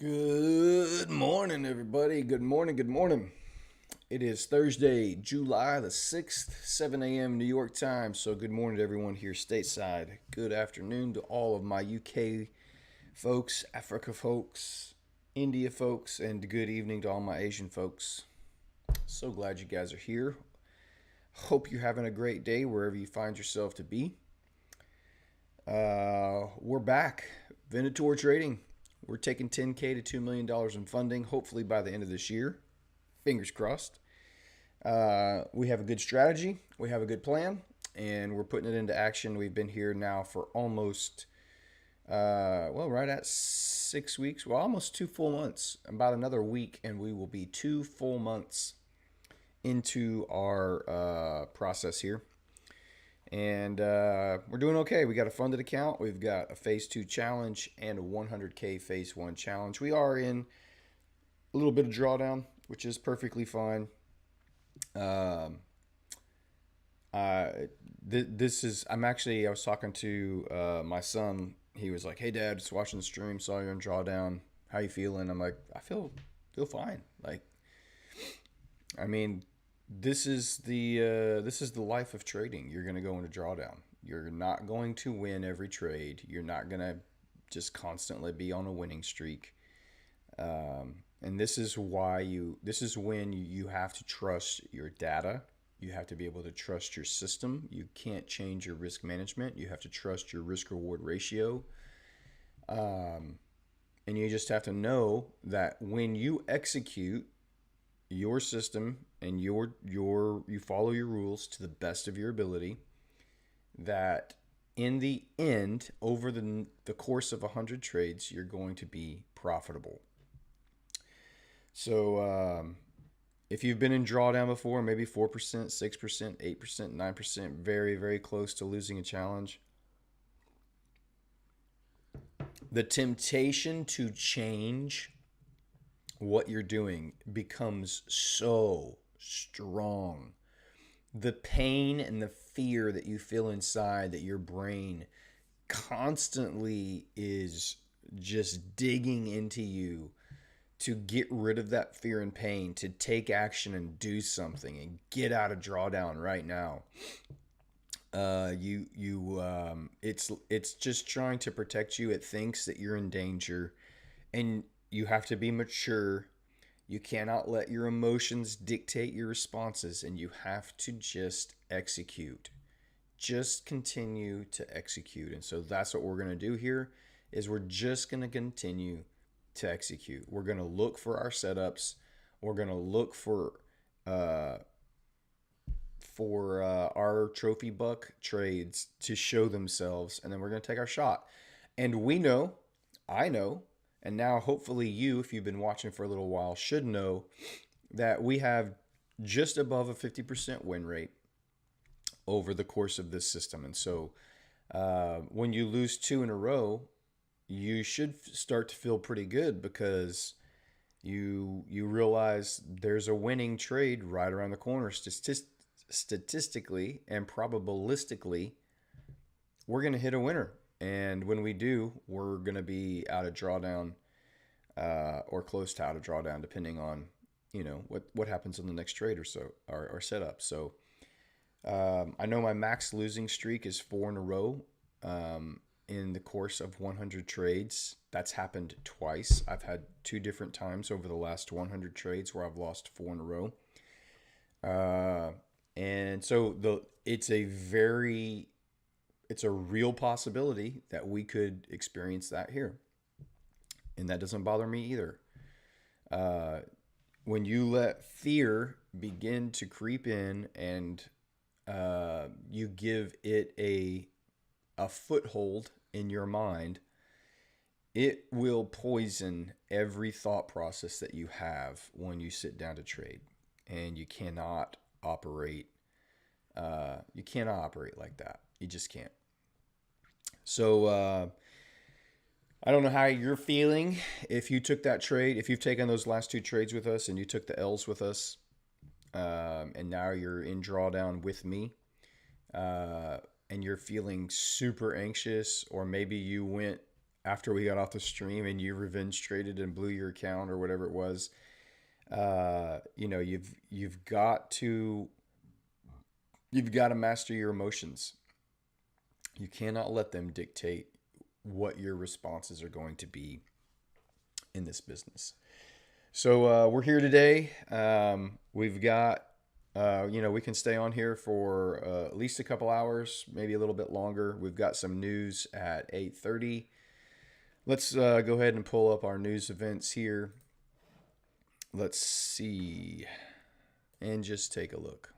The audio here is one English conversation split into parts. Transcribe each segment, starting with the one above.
Good morning, everybody. Good morning. Good morning. It is Thursday, July the 6th, 7 a.m. New York time. So, good morning to everyone here stateside. Good afternoon to all of my UK folks, Africa folks, India folks, and good evening to all my Asian folks. So glad you guys are here. Hope you're having a great day wherever you find yourself to be. We're back. Venator Trading. We're taking 10K to $2 million in funding, hopefully by the end of this year. Fingers crossed. We have a good strategy, we have a good plan, and we're putting it into action. We've been here now for almost, right at 6 weeks. Well, almost 2 full months. About another week, and we will be 2 full months into our process here. And we're doing okay. We got a funded account. We've got a phase 2 challenge and a 100K phase 1 challenge. We are in a little bit of drawdown, which is perfectly fine. Um, this is, I was talking to my son. He was like, "Hey, Dad, just watching the stream. Saw you in drawdown. How you feeling?" I'm like, "I feel fine. Like, I mean, this is the life of trading. You're gonna go into drawdown. You're not going to win every trade. You're not gonna just constantly be on a winning streak. And this is why this is when you have to trust your data. You have to be able to trust your system. You can't change your risk management. You have to trust your risk reward ratio. Um, and you just have to know that when you execute your system and you follow your rules to the best of your ability, that in the end, over the course of 100 trades, you're going to be profitable. So if you've been in drawdown before, maybe 4%, 6%, 8%, 9%, very, very close to losing a challenge, the temptation to change what you're doing becomes so strong. The pain and the fear that you feel inside, that your brain constantly is just digging into you to get rid of that fear and pain, to take action and do something and get out of drawdown right now. It's just trying to protect you. It thinks that you're in danger, and you have to be mature. You cannot let your emotions dictate your responses, and you have to just execute. Just continue to execute. And so that's what we're going to do here is we're just going to continue to execute. We're going to look for our setups. We're going to look uh, our trophy buck trades to show themselves, and then we're going to take our shot. And we know, I know, and now hopefully you, if you've been watching for a little while, should know that we have just above a 50% win rate over the course of this system. And so when you lose two in a row, you should start to feel pretty good because you realize there's a winning trade right around the corner. Statistically and probabilistically, we're going to hit a winner. And when we do, we're going to be out of drawdown or close to out of drawdown, depending on what happens on the next trade or so, or setup. So I know my max losing streak is 4 in a row in the course of 100 trades. That's happened twice. I've had two different times over the last 100 trades where I've lost 4 in a row. And so it's a real possibility that we could experience that here, and that doesn't bother me either. Uh, when you let fear begin to creep in and you give it a foothold in your mind, it will poison every thought process that you have when you sit down to trade, and operate. You cannot operate like that. You just can't. So I don't know how you're feeling if you took that trade, if you've taken those last two trades with us and you took the L's with us, and now you're in drawdown with me, uh, and you're feeling super anxious, or maybe you went after we got off the stream and you revenge traded and blew your account or whatever it was. You've got to master your emotions. You cannot let them dictate what your responses are going to be in this business. So we're here today. We've got, we can stay on here for at least a couple hours, maybe a little bit longer. We've got some news at 8:30. Let's go ahead and pull up our news events here. Let's see and just take a look.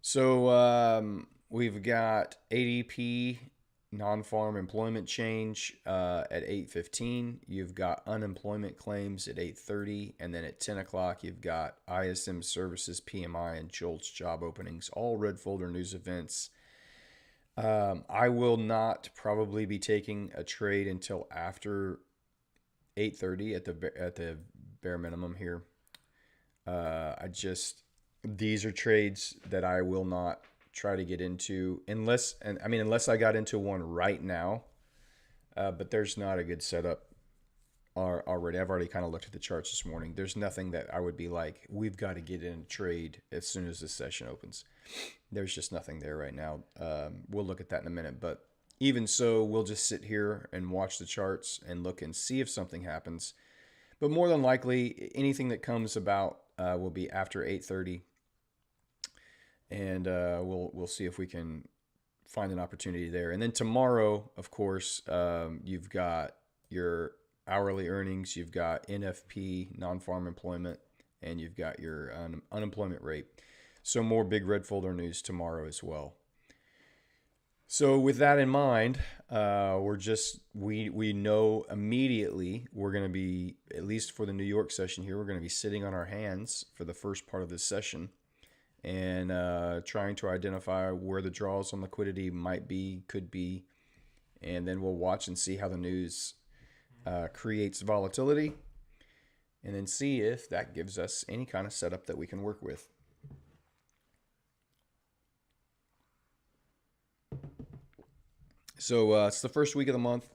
So we've got ADP non-farm employment change at 8:15. You've got unemployment claims at 8:30, and then at 10 o'clock you've got ISM Services PMI and JOLTS job openings, all red folder news events. I will not probably be taking a trade until after 8:30 at the bare minimum here. These are trades that I will not try to get into unless I got into one right now. But there's not a good setup already. I've already kind of looked at the charts this morning. There's nothing that I would be like, we've got to get in a trade as soon as this session opens. There's just nothing there right now. We'll look at that in a minute. But even so, we'll just sit here and watch the charts and look and see if something happens. But more than likely, anything that comes about will be after 8:30. And we'll see if we can find an opportunity there. And then tomorrow, of course, you've got your hourly earnings, you've got NFP, non-farm employment, and you've got your unemployment rate. So more big red folder news tomorrow as well. So with that in mind, we know immediately we're going to be, at least for the New York session here, we're going to be sitting on our hands for the first part of this session and trying to identify where the draws on liquidity could be, and then we'll watch and see how the news creates volatility, and then see if that gives us any kind of setup that we can work with. So it's the first week of the month.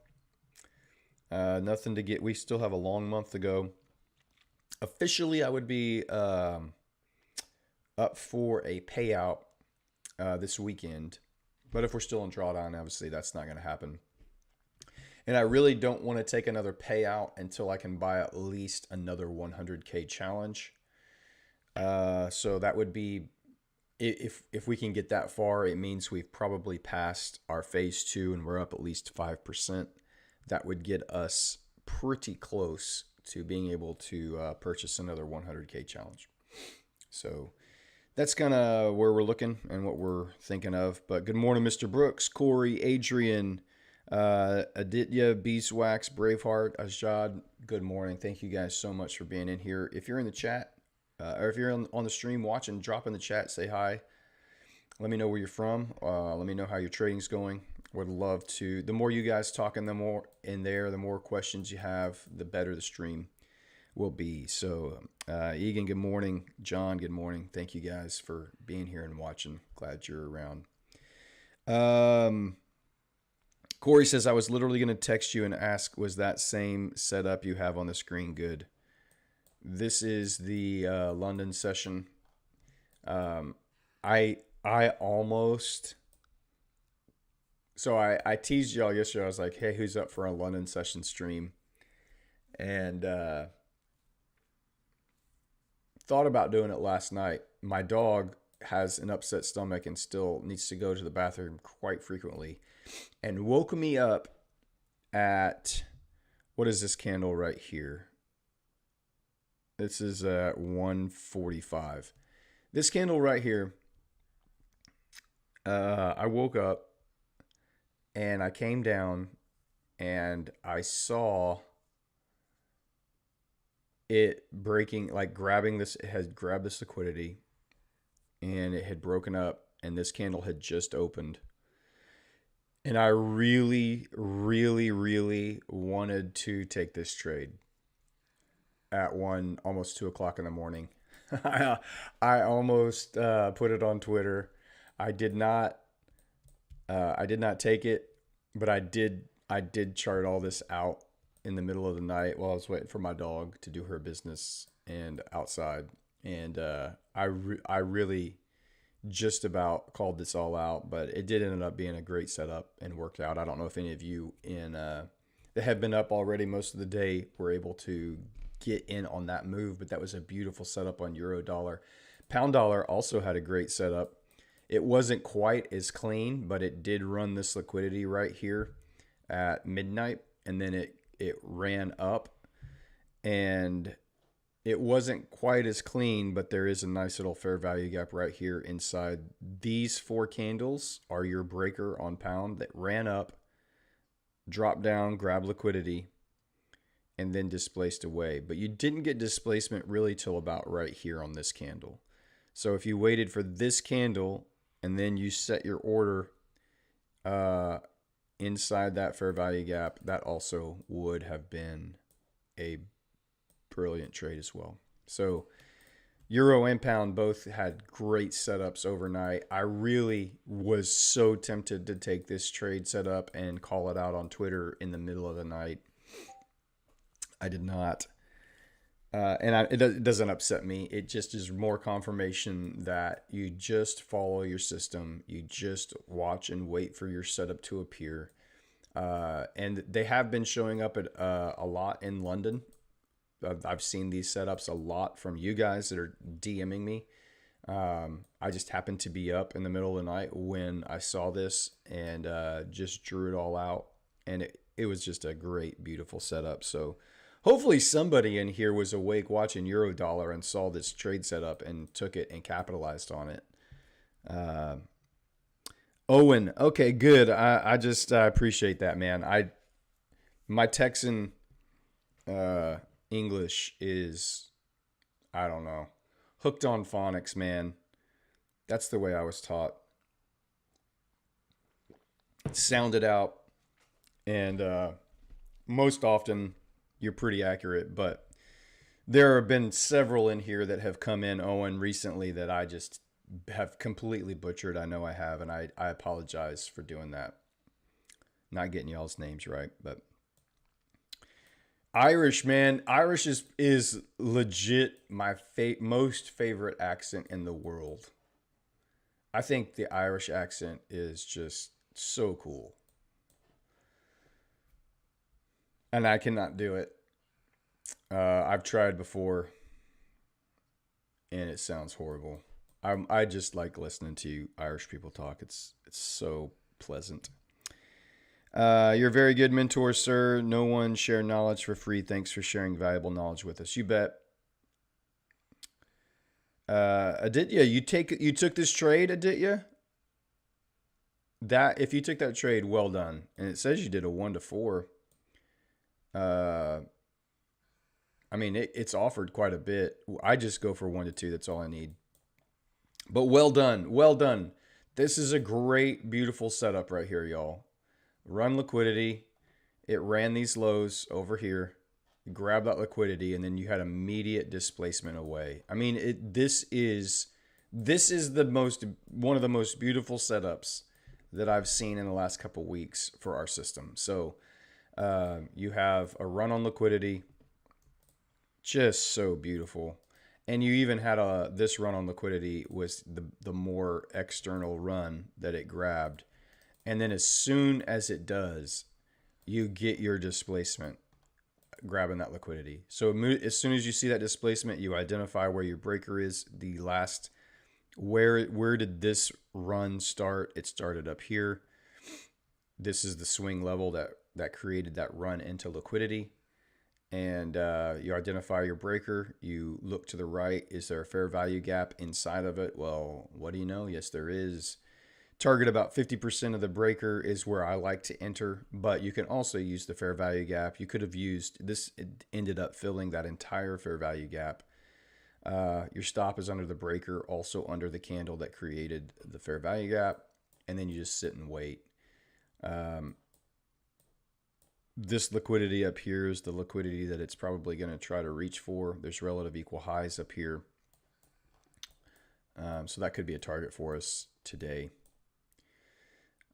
Nothing to get. We still have a long month to go. Officially, I would be up for a payout this weekend. But if we're still in drawdown, obviously that's not going to happen. And I really don't want to take another payout until I can buy at least another 100K challenge. So that would be, if we can get that far, it means we've probably passed our phase 2 and we're up at least 5%. That would get us pretty close to being able to purchase another 100K challenge. So that's kind of where we're looking and what we're thinking of. But good morning, Mr. Brooks, Corey, Adrian, Aditya, Beeswax, Braveheart, Ajad. Good morning. Thank you guys so much for being in here. If you're in the chat, or if you're on the stream watching, drop in the chat, say hi. Let me know where you're from. Let me know how your trading's going. Would love to. The more you guys talking, the more in there, the more questions you have, the better the stream will be. So, Egan, good morning. John, good morning. Thank you guys for being here and watching. Glad you're around. Corey says, I was literally going to text you and ask, was that same setup you have on the screen good? This is the London session. I almost... So I teased y'all yesterday. I was like, hey, who's up for a London session stream? And thought about doing it last night. My dog has an upset stomach and still needs to go to the bathroom quite frequently. And woke me up at, what is this candle right here? This is at 1:45. This candle right here, I woke up and I came down and I saw it breaking, like grabbing this, it had grabbed this liquidity and it had broken up and this candle had just opened. And I really, really, really wanted to take this trade at almost 2 o'clock in the morning. I almost put it on Twitter. I did not take it, but I did I did chart all this out in the middle of the night while I was waiting for my dog to do her business and outside. And I really just about called this all out, but it did end up being a great setup and worked out. I don't know if any of you that have been up already most of the day were able to get in on that move, but that was a beautiful setup on euro dollar. Pound dollar also had a great setup. It wasn't quite as clean, but it did run this liquidity right here at midnight, and then it ran up, and it wasn't quite as clean, but there is a nice little fair value gap right here inside. These 4 candles are your breaker on pound that ran up, dropped down, grabbed liquidity, and then displaced away. But you didn't get displacement really till about right here on this candle. So if you waited for this candle and then you set your order inside that fair value gap, that also would have been a brilliant trade as well. So euro and pound both had great setups overnight. I really was so tempted to take this trade setup and call it out on Twitter in the middle of the night. I did not. It doesn't upset me. It just is more confirmation that you just follow your system. You just watch and wait for your setup to appear. And they have been showing up at a lot in London. I've seen these setups a lot from you guys that are DMing me. I just happened to be up in the middle of the night when I saw this and just drew it all out. And it was just a great, beautiful setup. So hopefully somebody in here was awake watching euro dollar and saw this trade setup and took it and capitalized on it. Owen, okay, good. I just appreciate that, man. My Texan English is, I don't know, hooked on phonics, man. That's the way I was taught. Sound it out, and most often you're pretty accurate, but there have been several in here that have come in, Owen, recently that I just have completely butchered. I know I have, and I apologize for doing that. Not getting y'all's names right, but Irish, man. Irish is legit my most favorite accent in the world. I think the Irish accent is just so cool. And I cannot do it. I've tried before, and it sounds horrible. I just like listening to Irish people talk. It's so pleasant. You're a very good mentor, sir. No one share knowledge for free. Thanks for sharing valuable knowledge with us. You bet. Aditya, you took this trade, Aditya? If you took that trade, well done. And it says you did a 1-4. I mean, it's offered quite a bit. I just go for 1-2. That's all I need. But well done. Well done. This is a great, beautiful setup right here, y'all. Run liquidity. It ran these lows over here. Grab that liquidity, and then you had immediate displacement away. I mean, this is one of the most beautiful setups that I've seen in the last couple weeks for our system. So you have a run on liquidity, just so beautiful. And you even had this run on liquidity was the more external run that it grabbed. And then as soon as it does, you get your displacement grabbing that liquidity. So as soon as you see that displacement, you identify where your breaker is. The last, where did this run start? It started up here. This is the swing level that created that run into liquidity. And you identify your breaker. You look to the right. Is there a fair value gap inside of it? Well, what do you know? Yes, there is. Target about 50% of the breaker is where I like to enter, but you can also use the fair value gap. You could have used this. It ended up filling that entire fair value gap. Your stop is under the breaker, also under the candle that created the fair value gap, and then you just sit and wait. This liquidity up here is the liquidity that it's probably going to try to reach for. There's relative equal highs up here. So that could be a target for us today.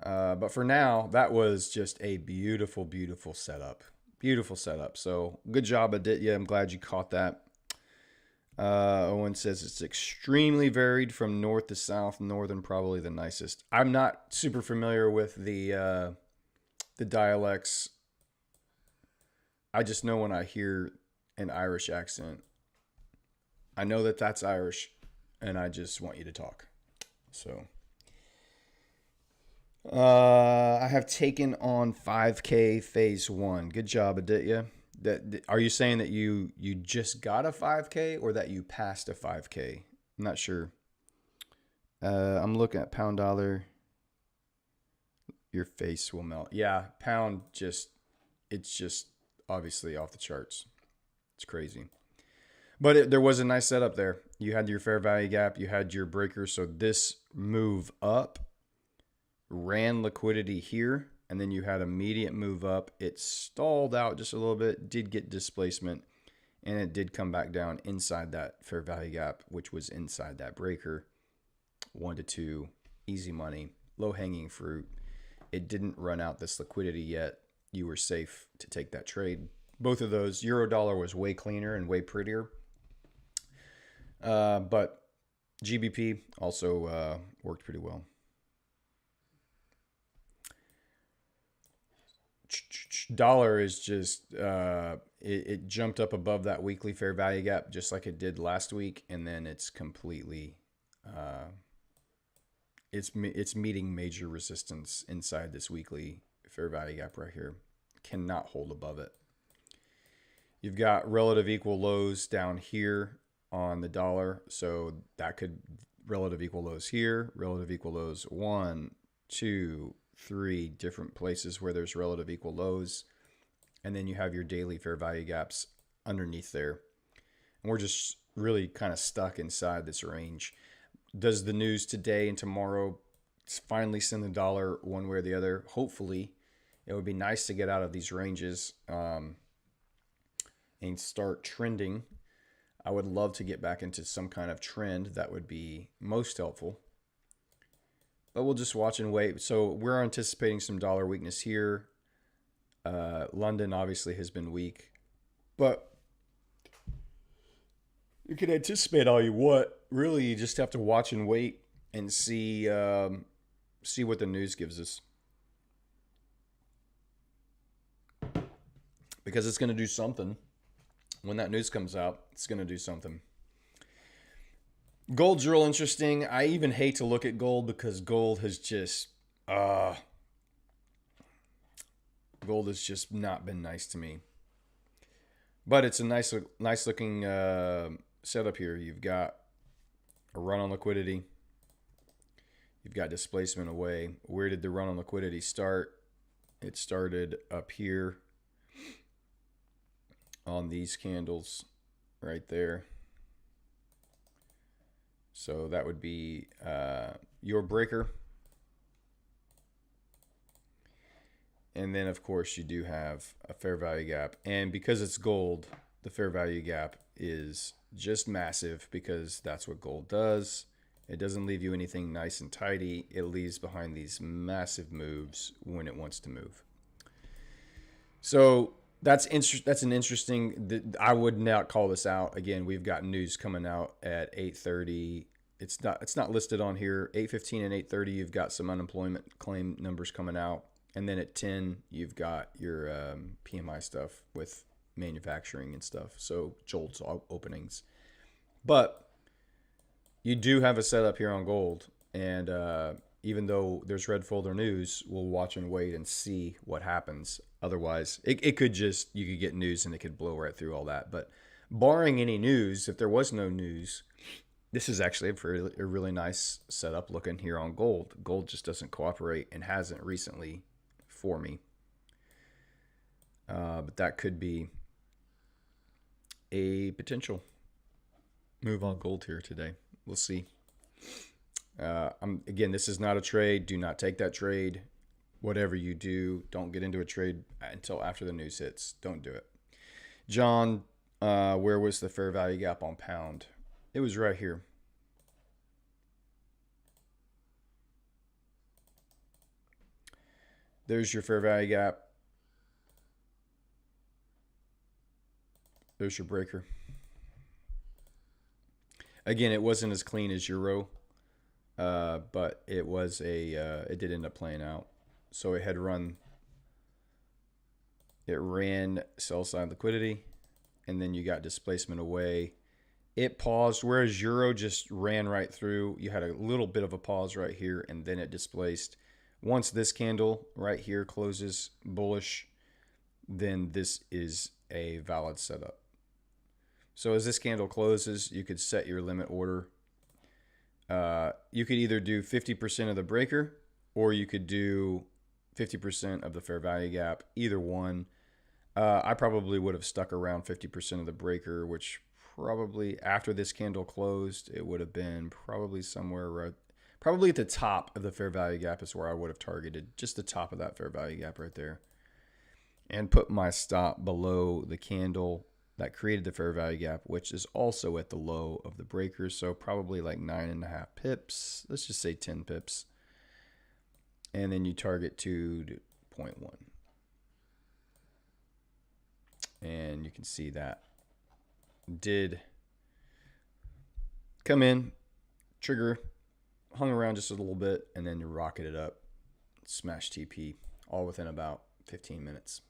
But for now, that was just a beautiful, beautiful setup. Beautiful setup. So good job, Aditya. I'm glad you caught that. Owen says it's extremely varied from north to south. Northern probably the nicest. I'm not super familiar with the dialects. I just know when I hear an Irish accent, I know that that's Irish, and I just want you to talk. So, I have taken on 5K phase one. Good job, Aditya. Are you saying that you just got a 5K or that you passed a 5K? I'm not sure. I'm looking at pound dollar. Your face will melt. Yeah, pound it's just obviously off the charts. It's crazy. But there was a nice setup there. You had your fair value gap, you had your breaker. So this move up ran liquidity here, and then you had immediate move up. It stalled out just a little bit, did get displacement, and it did come back down inside that fair value gap, which was inside that breaker. 1 to 2, easy money, low hanging fruit. It didn't run out this liquidity yet. You were safe to take that trade. Both of those, euro dollar was way cleaner and way prettier. But GBP also worked pretty well. Dollar is just it jumped up above that weekly fair value gap just like it did last week, and then it's completely it's meeting major resistance inside this weekly fair value gap right here. Cannot hold above it. You've got relative equal lows down here on the dollar, so that could relative equal lows here, relative equal lows 1, 2, 3 different places where there's relative equal lows, and then you have your daily fair value gaps underneath there, and we're just really kind of stuck inside this range. Does the news today and tomorrow finally send the dollar one way or the other? Hopefully. It would be nice to get out of these ranges and start trending. I would love to get back into some kind of trend. That would be most helpful. But we'll just watch and wait. So we're anticipating some dollar weakness here. London obviously has been weak. But you can anticipate all you want. Really, you just have to watch and wait and see what the news gives us. Because it's going to do something. When that news comes out, it's going to do something. Gold's real interesting. I even hate to look at gold because gold has just not been nice to me. But it's a nice looking setup here. You've got a run on liquidity. You've got displacement away. Where did the run on liquidity start? It started up here on these candles right there. So that would be your breaker. And then, of course, you do have a fair value gap. And because it's gold, the fair value gap is just massive because that's what gold does. It doesn't leave you anything nice and tidy. It leaves behind these massive moves when it wants to move. So that's an interesting. I would not call this out. Again, we've got news coming out at 8:30. It's not listed on here. 8:15 and 8:30, you've got some unemployment claim numbers coming out, and then at 10, you've got your PMI stuff with manufacturing and stuff. So JOLTS openings, but you do have a setup here on gold, and even though there's red folder news, we'll watch and wait and see what happens. Otherwise, you could get news and it could blow right through all that. But barring any news, if there was no news, this is actually a really nice setup looking here on gold. Gold just doesn't cooperate and hasn't recently for me. But that could be a potential move on gold here today. We'll see. Again, this is not a trade. Do not take that trade. Whatever you do, don't get into a trade until after the news hits. Don't do it. John, where was the fair value gap on pound? It was right here. There's your fair value gap. There's your breaker. Again, it wasn't as clean as Euro, but it was it did end up playing out. So it ran sell side liquidity, and then you got displacement away. It paused, whereas Euro just ran right through. You had a little bit of a pause right here, and then it displaced. Once this candle right here closes bullish, then this is a valid setup. So as this candle closes, you could set your limit order. You could either do 50% of the breaker, or you could do 50% of the fair value gap. Either one. I probably would have stuck around 50% of the breaker, which probably after this candle closed, it would have been probably somewhere right, probably at the top of the fair value gap is where I would have targeted, just the top of that fair value gap right there, and put my stop below the candle that created the fair value gap, which is also at the low of the breaker. So probably like 9.5 pips. Let's just say 10 pips. And then you target 2.1. And you can see that did come in, trigger, hung around just a little bit, and then you rocketed up, smash TP, all within about 15 minutes.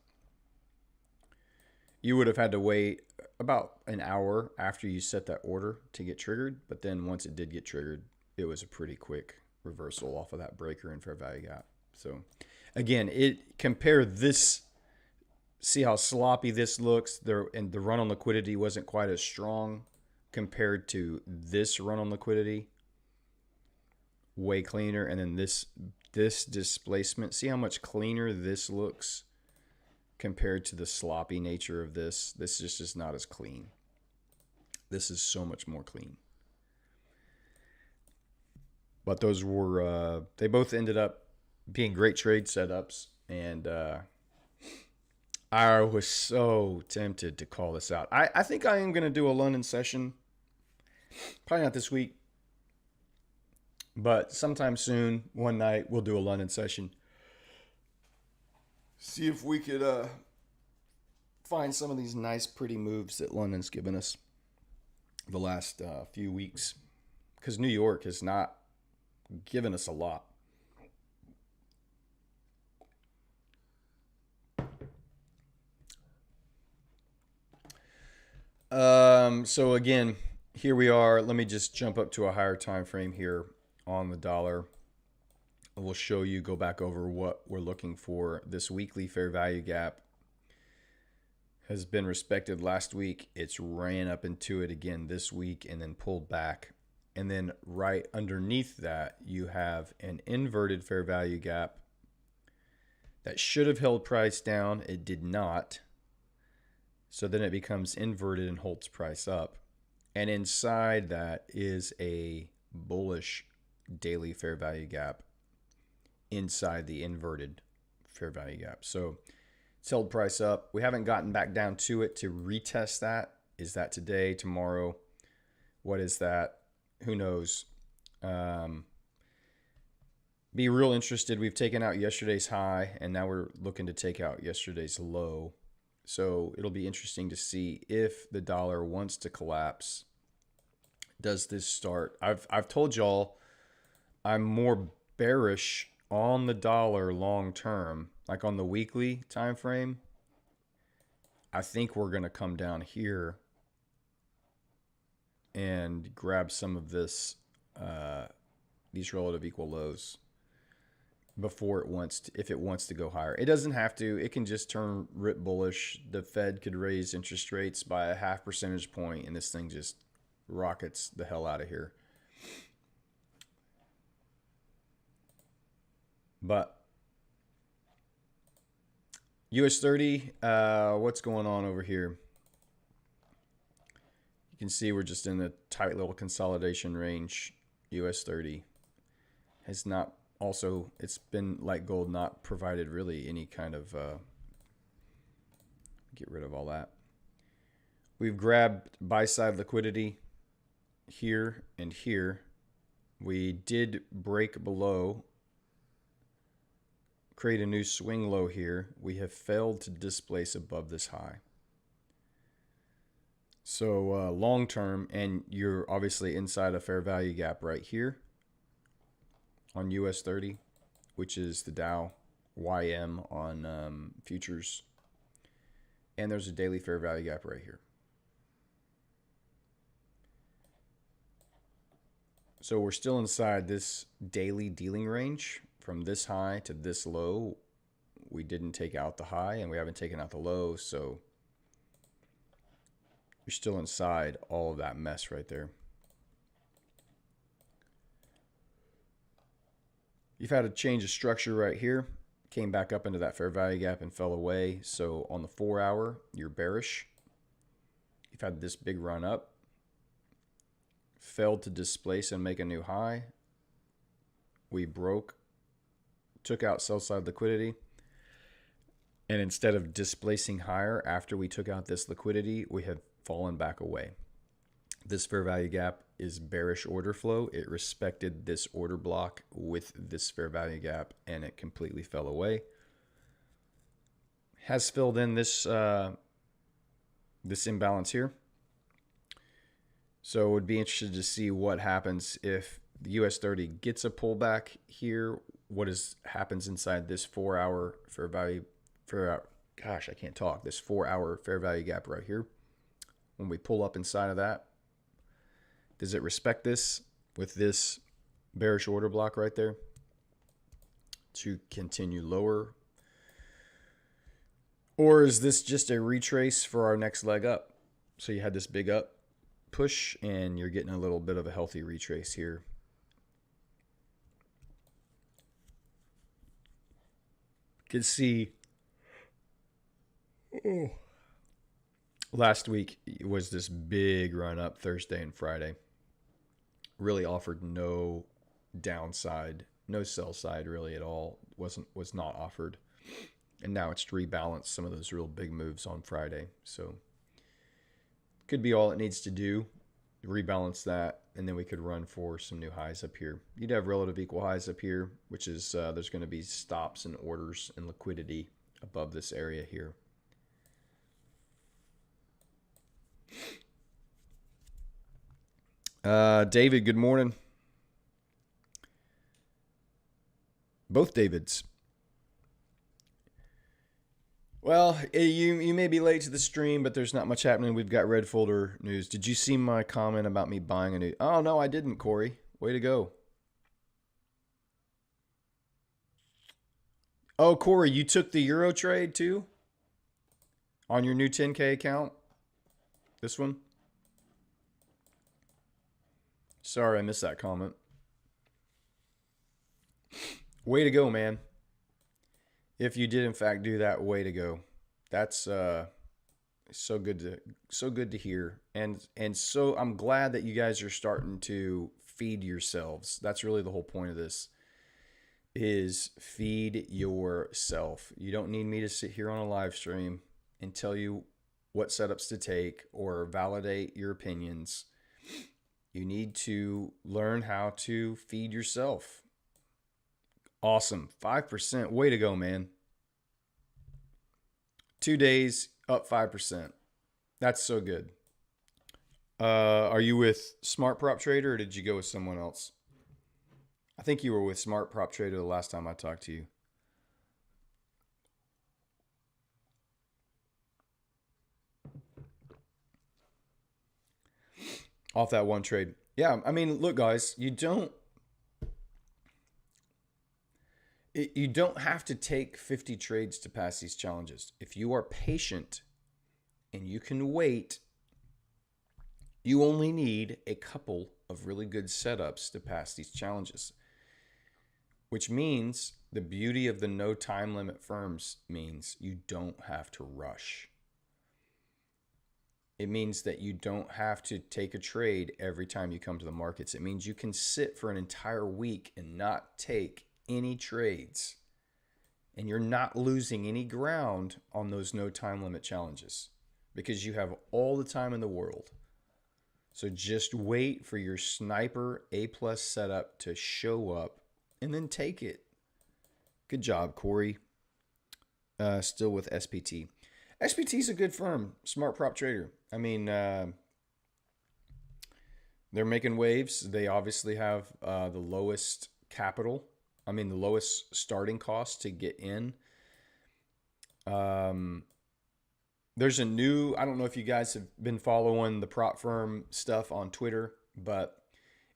You would have had to wait about an hour after you set that order to get triggered, but then once it did get triggered, it was a pretty quick reversal off of that breaker and fair value gap. So again, compare this, see how sloppy this looks there, and the run on liquidity wasn't quite as strong compared to this run on liquidity, way cleaner. And then this displacement, see how much cleaner this looks compared to the sloppy nature of this. This is just not as clean. This is so much more clean. But those were they both ended up being great trade setups, and I was so tempted to call this out. I think I am going to do a London session. Probably not this week, but sometime soon, one night, we'll do a London session. See if we could find some of these nice, pretty moves that London's given us the last few weeks. Because New York has not given us a lot. So again, here we are. Let me just jump up to a higher time frame here on the dollar. We'll show you, go back over what we're looking for. This weekly fair value gap has been respected last week. It's ran up into it again this week and then pulled back. And then right underneath that, you have an inverted fair value gap that should have held price down. It did not. So then it becomes inverted and holds price up. And inside that is a bullish daily fair value gap inside the inverted fair value gap. So it's held price up. We haven't gotten back down to it to retest that. Is that today, tomorrow? What is that? Who knows? Be real interested. We've taken out yesterday's high, and now we're looking to take out yesterday's low. So it'll be interesting to see if the dollar wants to collapse. Does this start? I've told y'all I'm more bearish on the dollar long term, like on the weekly time frame. I think we're going to come down here and grab some of this, these relative equal lows before it wants to, if it wants to go higher. It doesn't have to. It can just turn rip bullish. The Fed could raise interest rates by a 0.5 percentage point, and this thing just rockets the hell out of here. But US 30, what's going on over here? You can see we're just in a tight little consolidation range. US 30 has not, also, it's been like gold, not provided really any kind of, get rid of all that. We've grabbed buy side liquidity here and here. We did break below create a new swing low here, we have failed to displace above this high. So long term, and you're obviously inside a fair value gap right here on US 30, which is the Dow YM on futures. And there's a daily fair value gap right here. So we're still inside this daily dealing range from this high to this low. We didn't take out the high and we haven't taken out the low, so you're still inside all of that mess right there. You've had a change of structure right here. Came back up into that fair value gap and fell away. So on the 4 hour, you're bearish. You've had this big run up. Failed to displace and make a new high. We broke, took out sell side liquidity. And instead of displacing higher after we took out this liquidity, we have fallen back away. This fair value gap is bearish order flow. It respected this order block with this fair value gap and it completely fell away. Has filled in this this imbalance here. So it would be interested to see what happens if the US 30 gets a pullback here. What happens inside this 4 hour fair value gosh, I can't talk. This 4 hour fair value gap right here. When we pull up inside of that, does it respect this with this bearish order block right there to continue lower? Or is this just a retrace for our next leg up? So you had this big up push and you're getting a little bit of a healthy retrace here. You can see last week was this big run up Thursday and Friday. Really offered no downside, no sell side really at all. Was not offered. And now it's rebalanced some of those real big moves on Friday. So could be all it needs to do, rebalance that, and then we could run for some new highs up here. You'd have relative equal highs up here, which is there's going to be stops and orders and liquidity above this area here. David, good morning. Both Davids. Well, you may be late to the stream, but there's not much happening. We've got red folder news. Did you see my comment about me buying a new? Oh, no, I didn't, Corey. Way to go. Oh, Corey, you took the Euro trade too? On your new 10K account? This one? Sorry, I missed that comment. Way to go, man. If you did in fact do that, way to go. That's so good to hear. And so I'm glad that you guys are starting to feed yourselves. That's really the whole point of this, is feed yourself. You don't need me to sit here on a live stream and tell you what setups to take or validate your opinions. You need to learn how to feed yourself. Awesome. 5%. Way to go, man. 2 days, up 5%. That's so good. Are you with Smart Prop Trader or did you go with someone else? I think you were with Smart Prop Trader the last time I talked to you. Off that one trade. Yeah, I mean, look, guys, you don't have to take 50 trades to pass these challenges. If you are patient and you can wait, you only need a couple of really good setups to pass these challenges. Which means the beauty of the no time limit firms means you don't have to rush. It means that you don't have to take a trade every time you come to the markets. It means you can sit for an entire week and not take any trades. And you're not losing any ground on those no time limit challenges because you have all the time in the world. So just wait for your sniper A+ setup to show up and then take it. Good job, Corey. Still with SPT. SPT is a good firm, smart prop trader. I mean, they're making waves. They obviously have the lowest capital. I mean, the lowest starting cost to get in. There's a new, I don't know if you guys have been following the prop firm stuff on Twitter, but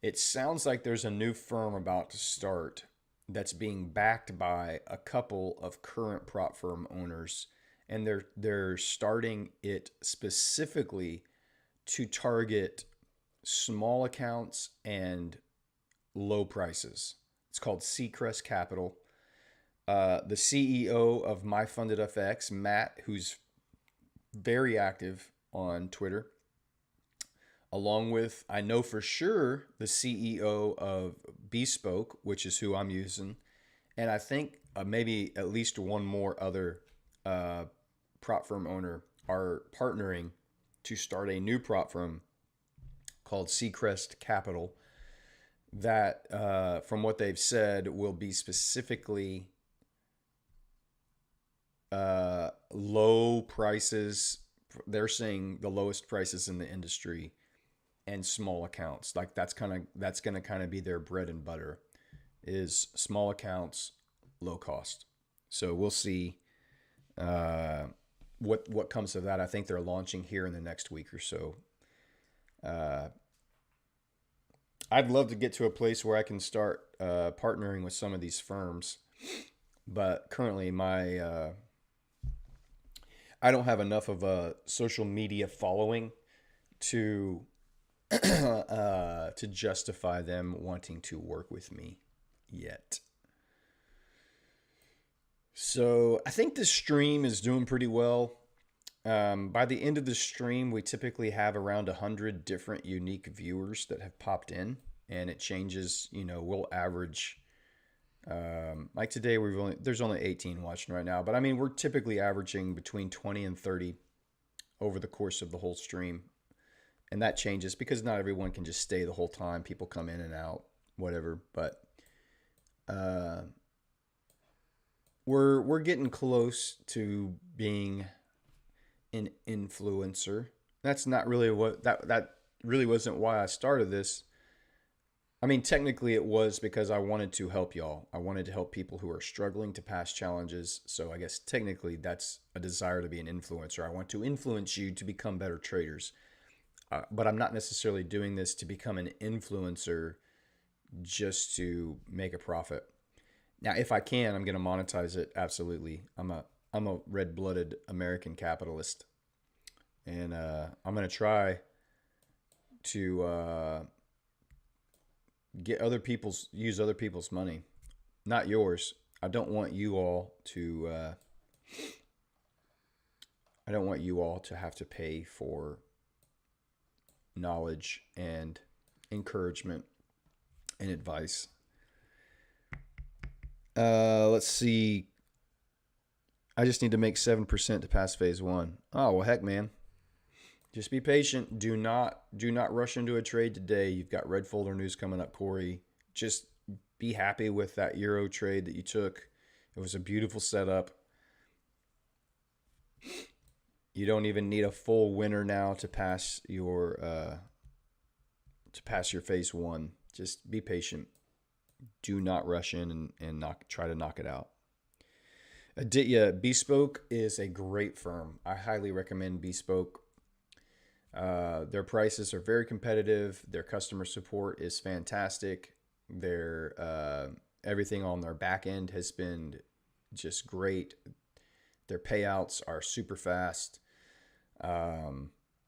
it sounds like there's a new firm about to start that's being backed by a couple of current prop firm owners, and they're starting it specifically to target small accounts and low prices. It's called Seacrest Capital. The CEO of MyFundedFX, Matt, who's very active on Twitter, along with, I know for sure, the CEO of Bespoke, which is who I'm using, and I think maybe at least one more other prop firm owner are partnering to start a new prop firm called Seacrest Capital that, from what they've said, will be specifically low prices. They're saying the lowest prices in the industry and small accounts. Like that's going to kind of be their bread and butter, is small accounts, low cost. So we'll see what comes of that. I think they're launching here in the next week or so. I'd love to get to a place where I can start partnering with some of these firms, but currently I don't have enough of a social media following to to justify them wanting to work with me yet. So I think this stream is doing pretty well. By the end of the stream, we typically have around 100 different unique viewers that have popped in, and it changes. We'll average. Like today, there's only 18 watching right now, but I mean, we're typically averaging between 20 and 30 over the course of the whole stream. And that changes because not everyone can just stay the whole time. People come in and out, whatever. But we're getting close to being an influencer. That's not really that really wasn't why I started this. I mean, technically it was because I wanted to help y'all. I wanted to help people who are struggling to pass challenges. So I guess technically that's a desire to be an influencer. I want to influence you to become better traders. But I'm not necessarily doing this to become an influencer just to make a profit. Now, if I can, I'm going to monetize it. Absolutely. I'm a red-blooded American capitalist. And I'm going to try to use other people's money, not yours. I don't want you all to have to pay for knowledge and encouragement and advice. Let's see. I just need to make 7% to pass phase 1. Oh, well, heck, man. Just be patient. Do not rush into a trade today. You've got red folder news coming up, Corey. Just be happy with that Euro trade that you took. It was a beautiful setup. You don't even need a full winner now to pass your phase 1. Just be patient. Do not rush in and try to knock it out. Aditya, Bespoke is a great firm. I highly recommend Bespoke. Their prices are very competitive. Their customer support is fantastic. Their everything on their back end has been just great. Their payouts are super fast.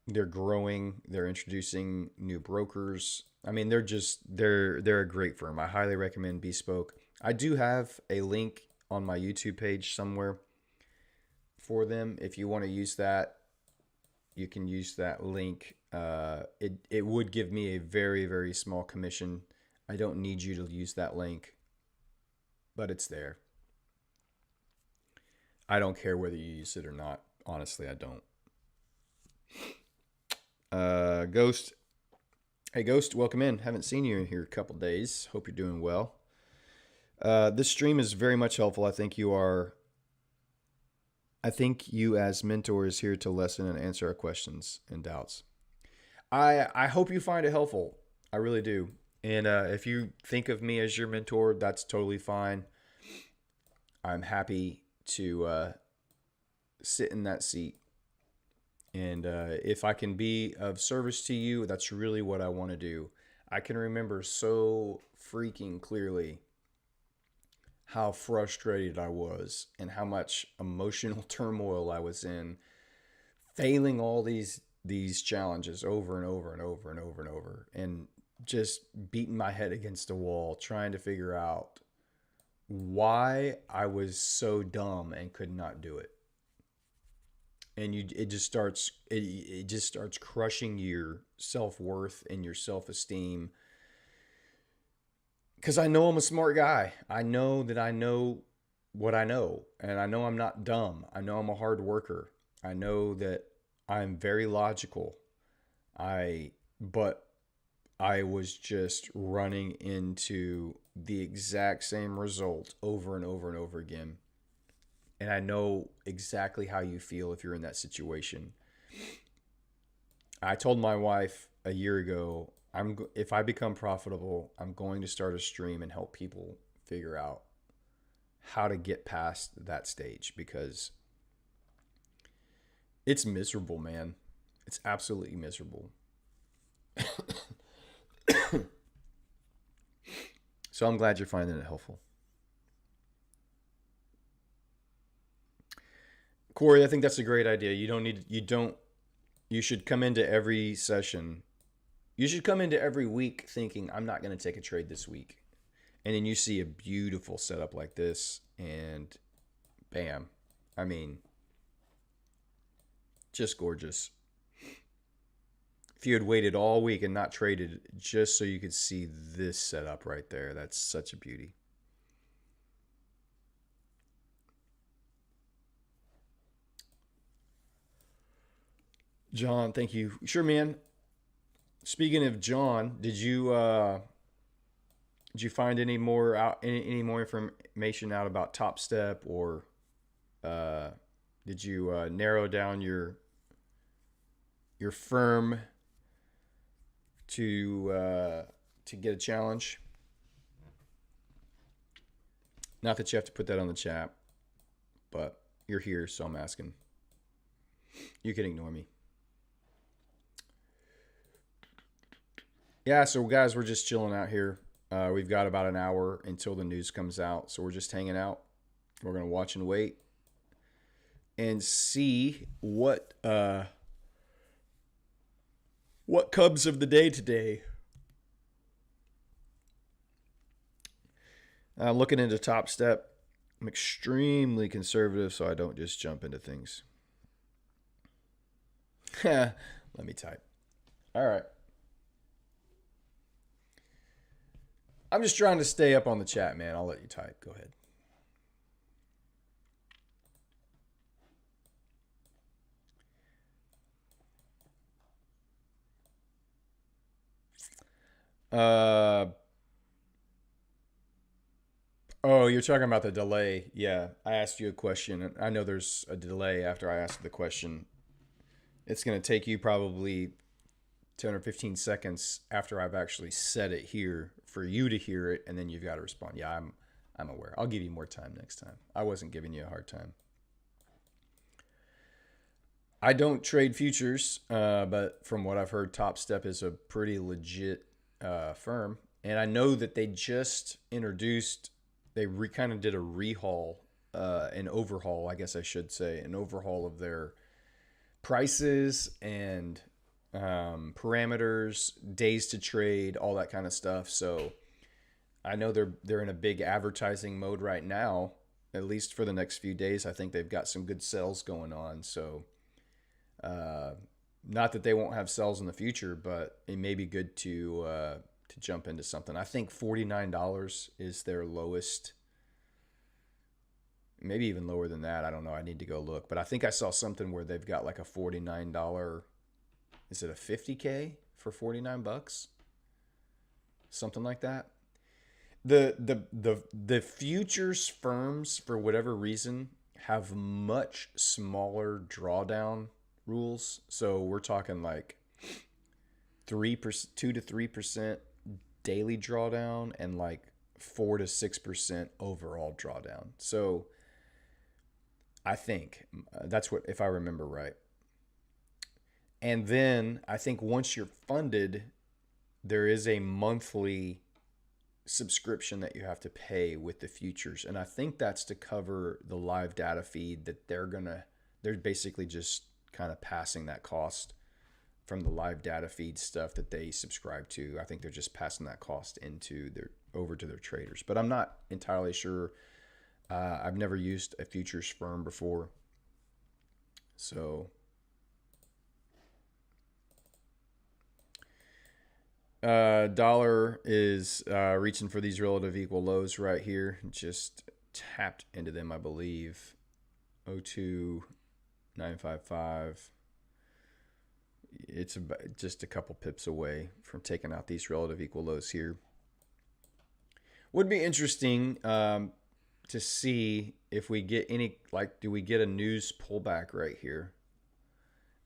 They're growing. They're introducing new brokers. I mean, they're a great firm. I highly recommend Bespoke. I do have a link on my YouTube page somewhere for them. If you want to use that, you can use that link. It would give me a very, very small commission. I don't need you to use that link, but it's there. I don't care whether you use it or not. Honestly, I don't. Ghost. Hey, Ghost, welcome in. Haven't seen you in here a couple days. Hope you're doing well. This stream is very much helpful. I think you as mentor is here to listen and answer our questions and doubts. I hope you find it helpful. I really do. And if you think of me as your mentor, that's totally fine. I'm happy to sit in that seat. And if I can be of service to you, that's really what I want to do. I can remember so freaking clearly how frustrated I was and how much emotional turmoil I was in, failing all these challenges over and over and over and over and over, and just beating my head against a wall trying to figure out why I was so dumb and could not do it. And it just starts crushing your self-worth and your self-esteem, because I know I'm a smart guy. I know that I know what I know, and I know I'm not dumb. I know I'm a hard worker. I know that I'm very logical. I but I was just running into the exact same result over and over and over again. And I know exactly how you feel if you're in that situation. I told my wife a year ago, if I become profitable, I'm going to start a stream and help people figure out how to get past that stage, because it's miserable, man. It's absolutely miserable. So I'm glad you're finding it helpful. Corey, I think that's a great idea. You should come into every session. You should come into every week thinking, I'm not going to take a trade this week. And then you see a beautiful setup like this, and bam. I mean, just gorgeous. If you had waited all week and not traded just so you could see this setup right there, that's such a beauty. John, thank you. Sure, man. Speaking of John, did you find any more information out about Top Step, or uh, did you narrow down your firm to get a challenge? Not that you have to put that on the chat, but you're here, so I'm asking. You can ignore me. Yeah, so guys, we're just chilling out here. We've got about an hour until the news comes out, so we're just hanging out. We're gonna watch and wait and see what comes of the day today. Looking into Top Step, I'm extremely conservative, so I don't just jump into things. Let me type. All right. I'm just trying to stay up on the chat, man. I'll let you type. Go ahead. Uh, oh, you're talking about the delay. Yeah, I asked you a question, and I know there's a delay after I asked the question. It's going to take you probably 10 or 15 seconds after I've actually said it here for you to hear it, and then you've got to respond. Yeah, I'm aware. I'll give you more time next time. I wasn't giving you a hard time. I don't trade futures, but from what I've heard, Top Step is a pretty legit firm, and I know that they just introduced. Kind of did a rehaul, an overhaul, I guess I should say, an overhaul of their prices and parameters, days to trade, all that kind of stuff. So I know they're in a big advertising mode right now, at least for the next few days. I think they've got some good sales going on. So uh, not that they won't have sales in the future, but it may be good to jump into something. I think $49 is their lowest. Maybe even lower than that. I don't know. I need to go look. But I think I saw something where they've got like a $49. Is it a 50K for $49? Something like that. The futures firms, for whatever reason, have much smaller drawdown rules. So we're talking like 3%, 2 to 3% daily drawdown, and like 4 to 6% overall drawdown. So I think that's what, if I remember right. And then I think once you're funded, there is a monthly subscription that you have to pay with the futures. And I think that's to cover the live data feed that they're basically just kind of passing that cost from the live data feed stuff that they subscribe to. I think they're just passing that cost over to their traders, but I'm not entirely sure. I've never used a futures firm before. So dollar is reaching for these relative equal lows right here. Just tapped into them, I believe. 02955. It's about just a couple pips away from taking out these relative equal lows here. Would be interesting to see if we get any, like, do we get a news pullback right here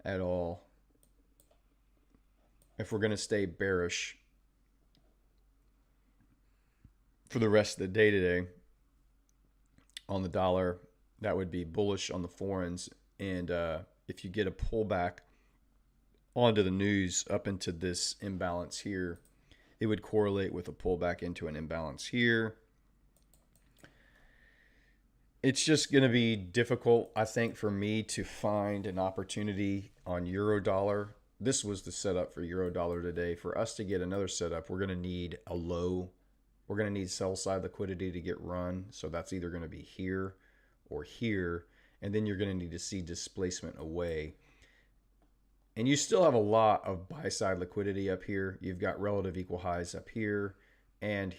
at all? If we're going to stay bearish for the rest of the day today on the dollar, that would be bullish on the foreigns. And if you get a pullback onto the news up into this imbalance here, it would correlate with a pullback into an imbalance here. It's just going to be difficult, I think, for me to find an opportunity on euro dollar. This was the setup for euro dollar today. For us to get another setup, we're going to need a low. We're going to need sell side liquidity to get run. So that's either going to be here or here. And then you're going to need to see displacement away. And you still have a lot of buy side liquidity up here. You've got relative equal highs up here and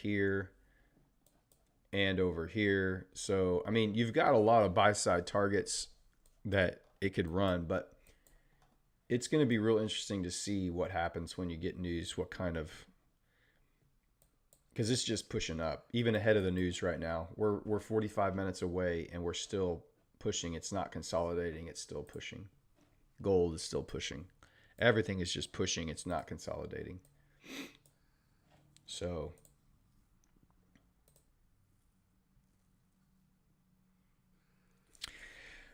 over here. So, I mean, you've got a lot of buy side targets that it could run, but it's going to be real interesting to see what happens when you get news, what kind of, because it's just pushing up even ahead of the news right now. We're 45 minutes away and we're still pushing. It's not consolidating. It's still pushing. Gold is still pushing. Everything is just pushing. It's not consolidating. So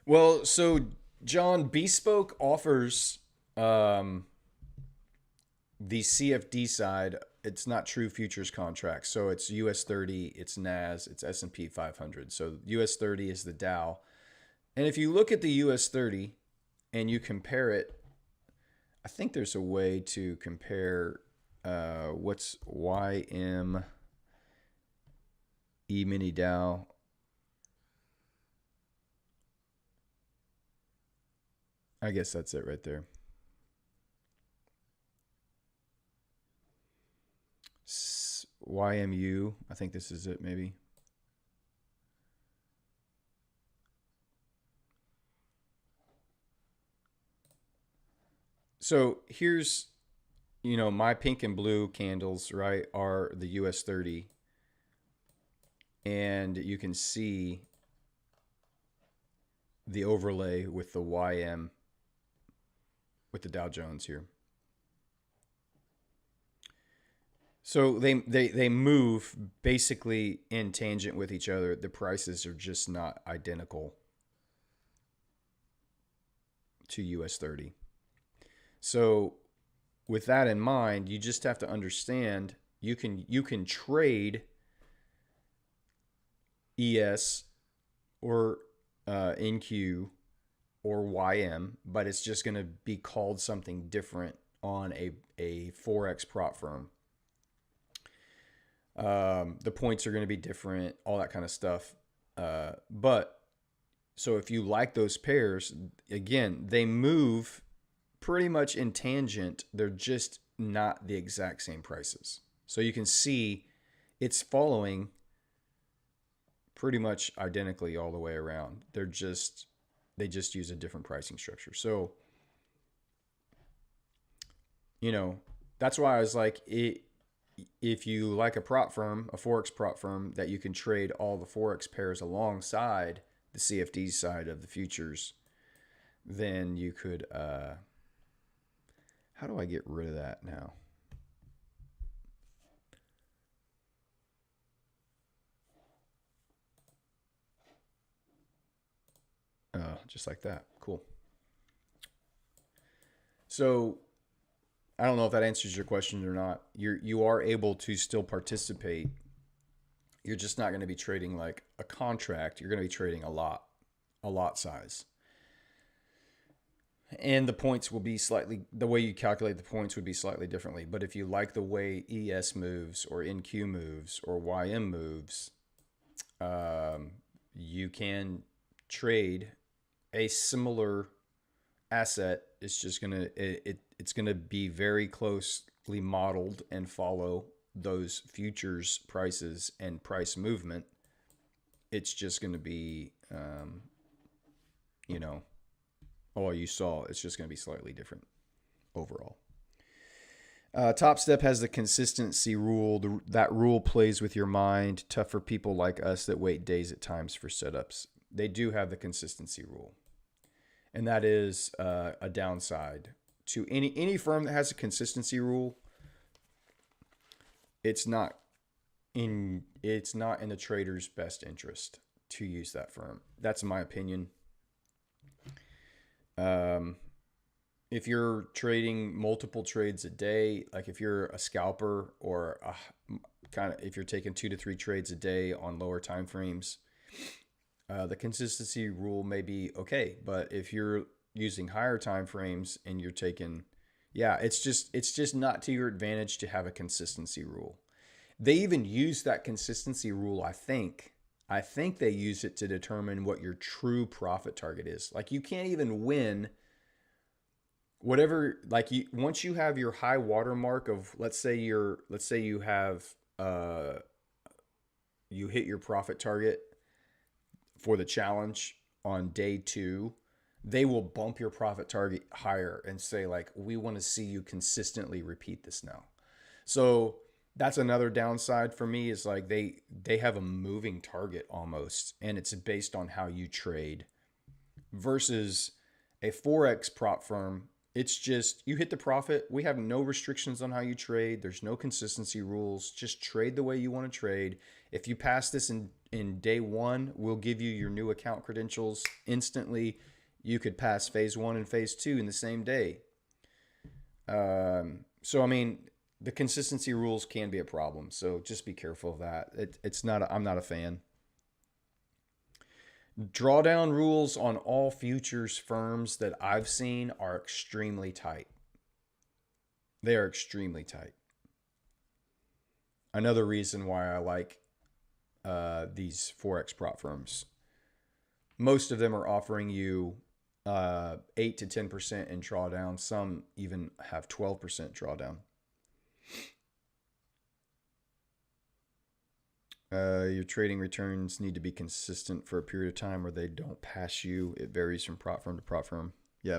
well, so John, Bespoke offers the CFD side. It's not true futures contracts. So it's US 30, it's NAS, it's S&P 500. So US 30 is the Dow. And if you look at the US 30 and you compare it, I think there's a way to compare what's YM E-mini Dow. I guess that's it right there. YMU, I think this is it maybe. So here's, my pink and blue candles, right, are the US 30. And you can see the overlay with the YM with the Dow Jones here. So they move basically in tangent with each other. The prices are just not identical to US 30. So with that in mind, you just have to understand you can trade ES or NQ or YM, but it's just going to be called something different on a Forex prop firm. The points are going to be different, all that kind of stuff. But so if you like those pairs, again, they move pretty much in tangent. They're just not the exact same prices. So you can see it's following pretty much identically all the way around. They just use a different pricing structure. So, that's why I was like, if you like a prop firm, a Forex prop firm, that you can trade all the Forex pairs alongside the CFD side of the futures, then you could, how do I get rid of that now? Just like that. Cool. So I don't know if that answers your question or not. You are able to still participate. You're just not going to be trading like a contract. You're going to be trading a lot size. And the points will be slightly, the way you calculate the points would be slightly differently. But if you like the way ES moves or NQ moves or YM moves, you can trade a similar asset. It's just gonna it's gonna be very closely modeled and follow those futures prices and price movement. It's just gonna be, you know, all you saw. It's just gonna be slightly different overall. Top Step has the consistency rule. That rule plays with your mind. Tough for people like us that wait days at times for setups. They do have the consistency rule, and that is a downside to any firm that has a consistency rule. It's not in the trader's best interest to use that firm. That's my opinion. Um, if you're trading multiple trades a day, like if you're a scalper or if you're taking 2 to 3 trades a day on lower time frames, the consistency rule may be okay. But if you're using higher time frames and you're taking, yeah, it's just not to your advantage to have a consistency rule. They even use that consistency rule, I think. I think they use it to determine what your true profit target is. Like you can't even win whatever, like once you have your high watermark of, let's say you have you hit your profit target for the challenge on day 2, they will bump your profit target higher and say like, we want to see you consistently repeat this now. So that's another downside for me, is like they have a moving target almost, and it's based on how you trade, versus a Forex prop firm. It's just you hit the profit. We have no restrictions on how you trade. There's no consistency rules. Just trade the way you want to trade. If you pass this in day 1, we'll give you your new account credentials instantly. You could pass phase 1 and phase 2 in the same day. So I mean, the consistency rules can be a problem. So just be careful of that. It's not. I'm not a fan. Drawdown rules on all futures firms that I've seen are extremely tight. They are extremely tight. Another reason why I like these Forex prop firms. Most of them are offering you 8 to 10% in drawdown. Some even have 12% drawdown. Your trading returns need to be consistent for a period of time or they don't pass you. It varies from prop firm to prop firm. Yeah.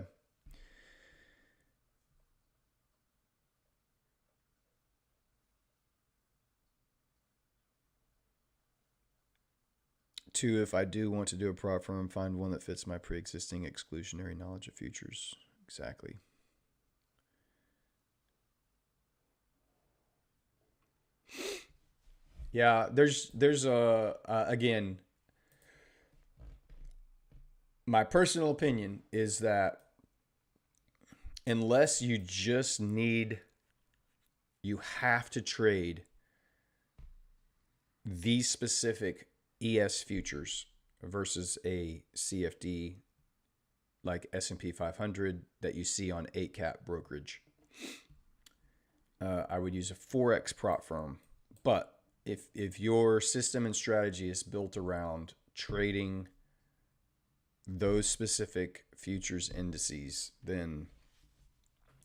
Two, if I do want to do a prop firm, find one that fits my pre-existing exclusionary knowledge of futures. Exactly. Yeah, there's a again, my personal opinion is that unless you just need, you have to trade these specific ES futures versus a CFD like S&P 500 that you see on 8cap brokerage. I would use a Forex prop firm. But if your system and strategy is built around trading those specific futures indices, then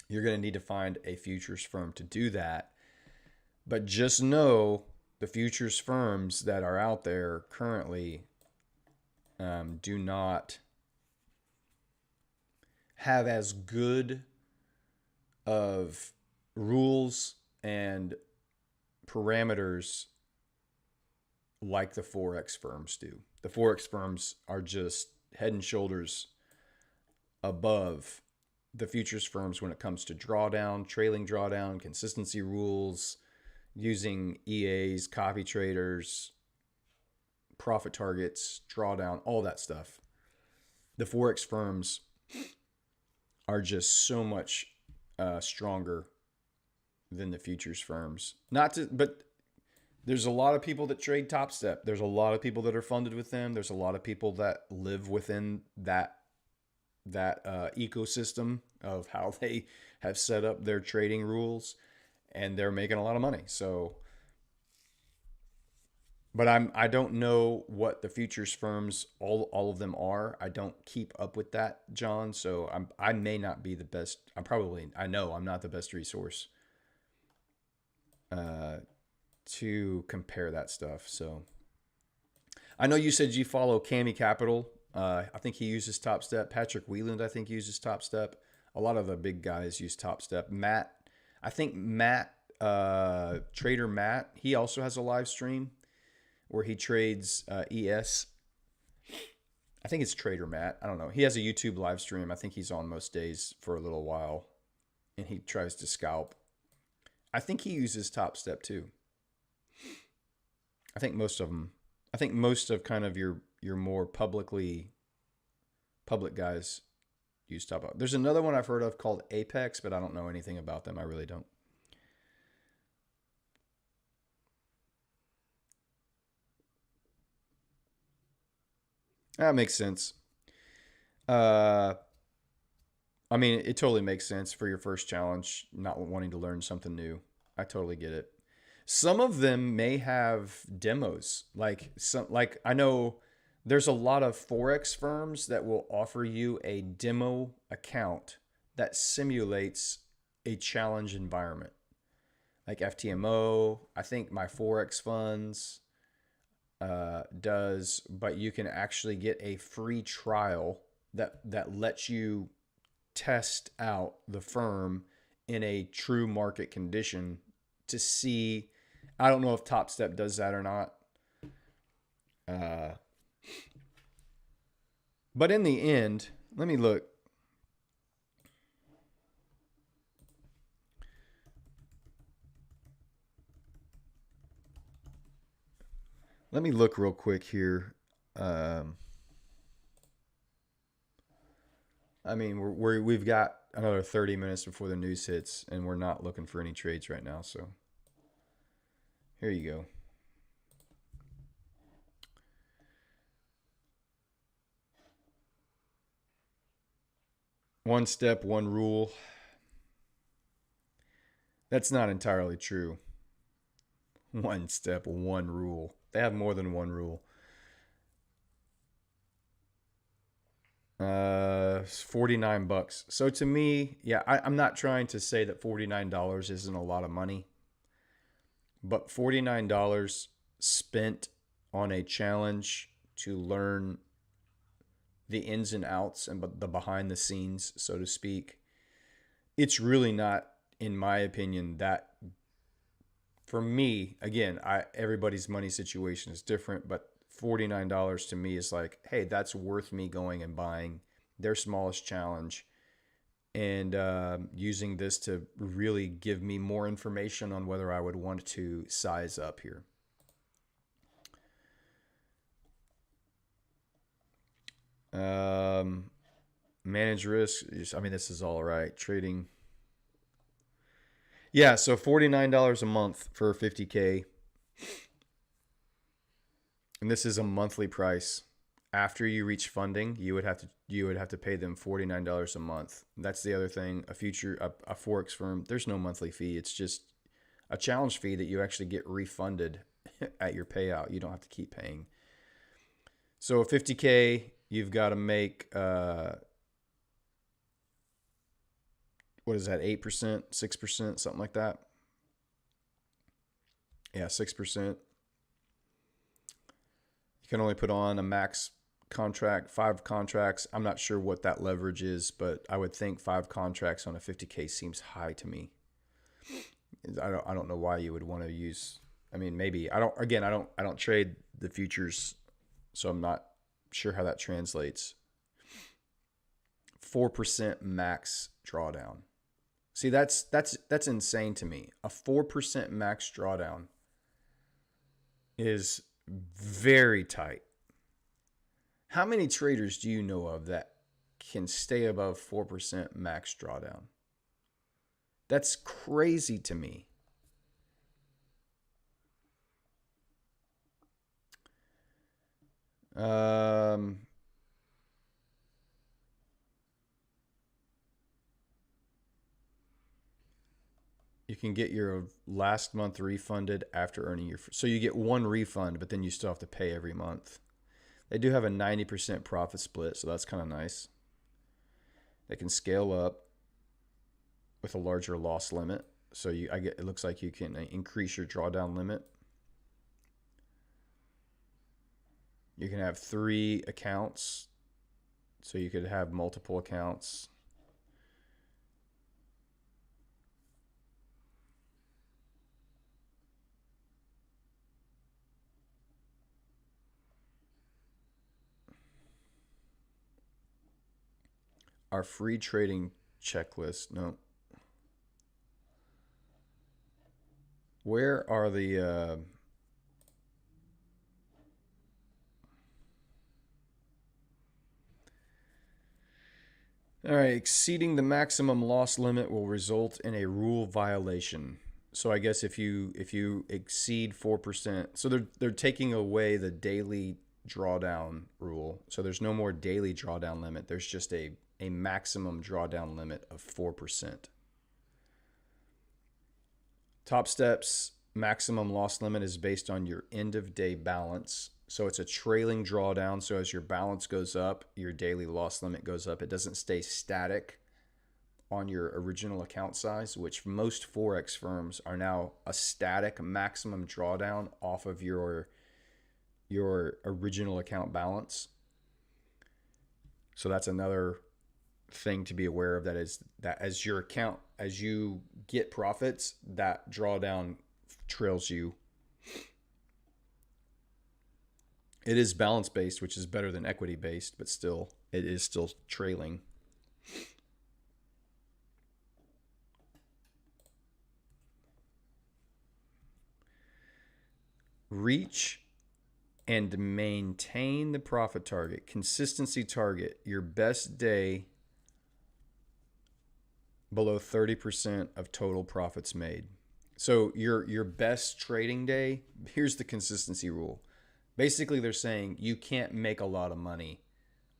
you're going to need to find a futures firm to do that. But just know the futures firms that are out there currently do not have as good of rules and parameters like the Forex firms do. The Forex firms are just head and shoulders above the futures firms when it comes to drawdown, trailing drawdown, consistency rules, using EAs, copy traders, profit targets, drawdown, all that stuff. The Forex firms are just so much stronger than the futures firms. But there's a lot of people that trade Top Step. There's a lot of people that are funded with them. There's a lot of people that live within that ecosystem of how they have set up their trading rules, and they're making a lot of money. So, but I don't know what the futures firms, all of them are. I don't keep up with that, John. So I may not be the best. I know I'm not the best resource to compare that stuff. So I know you said you follow Cami Capital. I think he uses Top Step. Patrick Wieland, I think, uses Top Step. A lot of the big guys use Top Step. Trader Matt, he also has a live stream where he trades ES. I think it's Trader Matt. I don't know. He has a YouTube live stream. I think he's on most days for a little while, and he tries to scalp. I think he uses Top Step too. I think most of them. I think most of kind of your more public guys use Top Step. There's another one I've heard of called Apex, but I don't know anything about them. I really don't. That makes sense. I mean, it totally makes sense for your first challenge, not wanting to learn something new. I totally get it. Some of them may have demos. Like I know there's a lot of Forex firms that will offer you a demo account that simulates a challenge environment. Like FTMO, I think my Forex funds does, but you can actually get a free trial that lets you test out the firm in a true market condition to see. I don't know if Top Step does that or not. But in the end, let me look. Let me look real quick here. I mean, we've got another 30 minutes before the news hits, and we're not looking for any trades right now. So here you go. One step, one rule. That's not entirely true. One step, one rule. They have more than one rule. $49. So to me, yeah, I'm not trying to say that $49 isn't a lot of money, but $49 spent on a challenge to learn the ins and outs and the behind the scenes, so to speak, it's really not, in my opinion, that. For me, again, everybody's money situation is different, but $49 to me is like, hey, that's worth me going and buying their smallest challenge and using this to really give me more information on whether I would want to size up here. Manage risk. I mean, this is all right. Trading. Yeah, so $49 a month for 50K. And this is a monthly price. After you reach funding, you would have to pay them $49 a month. That's the other thing. A Forex firm, there's no monthly fee. It's just a challenge fee that you actually get refunded at your payout. You don't have to keep paying. So 50K, you've got to make what is that, 8%, 6%, something like that? Yeah, 6%. You can only put on a max contract, 5 contracts. I'm not sure what that leverage is, but I would think 5 contracts on a 50K seems high to me. I don't know why you would want to use. I mean, maybe I don't. Again, I don't trade the futures, so I'm not sure how that translates. 4% max drawdown. See, that's insane to me. A 4% max drawdown is very tight. How many traders do you know of that can stay above 4% max drawdown? That's crazy to me. You can get your last month refunded after earning your. So you get one refund, but then you still have to pay every month. They do have a 90% profit split, so that's kind of nice. They can scale up with a larger loss limit. So it looks like you can increase your drawdown limit. You can have 3 accounts, so you could have multiple accounts. Our free trading checklist. No. Where are the all right, exceeding the maximum loss limit will result in a rule violation. So I guess if you exceed 4%, so they're taking away the daily drawdown rule. So there's no more daily drawdown limit. There's just a maximum drawdown limit of 4%. Top Steps maximum loss limit is based on your end of day balance. So it's a trailing drawdown. So as your balance goes up, your daily loss limit goes up. It doesn't stay static on your original account size, which most Forex firms are now a static maximum drawdown off of your original account balance. So that's another thing to be aware of, that is that as you get profits, that drawdown trails you. It is balance based, which is better than equity based, but still, it is still trailing. Reach and maintain the profit target. Consistency target. Your best day below 30% of total profits made. So your best trading day, here's the consistency rule. Basically, they're saying you can't make a lot of money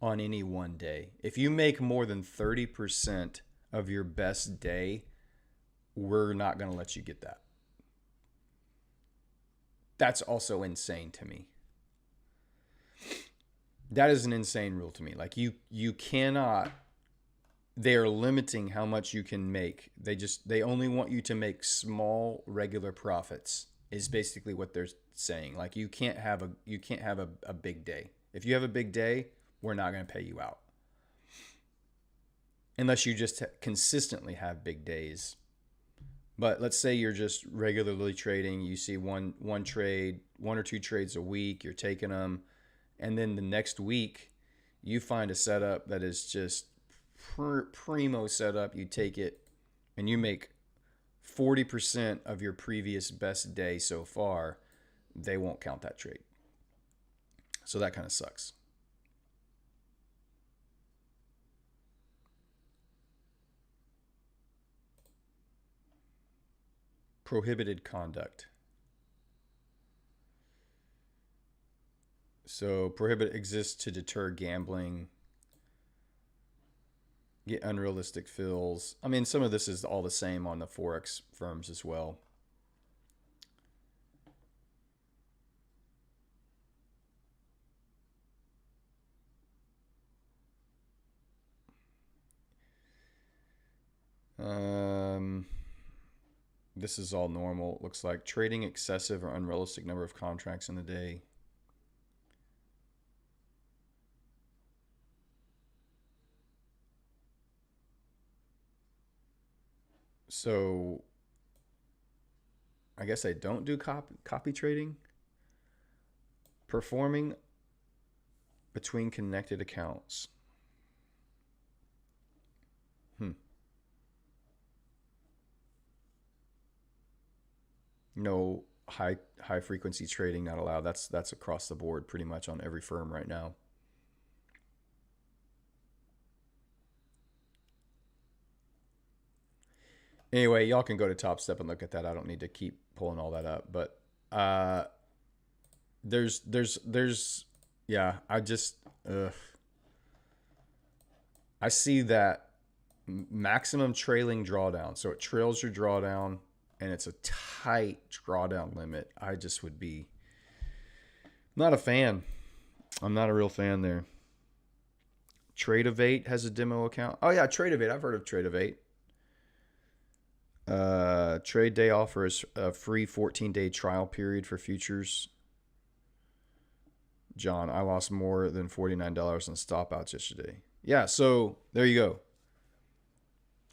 on any one day. If you make more than 30% of your best day, we're not going to let you get that. That's also insane to me. That is an insane rule to me. Like you cannot, they are limiting how much you can make. They only want you to make small regular profits, is basically what they're saying. Like you can't have a big day. If you have a big day, we're not going to pay you out. Unless you just consistently have big days. But let's say you're just regularly trading, you see one trade, 1 or 2 trades a week, you're taking them, and then the next week you find a setup that is just primo setup, you take it and you make 40% of your previous best day so far, they won't count that trade. So that kind of sucks. Prohibited conduct. So prohibit exists to deter gambling, get unrealistic fills. I mean, some of this is all the same on the Forex firms as well. This is all normal. It looks like trading excessive or unrealistic number of contracts in a day. So I guess I don't do copy trading. Performing between connected accounts. No high frequency trading not allowed. That's across the board pretty much on every firm right now. Anyway, y'all can go to Top Step and look at that. I don't need to keep pulling all that up, but there's yeah, I see that maximum trailing drawdown. So it trails your drawdown and it's a tight drawdown limit. I just would be not a fan. I'm not a real fan there. Tradeovate has a demo account. Oh yeah, Tradeovate. I've heard of Tradeovate. Trade Day offers a free 14-day trial period for futures. John, I lost more than $49 on stop outs yesterday. Yeah, so there you go.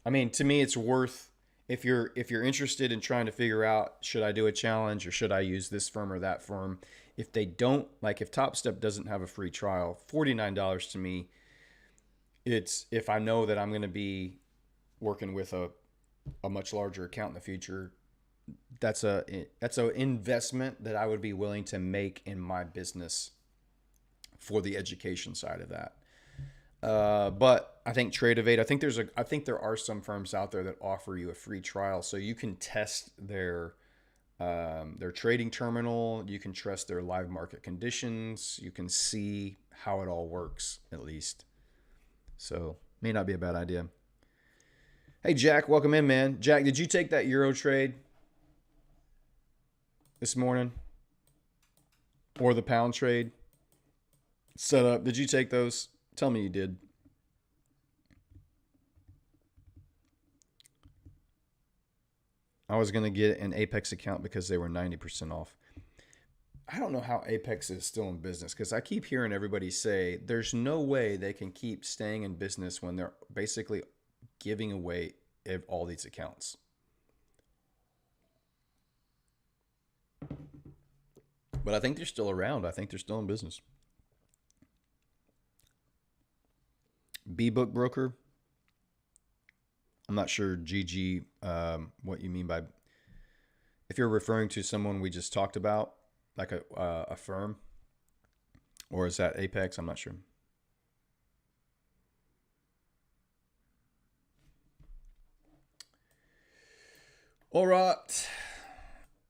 I mean, to me, it's worth if you're interested in trying to figure out should I do a challenge or should I use this firm or that firm. If they don't, like if Top Step doesn't have a free trial, $49 to me, it's if I know that I'm going to be working with a much larger account in the future, that's a investment that I would be willing to make in my business for the education side of that. But I think Tradeovate, I think there are some firms out there that offer you a free trial, so you can test their trading terminal. You can trust their live market conditions. You can see how it all works at least. So may not be a bad idea. Hey Jack, welcome in, man. Jack, did you take that Euro trade this morning or the pound trade set up? Did you take those? Tell me you did. I was going to get an Apex account because they were 90% off. I don't know how Apex is still in business because I keep hearing everybody say there's no way they can keep staying in business when they're basically giving away all these accounts. But I think they're still around. I think they're still in business. B-Book Broker. I'm not sure, GG, what you mean by... If you're referring to someone we just talked about, like a firm, or is that Apex? I'm not sure. All right.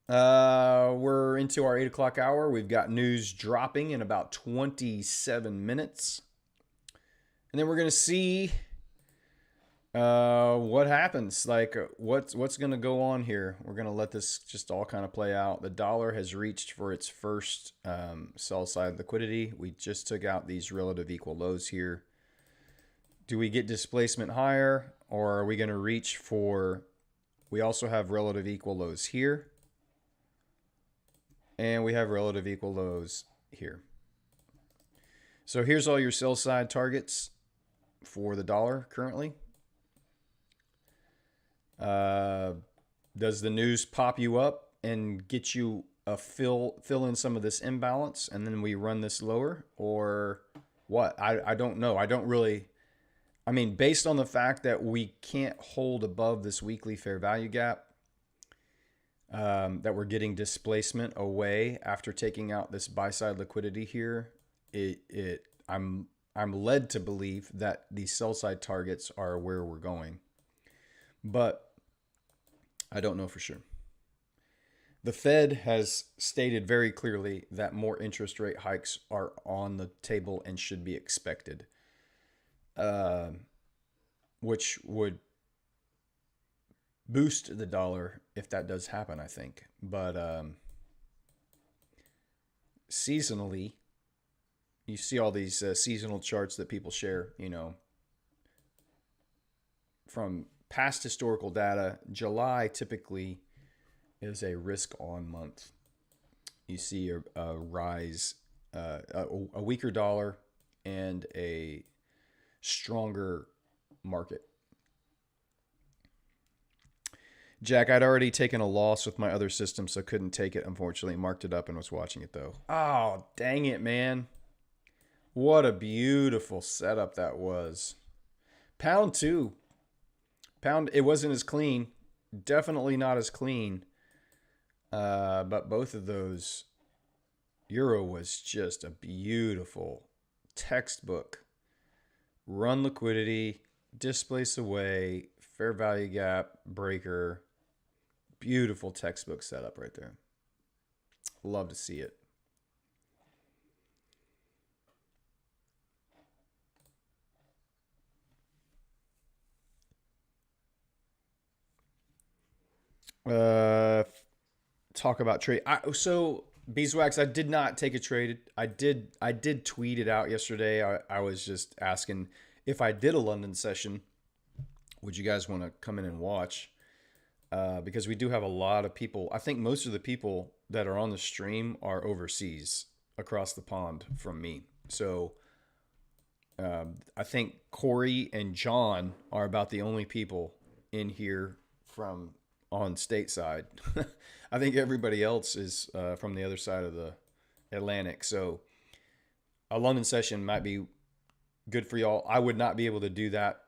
We're into our 8 o'clock hour. We've got news dropping in about 27 minutes. And then we're going to see what happens. Like what's going to go on here. We're going to let this just all kind of play out. The dollar has reached for its first sell side liquidity. We just took out these relative equal lows here. Do we get displacement higher, or are we going to reach for... We also have relative equal lows here. And we have relative equal lows here. So here's all your sell side targets for the dollar currently. Does the news pop you up and get you a fill in some of this imbalance and then we run this lower, or what? I don't know. I don't really... I mean, based on the fact that we can't hold above this weekly fair value gap, that we're getting displacement away after taking out this buy side liquidity here, I'm led to believe that these sell side targets are where we're going, but I don't know for sure. The Fed has stated very clearly that more interest rate hikes are on the table and should be expected. Which would boost the dollar if that does happen, I think. But seasonally, you see all these seasonal charts that people share, you know, from past historical data. July typically is a risk on month. You see a rise, a weaker dollar and a stronger market. Jack, I'd already taken a loss with my other system, so couldn't take it, unfortunately. Marked it up and was watching it, though. Oh, dang it, man. What a beautiful setup that was. Pound two. Pound, it wasn't as clean. Definitely not as clean. But both of those, Euro was just a beautiful textbook. Run liquidity, displace away, fair value gap, breaker. Beautiful textbook setup right there. Love to see it. Talk about trade. So Beeswax, I did not take a trade. I did tweet it out yesterday. I was just asking if I did a London session, would you guys want to come in and watch? Because we do have a lot of people. I think most of the people that are on the stream are overseas, across the pond from me. So I think Corey and John are about the only people in here from on stateside. I think everybody else is from the other side of the Atlantic. So a London session might be good for y'all. I would not be able to do that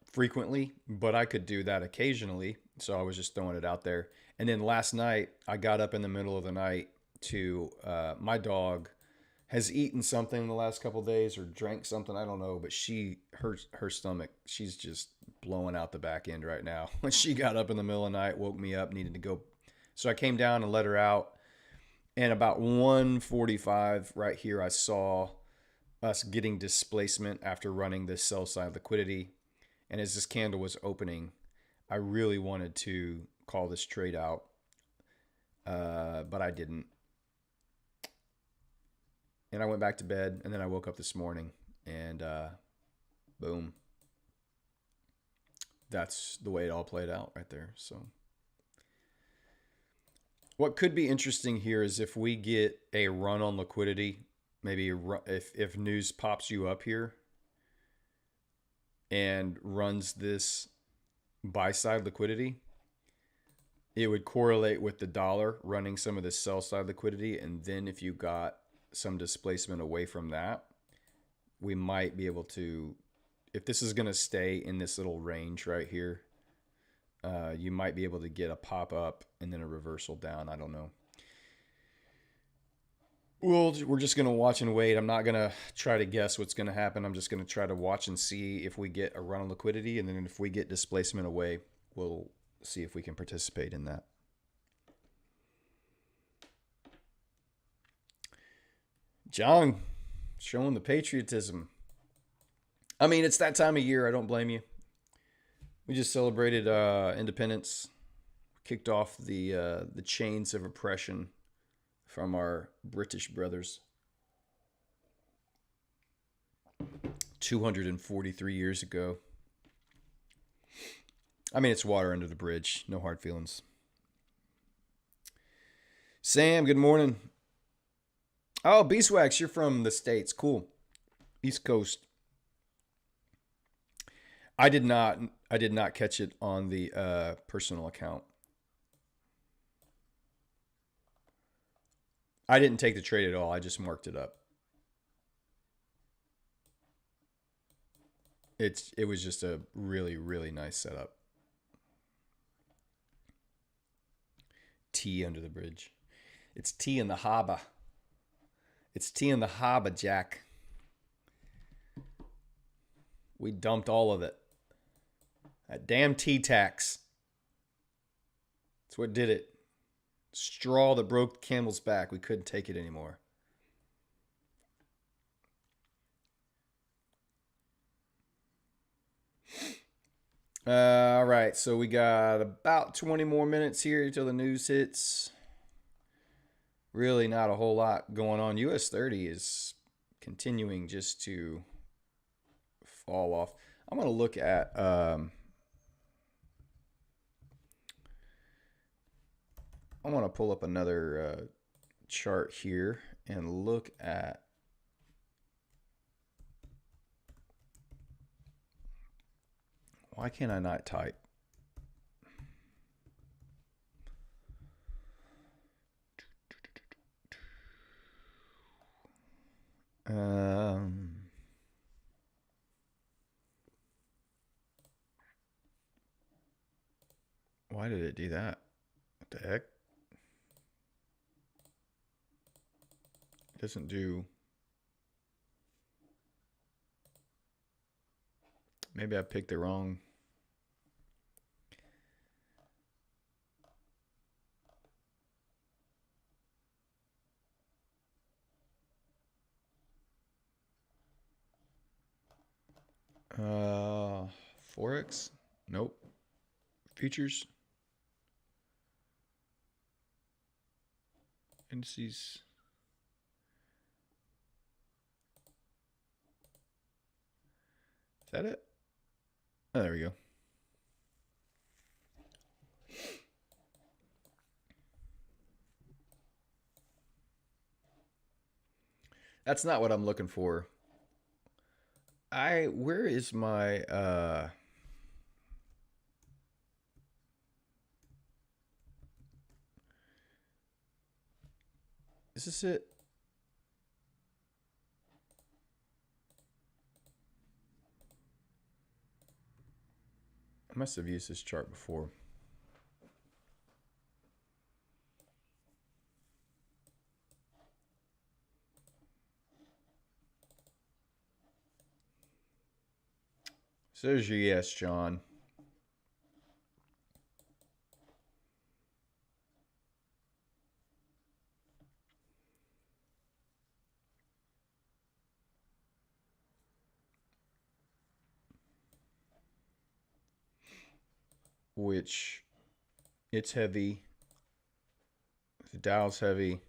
frequently, but I could do that occasionally. So I was just throwing it out there. And then last night, I got up in the middle of the night to my dog has eaten something the last couple of days or drank something, I don't know, but her stomach, she's just blowing out the back end right now. When she got up in the middle of the night, woke me up, needed to go. So I came down and let her out. And about 1:45 right here, I saw us getting displacement after running this sell side liquidity. And as this candle was opening, I really wanted to call this trade out, but I didn't. And I went back to bed, and then I woke up this morning, and boom. That's the way it all played out right there. So what could be interesting here is if we get a run on liquidity, maybe if news pops you up here and runs this buy side liquidity, it would correlate with the dollar running some of this sell side liquidity. And then if you got some displacement away from that, we might be able to, if this is going to stay in this little range right here, you might be able to get a pop up and then a reversal down. I don't know. We're just going to watch and wait. I'm not going to try to guess what's going to happen. I'm just going to try to watch and see if we get a run on liquidity. And then if we get displacement away, we'll see if we can participate in that. John, showing the patriotism. I mean, it's that time of year. I don't blame you. We just celebrated independence, kicked off the chains of oppression from our British brothers 243 years ago. I mean, it's water under the bridge. No hard feelings. Sam, good morning. Oh, Beeswax, you're from the States. Cool. East Coast. I did not catch it on the personal account. I didn't take the trade at all. I just marked it up. It was just a really, really nice setup. Tea under the bridge. It's tea in the harbor. It's tea in the harbor, Jack. We dumped all of it. That damn tea tax. That's what did it. Straw that broke the camel's back. We couldn't take it anymore. All right, so we got about 20 more minutes here until the news hits. Really not a whole lot going on. US 30 is continuing just to fall off. I'm going to look at I want to pull up another chart here and look at why can't I not type? Why did it do that? What the heck? It doesn't do... Maybe I picked the wrong... Forex? Nope. Futures? Indices? Is that it? Oh, there we go. That's not what I'm looking for. Where is my is this it? I must have used this chart before. So there's your yes, John. Which it's heavy. The Dow's heavy.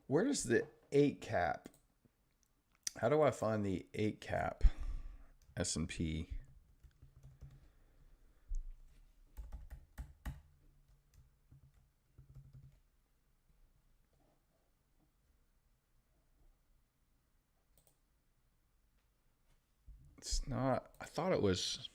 Where does the 8 cap? How do I find the 8 cap S&P? It's not. I thought it was.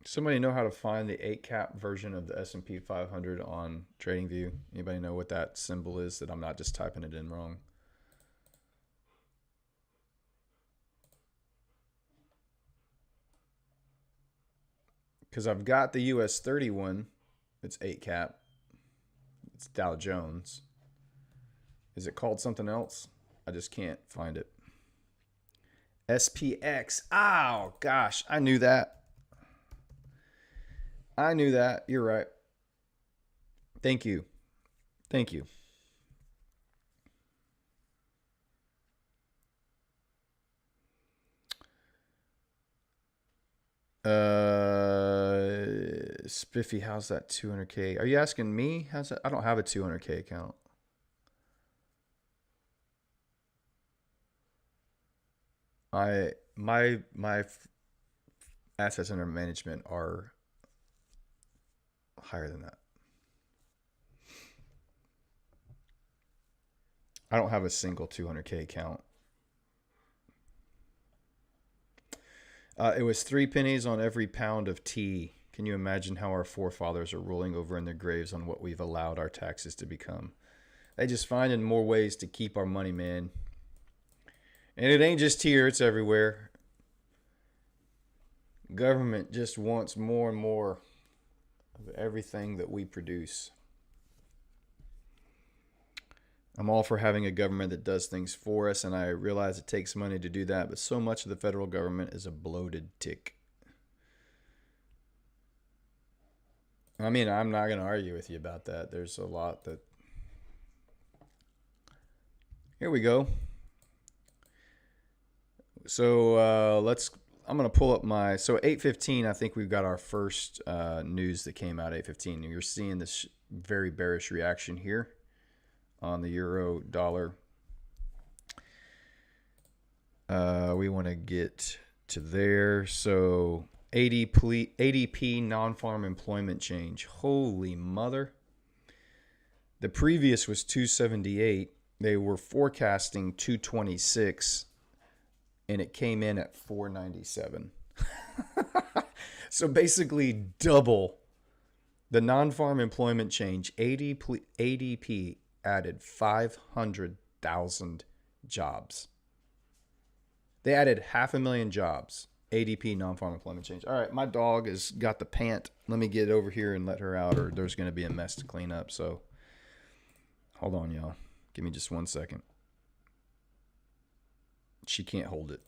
Somebody know how to find the 8 cap version of the S&P 500 on TradingView? Anybody know what that symbol is, that I'm not just typing it in wrong? Because I've got the US 31. It's 8 cap. It's Dow Jones. Is it called something else? I just can't find it. SPX. Oh, gosh. I knew that. I knew that. You're right. Thank you. Thank you. Spiffy, how's that 200K? Are you asking me? How's that? I don't have a 200K account. My assets under management are higher than that. I don't have a single 200K account. It was 3 pennies on every pound of tea. Can you imagine how our forefathers are rolling over in their graves on what we've allowed our taxes to become? They just finding more ways to keep our money, man. And it ain't just here, it's everywhere. Government just wants more and more of everything that we produce. I'm all for having a government that does things for us, and I realize it takes money to do that, but so much of the federal government is a bloated tick. I mean, I'm not going to argue with you about that. There's a lot that. Here we go. So I'm going to pull up my. So 8:15, I think we've got our first news that came out 8:15. You're seeing this very bearish reaction here on the euro dollar. We want to get to there. So ADP non-farm employment change. Holy mother. The previous was 278. They were forecasting 226, and it came in at 497. So basically double the non-farm employment change. ADP added 500,000 jobs. They added 500,000 jobs. ADP non-farm employment change. All right, my dog has got the pant. Let me get over here and let her out, or there's going to be a mess to clean up. So hold on, y'all. Give me just 1 second. She can't hold it.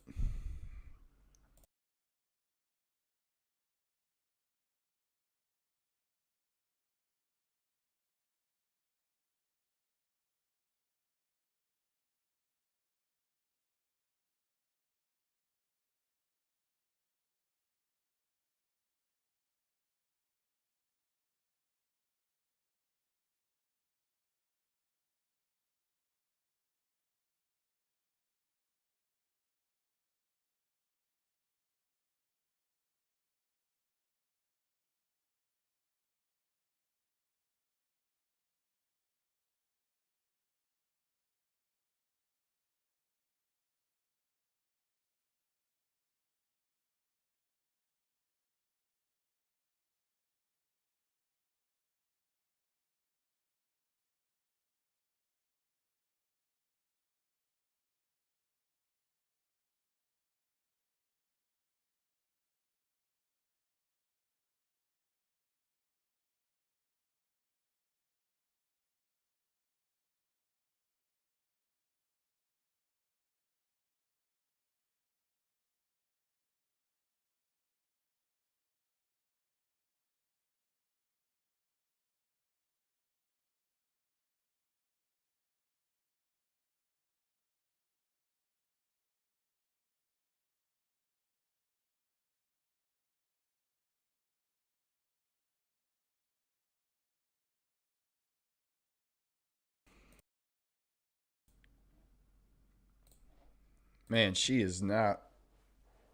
Man, she is not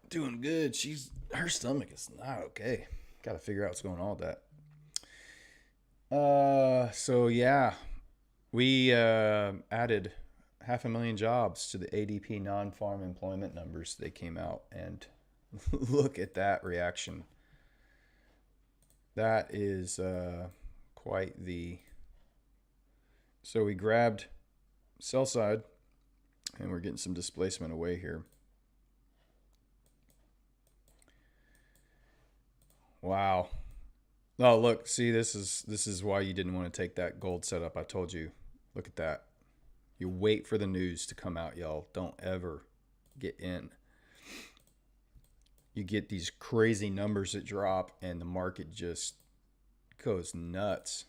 doing good. Her stomach is not okay. Got to figure out what's going on with that. So yeah, we added 500,000 jobs to the ADP non-farm employment numbers. They came out, and look at that reaction. That is quite the. So we grabbed sell side, and we're getting some displacement away here. Wow. Oh, look, see, this is why you didn't want to take that gold setup. I told you. Look at that. You wait for the news to come out, y'all. Don't ever get in. You get these crazy numbers that drop, and the market just goes nuts.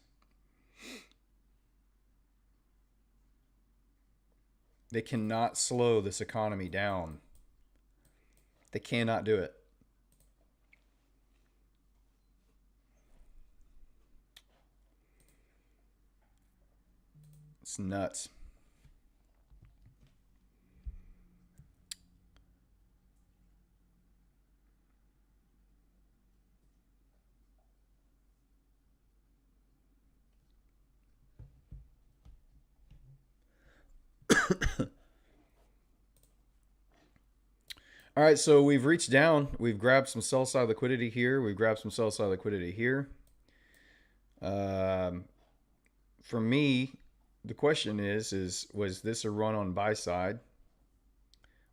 They cannot slow this economy down. They cannot do it. It's nuts. All right, so we've reached down. We've grabbed some sell side liquidity here. We've grabbed some sell side liquidity here. For me, the question is was this a run on buy side?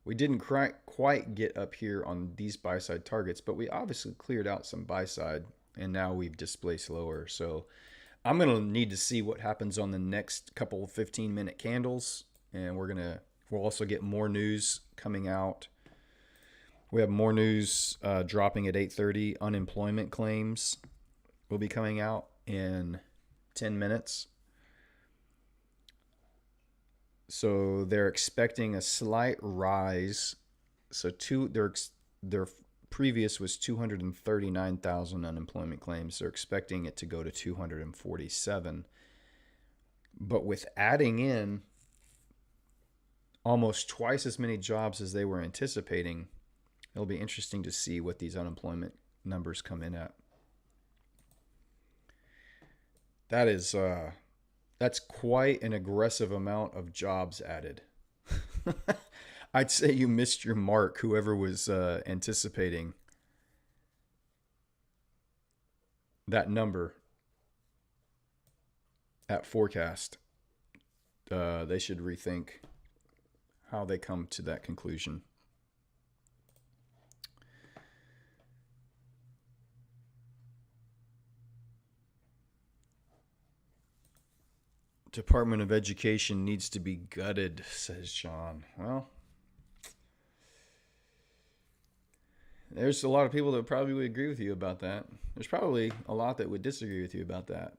We didn't quite get up here on these buy side targets, but we obviously cleared out some buy side, and now we've displaced lower. So I'm going to need to see what happens on the next couple of 15-minute candles. And we'll also get more news coming out. We have more news dropping at 8:30. Unemployment claims will be coming out in 10 minutes. So they're expecting a slight rise. So their previous was 239,000 unemployment claims. They're expecting it to go to 247. But with adding in almost twice as many jobs as they were anticipating, it'll be interesting to see what these unemployment numbers come in at. That's quite an aggressive amount of jobs added. I'd say you missed your mark, whoever was anticipating that number at forecast. They should rethink how they come to that conclusion. Department of Education needs to be gutted, says John. Well, there's a lot of people that probably would agree with you about that. There's probably a lot that would disagree with you about that.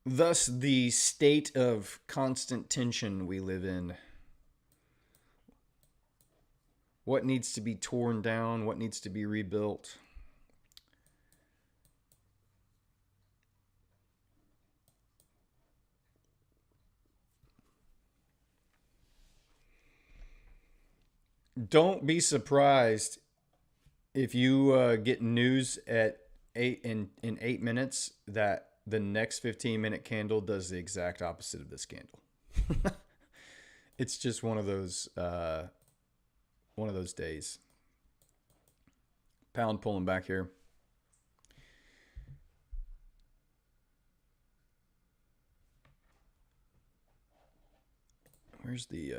Thus, the state of constant tension we live in. What needs to be torn down? What needs to be rebuilt? Don't be surprised if you get news at in 8 minutes that the next 15-minute candle does the exact opposite of this candle. It's just one of those days. Pound pulling back here. Where's the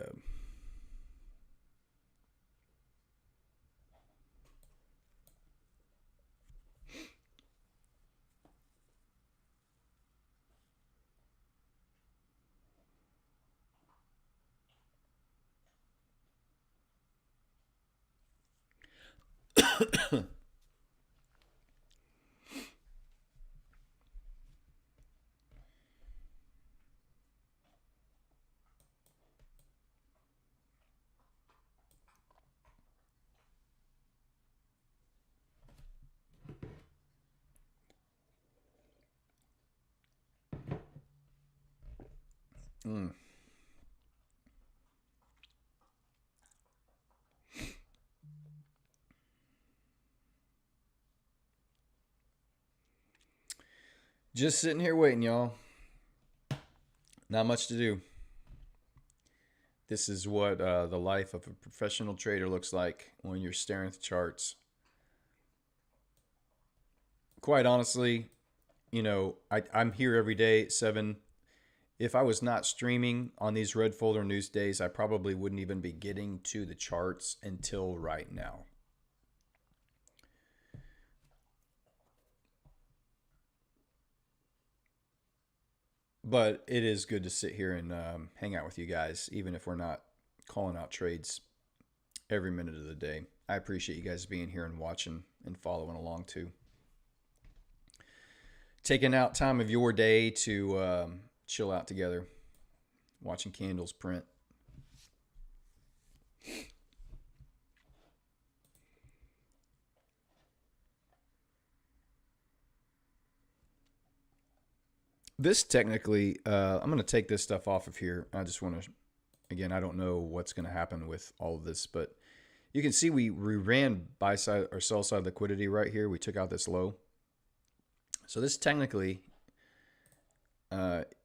Just sitting here waiting, y'all. Not much to do. This is what the life of a professional trader looks like when you're staring at the charts. Quite honestly, I'm here every day at 7. If I was not streaming on these Red Folder News days, I probably wouldn't even be getting to the charts until right now. But it is good to sit here and hang out with you guys, even if we're not calling out trades every minute of the day. I appreciate you guys being here and watching and following along too. Taking out time of your day to chill out together, watching candles print. This technically, I'm going to take this stuff off of here. I just want to, again, I don't know what's going to happen with all of this, but you can see we ran buy side or sell side liquidity right here. We took out this low. So this technically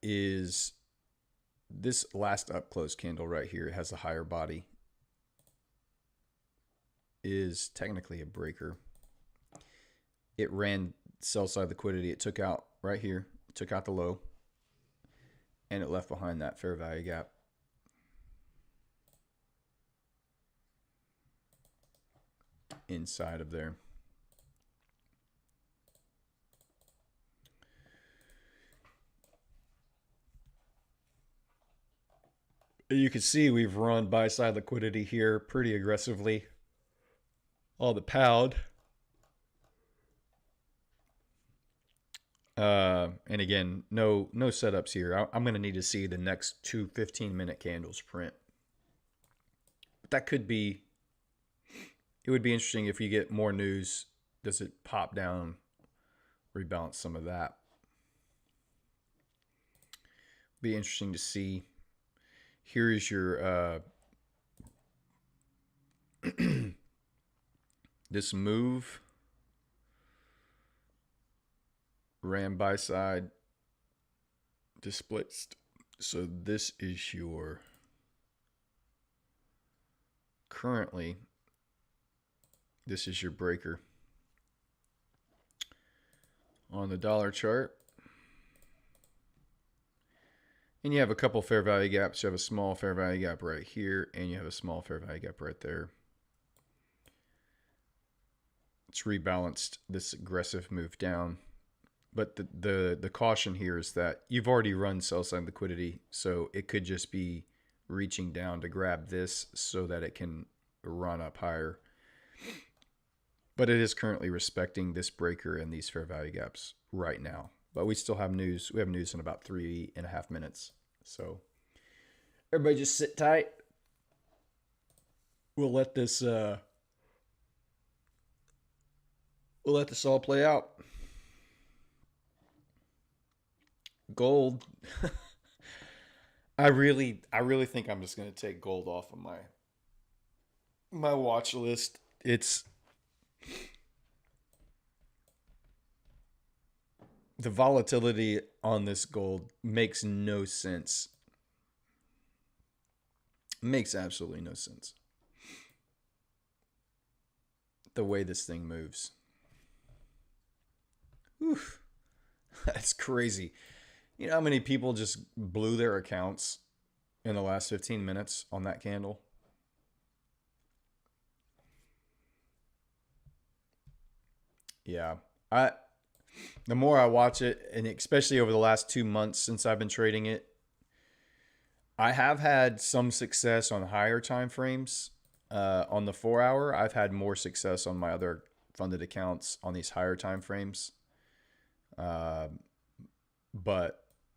is this last up close candle right here. It has a higher body. Is technically a breaker. It ran sell side liquidity. It took out right here. Took out the low, and it left behind that fair value gap. inside of there. You can see we've run buy side liquidity here pretty aggressively on the pound. And again, no setups here. I'm going to need to see the next two 15-minute candles print. But that could be, it would be interesting if you get more news. Does it pop down, rebalance some of that? Be interesting to see. Here is your this move ran buy side displaced. So this is your currently, this is your breaker on the dollar chart. And you have a couple fair value gaps. You have a small fair value gap right here, and you have a small fair value gap right there. It's rebalanced this aggressive move down. But the caution here is that you've already run sell side liquidity, so it could just be reaching down to grab this so that it can run up higher. But it is currently respecting this breaker and these fair value gaps right now. But we still have news. We have news in about 3.5 minutes. So everybody just sit tight. We'll let this all play out. Gold. I really think I'm just going to take gold off of my watch list. It's the volatility on this gold makes no sense. Makes absolutely no sense. The way this thing moves. Oof. That's crazy. You know how many people just blew their accounts in the last 15 minutes on that candle? Yeah. The more I watch it, and especially over the last 2 months since I've been trading it, I have had some success on higher time frames. On the 4 hour, I've had more success on my other funded accounts on these higher time frames. But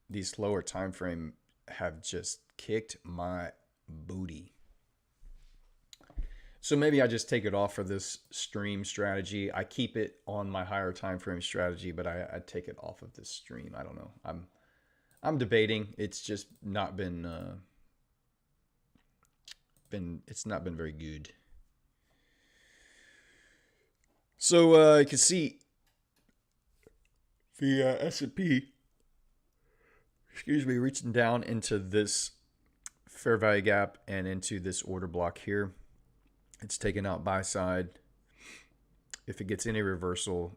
these lower time frame have just kicked my booty. So maybe I just take it off for this stream strategy. I keep it on my higher time frame strategy, but I take it off of this stream. I don't know. I'm debating. It's just not been it's not been very good. So you can see the S&P, excuse me, reaching down into this fair value gap and into this order block here. It's taken out buy side. If it gets any reversal,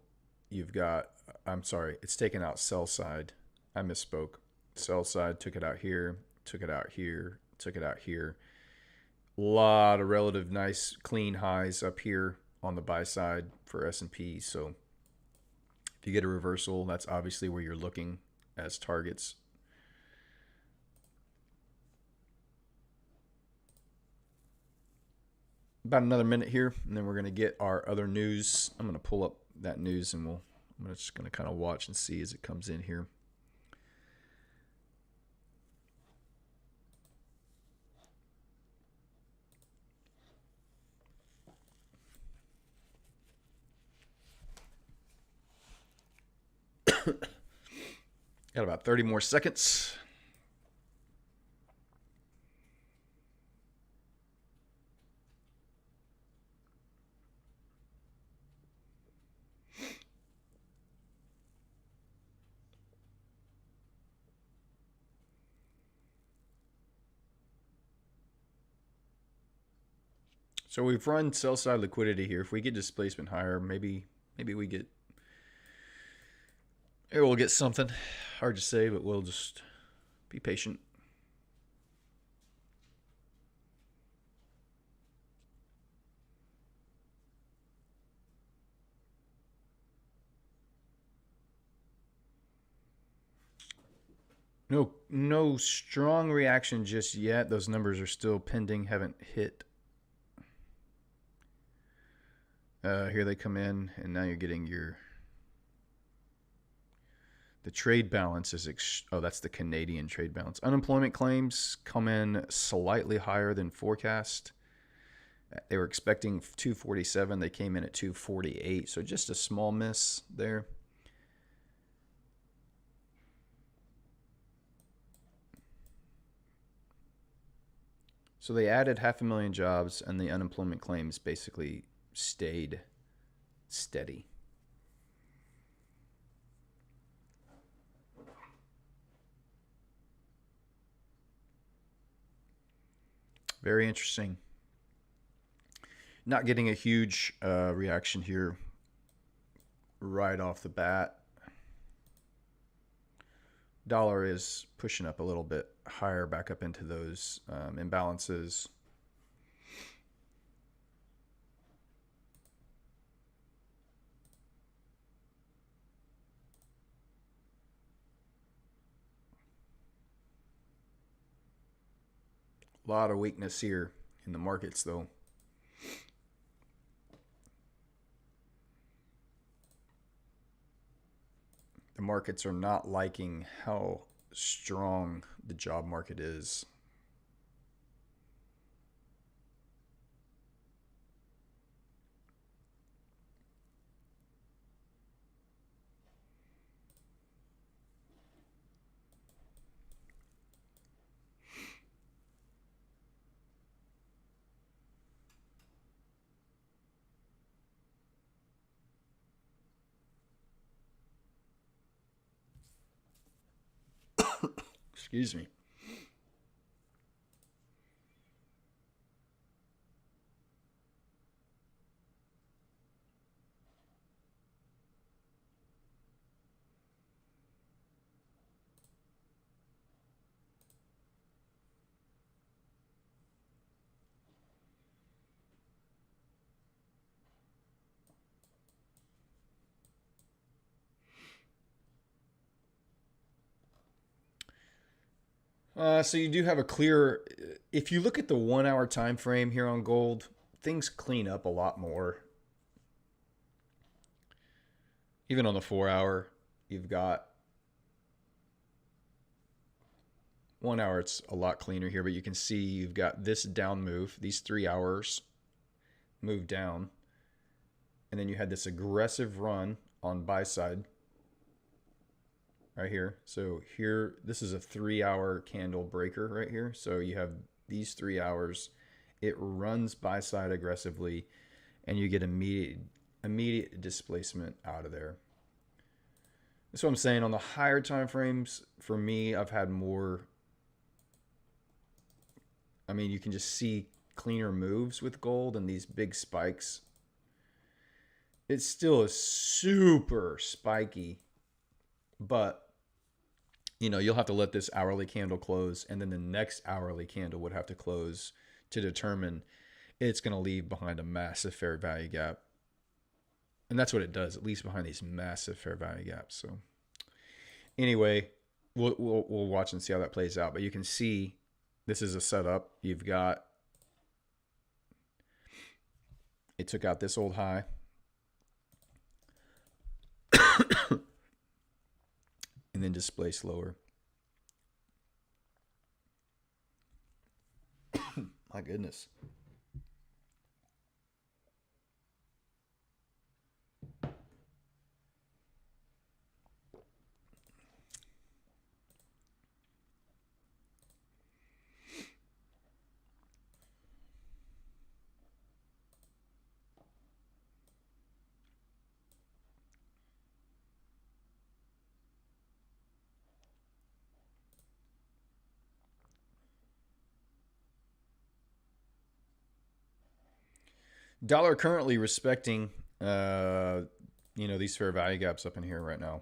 you've got, I'm sorry, it's taken out sell side. I misspoke. Sell side, took it out here, took it out here, took it out here. A lot of relative nice clean highs up here on the buy side for S&P. So if you get a reversal, that's obviously where you're looking as targets. About another minute here, and then we're going to get our other news. I'm going to pull up that news, and I'm just going to kind of watch and see as it comes in here. Got about 30 more seconds. So we've run sell side liquidity here. If we get displacement higher, maybe we'll get something. Hard to say, but we'll just be patient. No strong reaction just yet. Those numbers are still pending, haven't hit. Here they come in, and now you're getting the trade balance is that's the Canadian trade balance. Unemployment claims come in slightly higher than forecast. They were expecting 247. They came in at 248, so just a small miss there. So they added 500,000 jobs, and the unemployment claims basically stayed steady. Very interesting. Not getting a huge reaction here right off the bat. Dollar is pushing up a little bit higher, back up into those imbalances. A lot of weakness here in the markets, though. The markets are not liking how strong the job market is. Excuse me. So you do have a clear. If you look at the 1 hour time frame here on gold, things clean up a lot more. Even on the 4 hour, you've got 1 hour. It's a lot cleaner here, but you can see you've got this down move. These 3 hours move down, and then you had this aggressive run on buy side right here. So here, this is a 3 hour candle breaker right here. So you have these 3 hours. It runs buy side aggressively, and you get immediate displacement out of there. That's what I'm saying. On the higher time frames, for me, I've had more. I mean, you can just see cleaner moves with gold and these big spikes. It still is super spiky, but you'll have to let this hourly candle close, and then the next hourly candle would have to close to determine it's going to leave behind a massive fair value gap. And that's what it does. It leaves behind these massive fair value gaps. So anyway, we'll watch and see how that plays out. But you can see this is a setup. You've got, it took out this old high. And then displaced lower. My goodness. Dollar currently respecting, these fair value gaps up in here right now.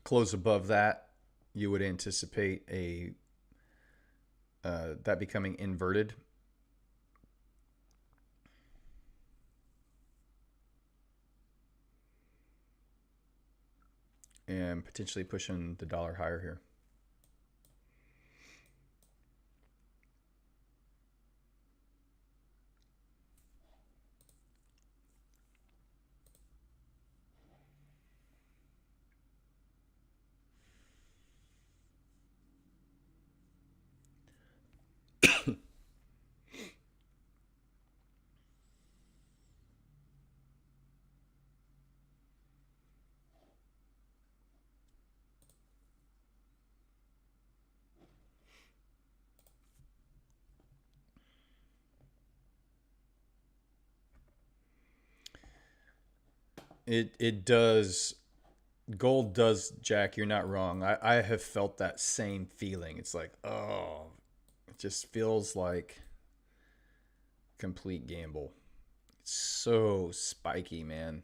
Close above that, you would anticipate that becoming inverted and potentially pushing the dollar higher here. It does. Gold does, Jack. You're not wrong. I have felt that same feeling. It's like, oh, it just feels like complete gamble. It's so spiky, man.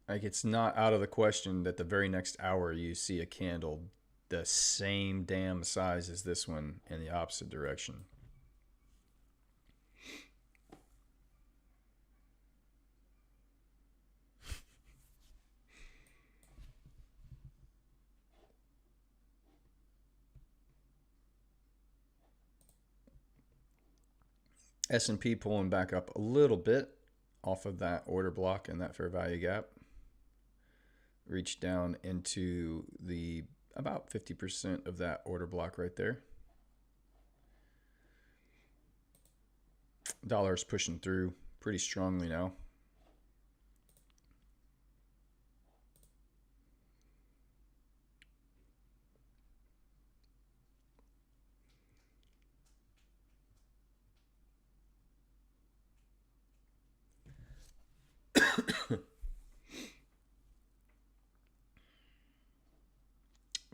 Like, it's not out of the question that the very next hour you see a candle the same damn size as this one in the opposite direction. S&P pulling back up a little bit off of that order block and that fair value gap. Reach down into the about 50% of that order block right there. Dollar's pushing through pretty strongly now.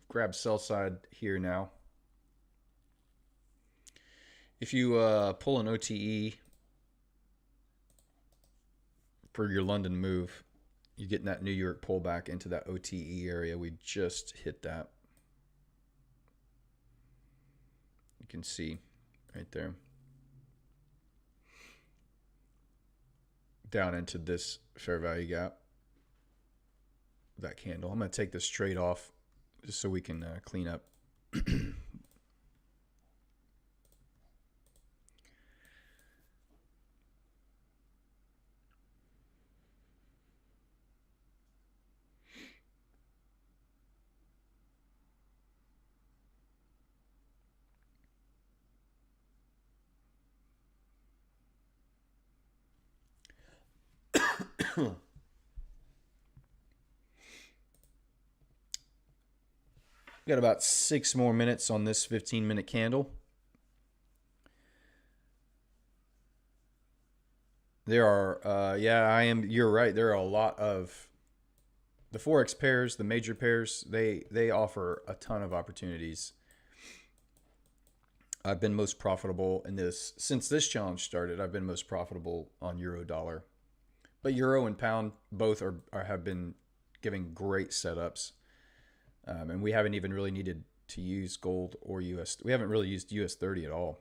Grab sell side here now. If you pull an OTE for your London move, you get in that New York pullback into that OTE area. We just hit that. You can see right there. Down into this fair value gap. That candle. I'm going to take this trade off just so we can clean up. Got about 6 more minutes on this 15-minute candle. There are, you're right. There are a lot of the Forex pairs, the major pairs, they offer a ton of opportunities. I've been most profitable in this, since this challenge started, I've been most profitable on euro dollar. But euro and pound both have been giving great setups. And we haven't even really needed to use gold or US. We haven't really used US 30 at all.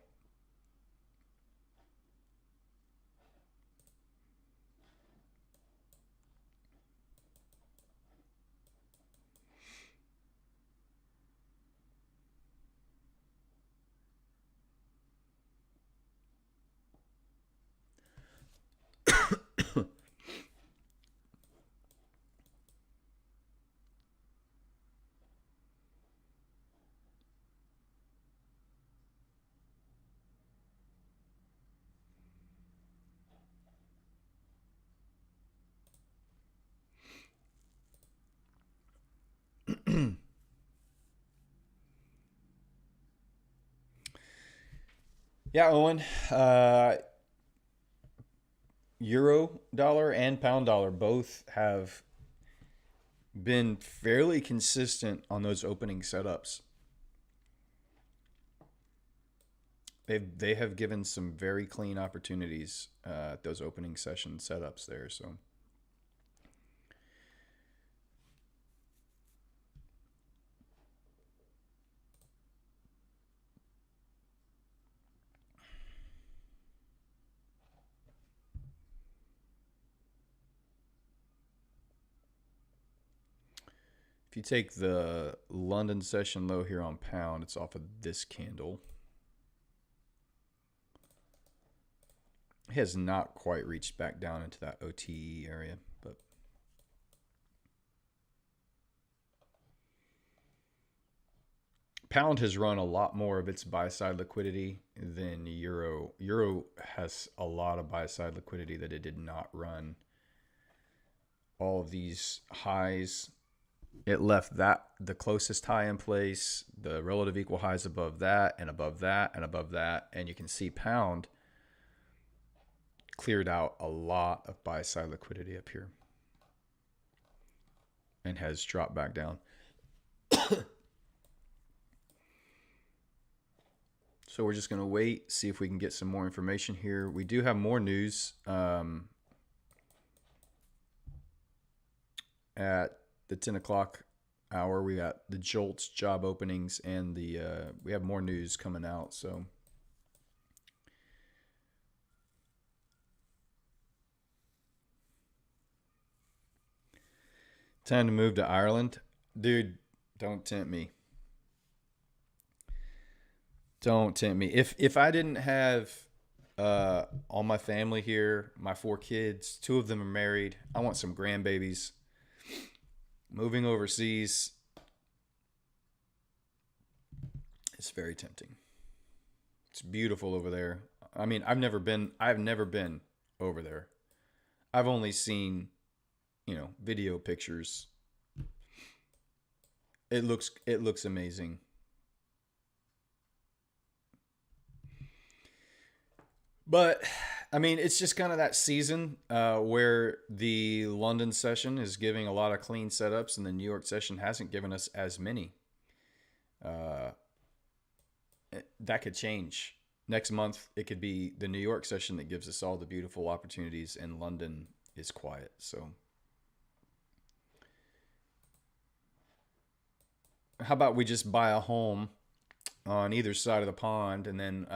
Yeah, Owen. Euro dollar and pound dollar both have been fairly consistent on those opening setups. They have given some very clean opportunities at those opening session setups there. So If you take the London session low here on pound, it's off of this candle. It has not quite reached back down into that OTE area, but pound has run a lot more of its buy side liquidity than euro. Euro has a lot of buy side liquidity that it did not run. All of these highs, it left that the closest high in place, the relative equal highs above that and above that and above that, and you can see pound cleared out a lot of buy side liquidity up here and has dropped back down. So we're just going to wait, see if we can get some more information here. We do have more news at the 10 o'clock hour. We got the JOLTS job openings and we have more news coming out. So time to move to Ireland. Dude, don't tempt me. Don't tempt me. If I didn't have all my family here, my 4 kids, 2 of them are married, I want some grandbabies. Moving overseas is very tempting. It's beautiful over there. I mean, I've never been over there. I've only seen, video pictures. It looks amazing. But I mean, it's just kind of that season where the London session is giving a lot of clean setups, and the New York session hasn't given us as many. That could change. Next month, it could be the New York session that gives us all the beautiful opportunities, and London is quiet. So how about we just buy a home on either side of the pond, and then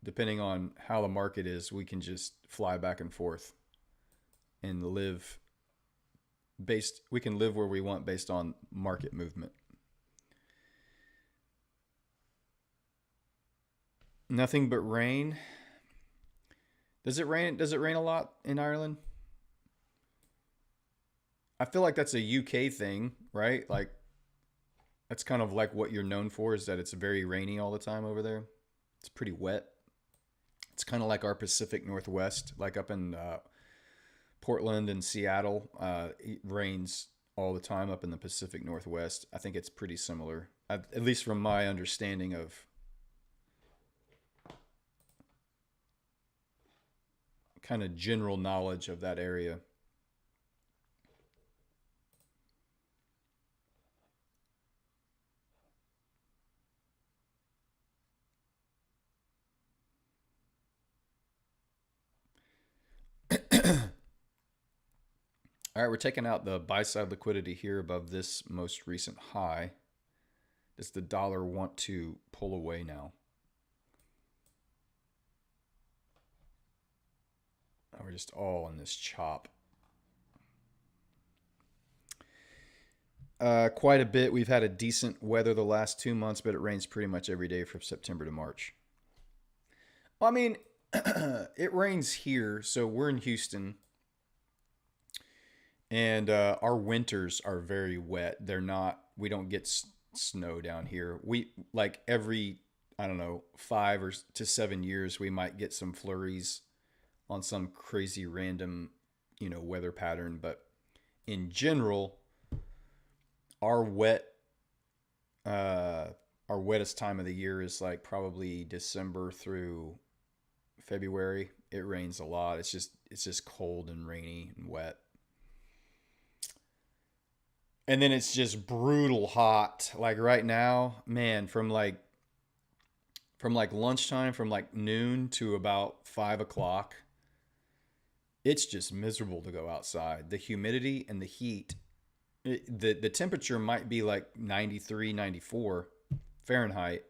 depending on how the market is, we can just fly back and forth and we can live where we want based on market movement. Nothing but rain. Does it rain a lot in Ireland? I feel like that's a UK thing, right? Like that's kind of like what you're known for, is that it's very rainy all the time over there. It's pretty wet. It's kind of like our Pacific Northwest, like up in Portland and Seattle. It rains all the time up in the Pacific Northwest. I think it's pretty similar, at least from my understanding of kind of general knowledge of that area. All right, we're taking out the buy side liquidity here above this most recent high. Does the dollar want to pull away now? Oh, we're just all in this chop. Quite a bit. We've had a decent weather the last 2 months, but it rains pretty much every day from September to March. Well, I mean, it rains here, so we're in Houston. And our winters are very wet. We don't get snow down here. We like every, I don't know, 5 to 7 years, we might get some flurries on some crazy random, weather pattern. But in general, our wettest time of the year is like probably December through February. It rains a lot. It's just cold and rainy and wet. And then it's just brutal hot. Like right now, man, from like lunchtime, from like noon to about 5 o'clock, it's just miserable to go outside. The humidity and the heat, the temperature might be like 93, 94 Fahrenheit.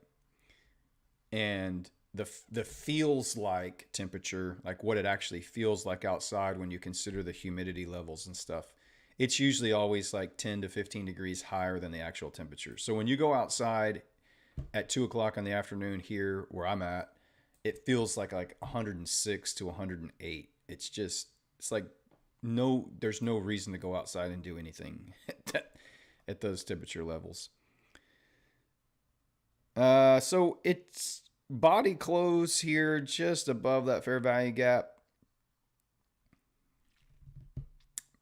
And the feels like temperature, like what it actually feels like outside when you consider the humidity levels and stuff, it's usually always like 10 to 15 degrees higher than the actual temperature. So when you go outside at 2 o'clock in the afternoon here where I'm at, it feels like 106 to 108. It's like there's no reason to go outside and do anything at those temperature levels. So it's body close here just above that fair value gap.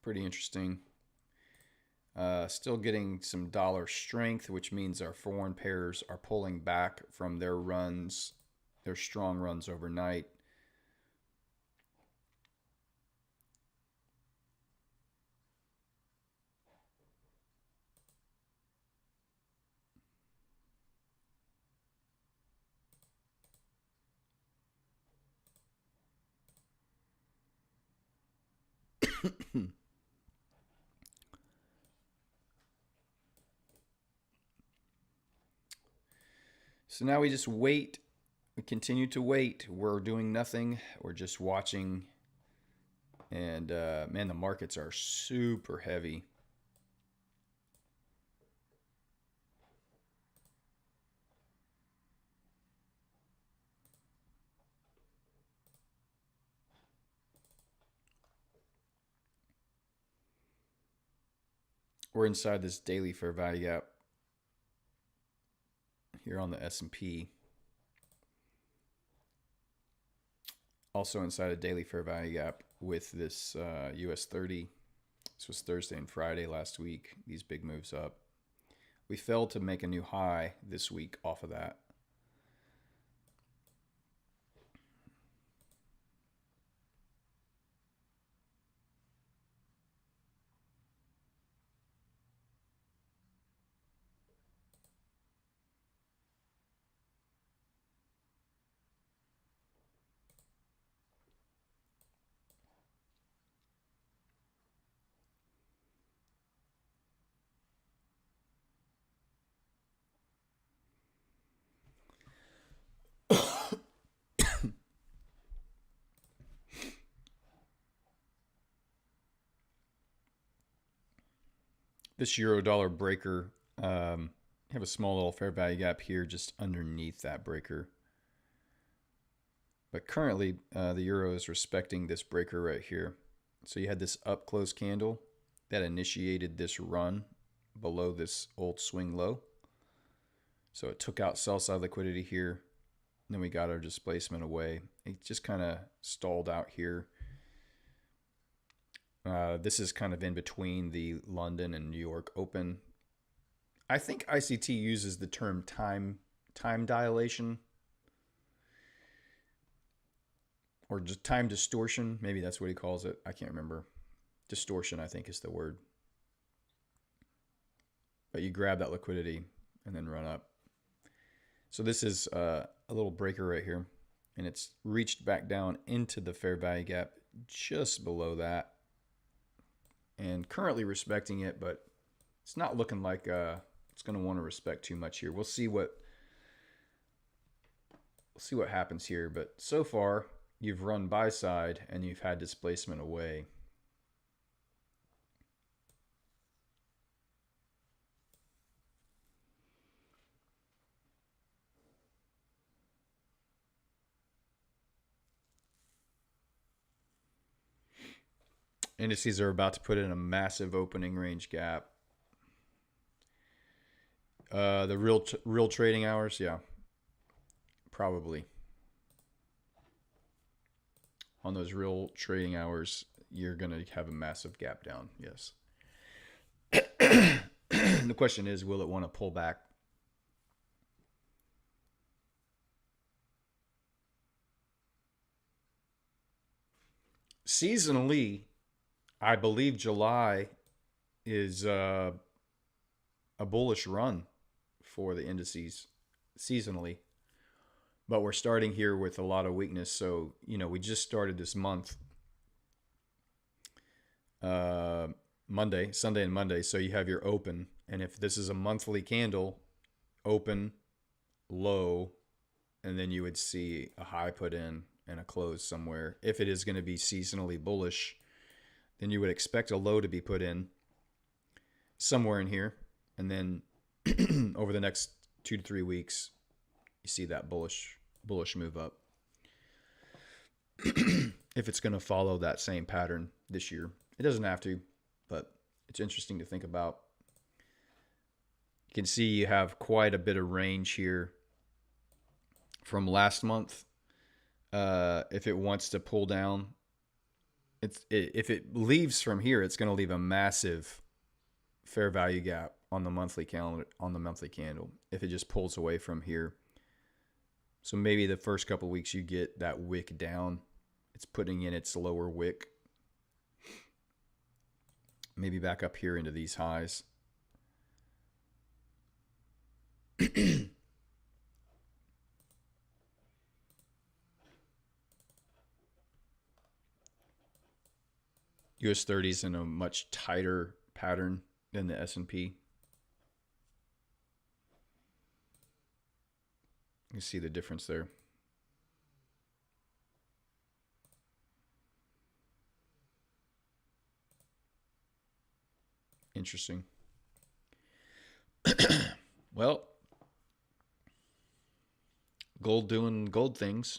Pretty interesting. Still getting some dollar strength, which means our foreign pairs are pulling back from their runs, their strong runs overnight. So now we just wait. We continue to wait. We're doing nothing. We're just watching. And man, the markets are super heavy. We're inside this daily fair value gap here on the S&P. Also inside a daily fair value gap with this US 30. This was Thursday and Friday last week. These big moves up. We failed to make a new high this week off of that. This euro dollar breaker, have a small little fair value gap here just underneath that breaker. But currently, the euro is respecting this breaker right here. So you had this up close candle that initiated this run below this old swing low. So it took out sell side liquidity here. And then we got our displacement away. It just kind of stalled out here. This is kind of in between the London and New York Open. I think ICT uses the term time dilation or just time distortion. Maybe that's what he calls it. I can't remember. Distortion, I think, is the word. But you grab that liquidity and then run up. So this is a little breaker right here, and it's reached back down into the fair value gap just below that. And currently respecting it, but it's not looking like it's going to want to respect too much here. We'll see what happens here. But so far, you've run buy side and you've had displacement away. Indices are about to put in a massive opening range gap. The real trading hours, yeah, probably. On those real trading hours, you're going to have a massive gap down, yes. The question is, will it want to pull back? Seasonally, I believe July is a bullish run for the indices seasonally. But we're starting here with a lot of weakness. So, we just started this month, Sunday and Monday. So you have your open. And if this is a monthly candle, open, low, and then you would see a high put in and a close somewhere. If it is going to be seasonally bullish, then you would expect a low to be put in somewhere in here, and then over the next 2 to 3 weeks, you see that bullish move up. If it's going to follow that same pattern this year, it doesn't have to, but it's interesting to think about. You can see you have quite a bit of range here from last month. If it wants to pull down, if it leaves from here, it's going to leave a massive fair value gap on the monthly candle if it just pulls away from here. So maybe the first couple of weeks you get that wick down. It's putting in its lower wick. Maybe back up here into these highs. US 30s in a much tighter pattern than the S&P. You can see the difference there. Interesting. Well, gold doing gold things.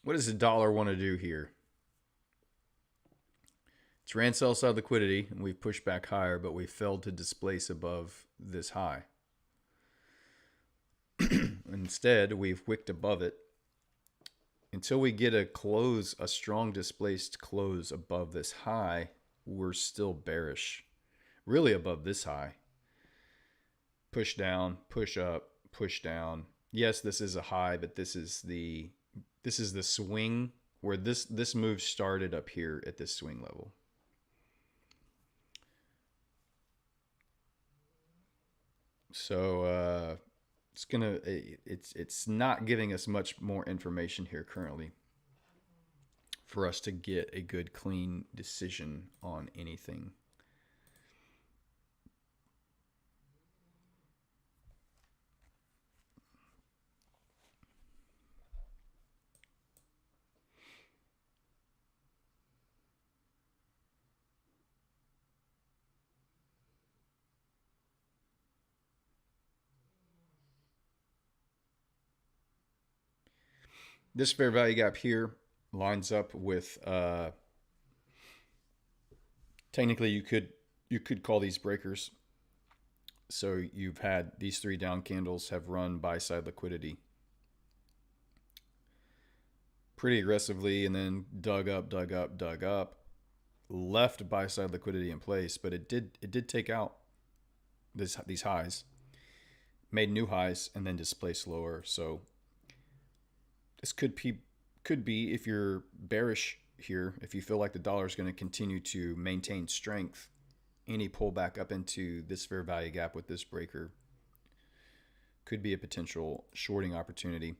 What does the dollar want to do here? It's ran sell side liquidity, and we've pushed back higher, but we failed to displace above this high. Instead, we've wicked above it. Until we get a strong displaced close above this high, we're still bearish. Really above this high. Push down, push up, push down. Yes, this is a high, but this is the swing where this move started up here at this swing level. So it's not giving us much more information here currently for us to get a good clean decision on anything. This fair value gap here lines up with technically you could call these breakers. So you've had these three down candles have run buy side liquidity pretty aggressively, and then dug up, left buy side liquidity in place, but it did take out these highs, made new highs, and then displaced lower. So this could be if you're bearish here, if you feel like the dollar is going to continue to maintain strength, any pullback up into this fair value gap with this breaker could be a potential shorting opportunity.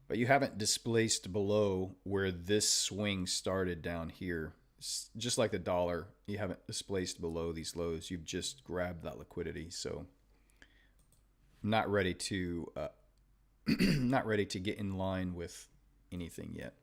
But you haven't displaced below where this swing started down here. Just like the dollar, you haven't displaced below these lows. You've just grabbed that liquidity. So I'm not ready to not ready to get in line with anything yet.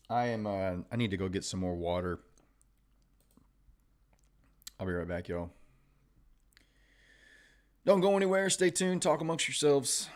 I need to go get some more water. I'll be right back, y'all. Don't go anywhere. Stay tuned. Talk amongst yourselves.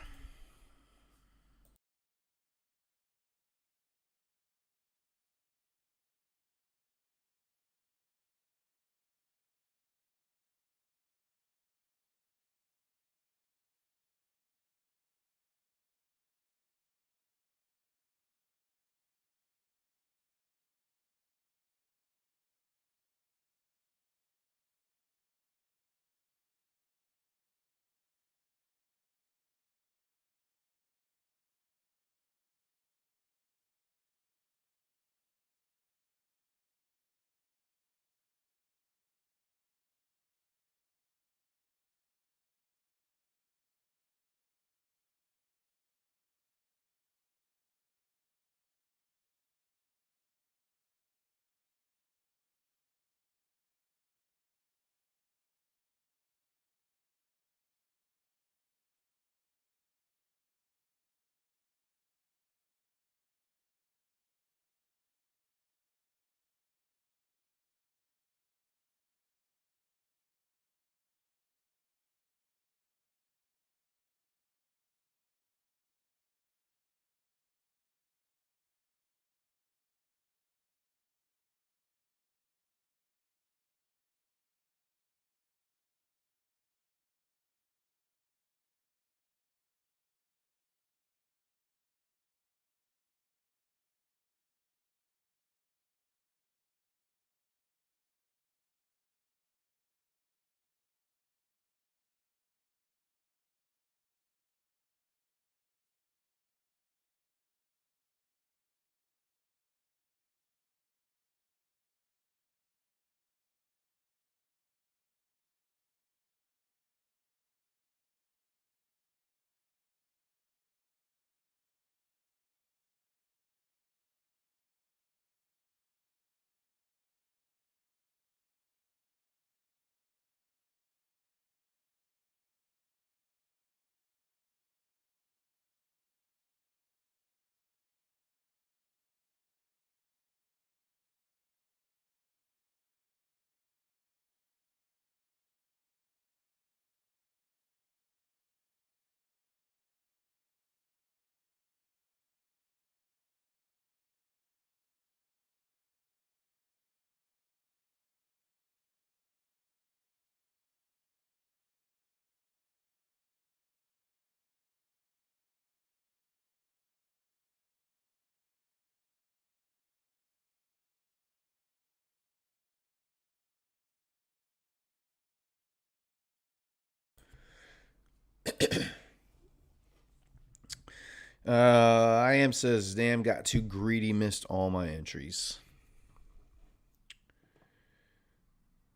I am says, damn, got too greedy, missed all my entries.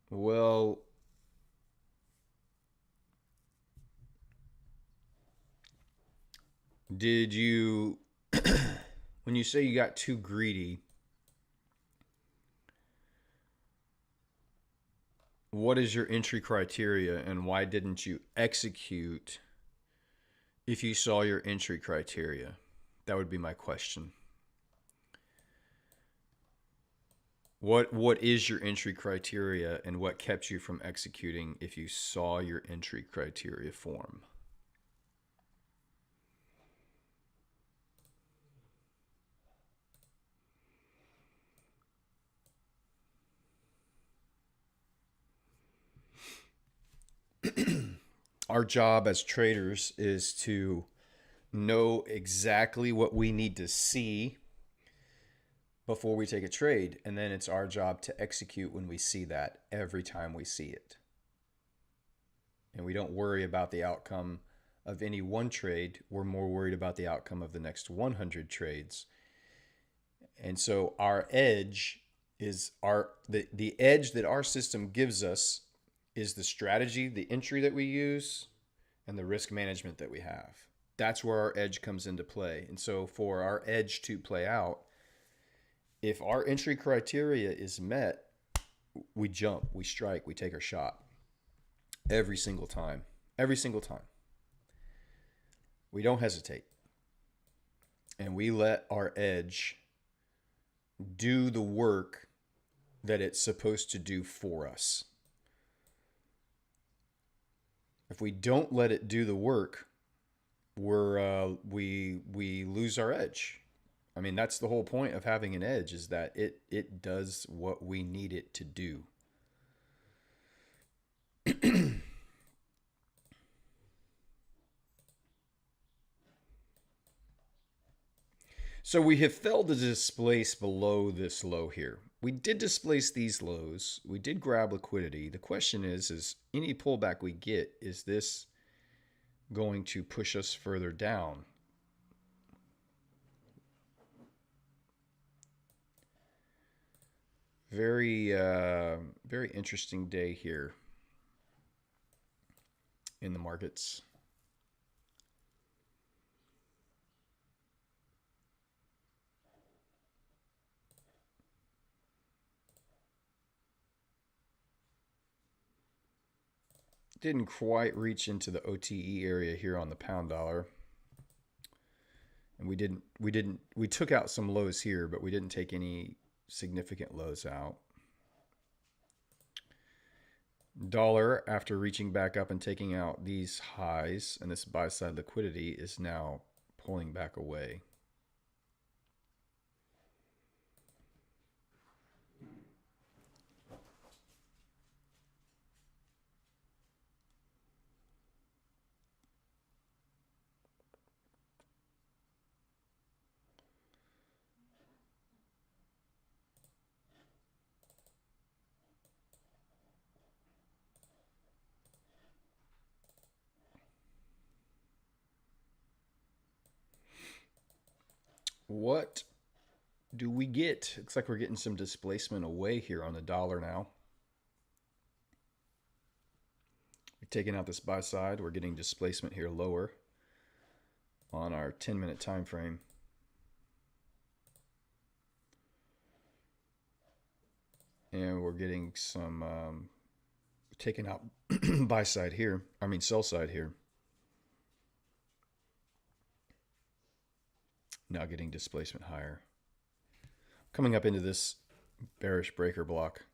Well, did you, when you say you got too greedy, what is your entry criteria and why didn't you execute if you saw your entry criteria? That would be my question. What is your entry criteria and what kept you from executing if you saw your entry criteria form? Our job as traders is to know exactly what we need to see before we take a trade. And then it's our job to execute when we see that every time we see it. And we don't worry about the outcome of any one trade. We're more worried about the outcome of the next 100 trades. And so our edge is the edge that our system gives us is the strategy, the entry that we use, and the risk management that we have. That's where our edge comes into play. And so for our edge to play out, if our entry criteria is met, we jump, we strike, we take our shot every single time. Every single time. We don't hesitate. And we let our edge do the work that it's supposed to do for us. If we don't let it do the work, we lose our edge. I mean, that's the whole point of having an edge, is that it does what we need it to do. So we have failed to displace below this low here. We did displace these lows. We did grab liquidity. The question is any pullback we get, is this going to push us further down? Very, very interesting day here in the markets. Didn't quite reach into the OTE area here on the pound dollar. And we took out some lows here, but we didn't take any significant lows out. Dollar, after reaching back up and taking out these highs and this buy side liquidity, is now pulling back away. What do we get? Looks like we're getting some displacement away here on the dollar now. We're taking out this buy side. We're getting displacement here lower on our 10-minute time frame. And we're getting some taking out buy side here. I mean sell side here. Now getting displacement higher. Coming up into this bearish breaker block.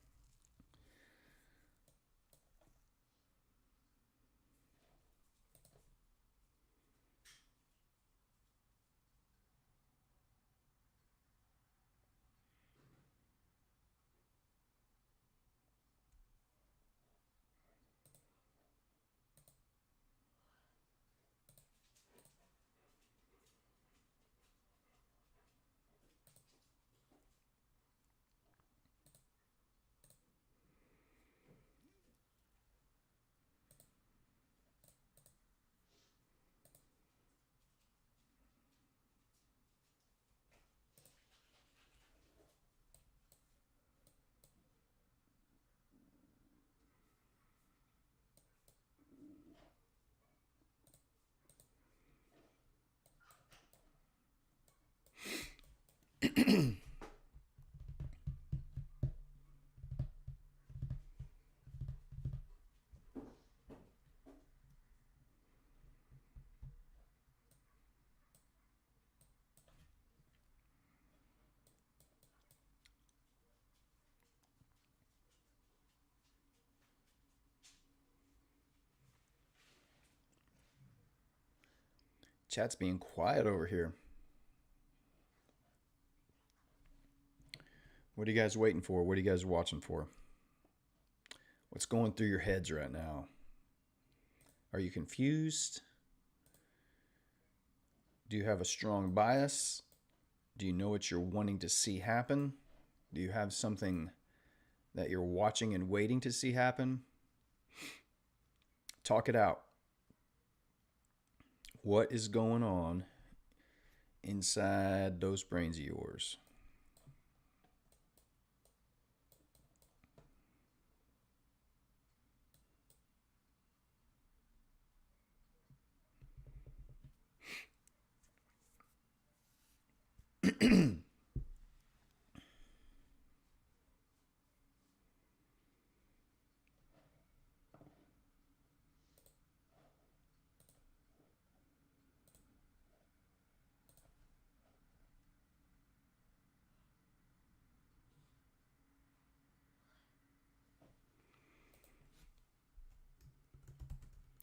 Chat's being quiet over here. What are you guys waiting for? What are you guys watching for? What's going through your heads right now? Are you confused? Do you have a strong bias? Do you know what you're wanting to see happen? Do you have something that you're watching and waiting to see happen? Talk it out. What is going on inside those brains of yours?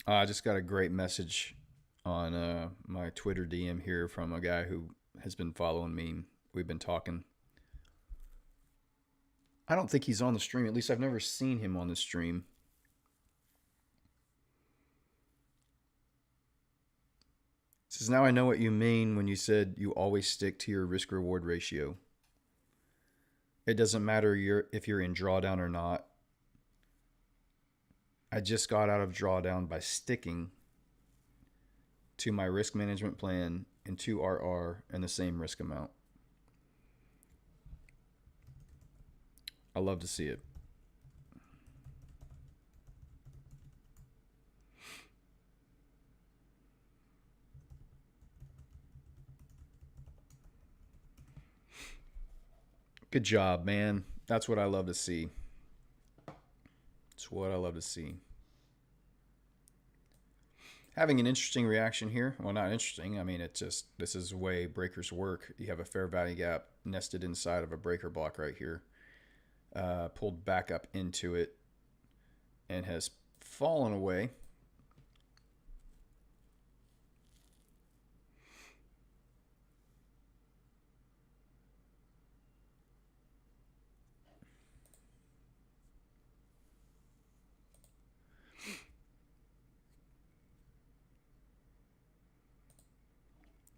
I just got a great message on my Twitter DM here from a guy who has been following me. We've been talking. I don't think he's on the stream. At least I've never seen him on the stream. It says, now I know what you mean when you said you always stick to your risk reward ratio. It doesn't matter if you're in drawdown or not. I just got out of drawdown by sticking to my risk management plan and 2RR and the same risk amount. I love to see it. Good job, man. That's what I love to see. It's what I love to see. Having an interesting reaction here. Well, not interesting. I mean, it's just, this is the way breakers work. You have a fair value gap nested inside of a breaker block right here. Pulled back up into it and has fallen away.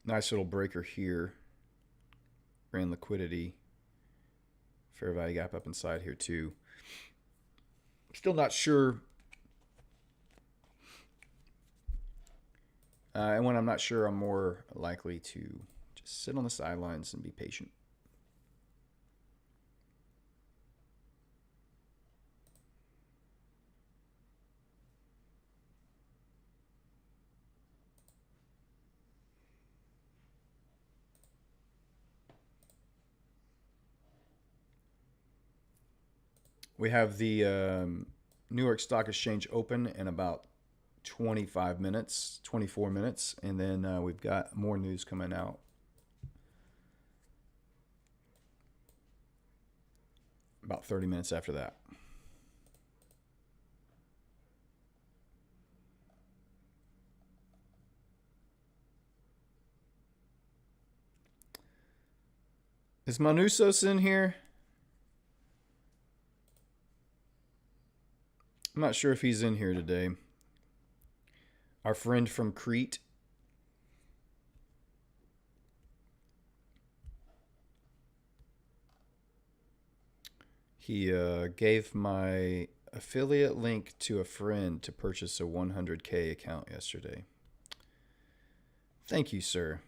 Nice little breaker here. Ran liquidity. Fair value gap up inside here too. Still not sure. And when I'm not sure, I'm more likely to just sit on the sidelines and be patient. We have the New York Stock Exchange open in about 25 minutes, 24 minutes, and then we've got more news coming out. About 30 minutes after that. Is Manusos in here? I'm not sure if he's in here today. Our friend from Crete. He gave my affiliate link to a friend to purchase a 100K account yesterday. Thank you, sir.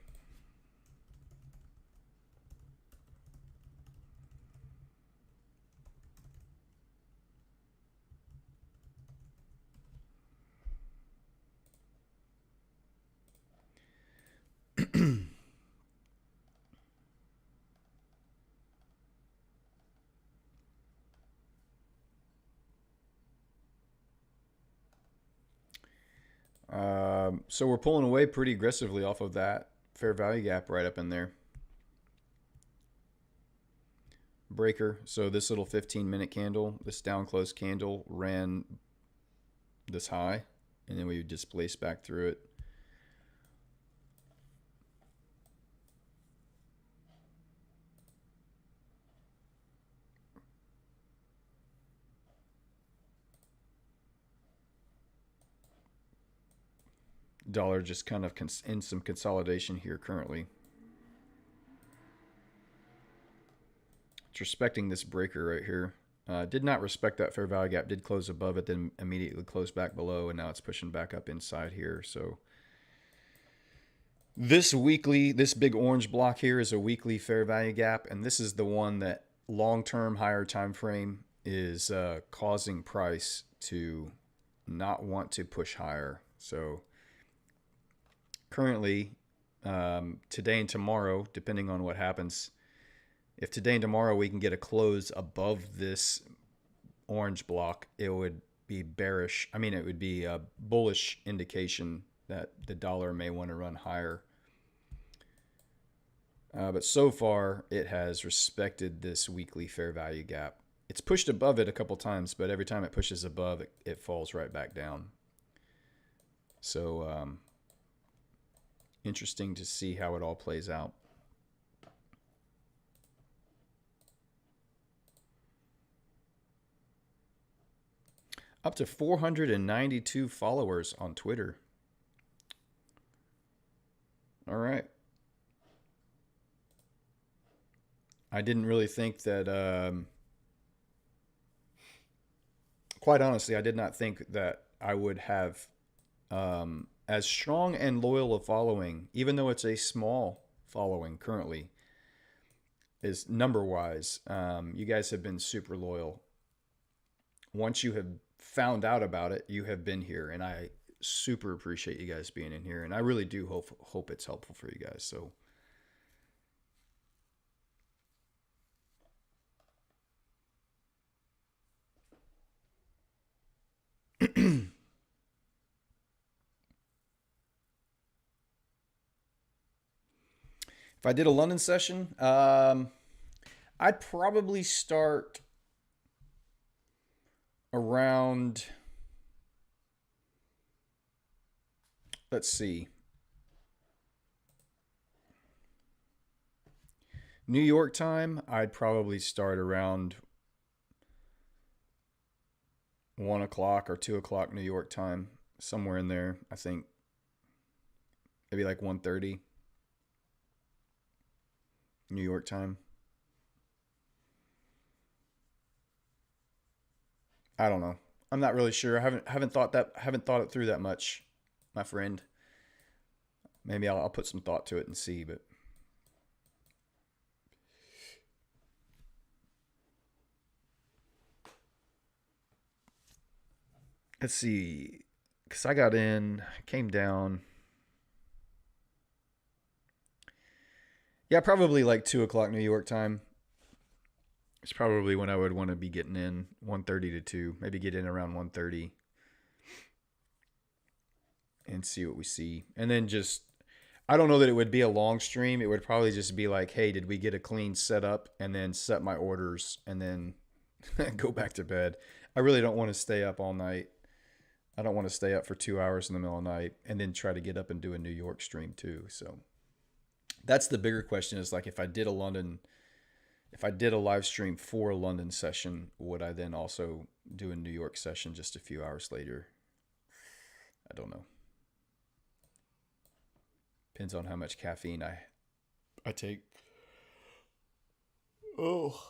So we're pulling away pretty aggressively off of that fair value gap right up in there. Breaker. So this little 15-minute candle, this down close candle ran this high, and then we displaced back through it. Dollar just kind of in some consolidation here currently. It's respecting this breaker right here. Did not respect that fair value gap. Did close above it, then immediately closed back below, and now it's pushing back up inside here. So this big orange block here is a weekly fair value gap, and this is the one that long-term higher time frame is causing price to not want to push higher. So currently, today and tomorrow, depending on what happens, if today and tomorrow we can get a close above this orange block, it would be bearish. I mean, it would be a bullish indication that the dollar may want to run higher. But so far, it has respected this weekly fair value gap. It's pushed above it a couple times, but every time it pushes above, it falls right back down. So interesting to see how it all plays out. Up to 492 followers on Twitter. All right. I didn't really think that, quite honestly, I did not think that I would have as strong and loyal a following, even though it's a small following currently, is number-wise. You guys have been super loyal. Once you have found out about it, you have been here, and I super appreciate you guys being in here, and I really do hope it's helpful for you guys. So if I did a London session, I'd probably start around, let's see, New York time. I'd probably start around 1 o'clock or 2 o'clock New York time, somewhere in there. I think maybe like 1:30 New York time. I don't know. I'm not really sure. I haven't thought it through that much, my friend. Maybe I'll put some thought to it and see, but let's see. Because I got in, came down. Yeah, probably like 2 o'clock New York time. It's probably when I would want to be getting in, 1:30 to 2. Maybe get in around 1:30 and see what we see. And then just, I don't know that it would be a long stream. It would probably just be like, hey, did we get a clean setup? And then set my orders and then go back to bed. I really don't want to stay up all night. I don't want to stay up for 2 hours in the middle of the night and then try to get up and do a New York stream too. So that's the bigger question, is like, if I did a live stream for a London session, would I then also do a New York session just a few hours later? I don't know. Depends on how much caffeine I take. Oh.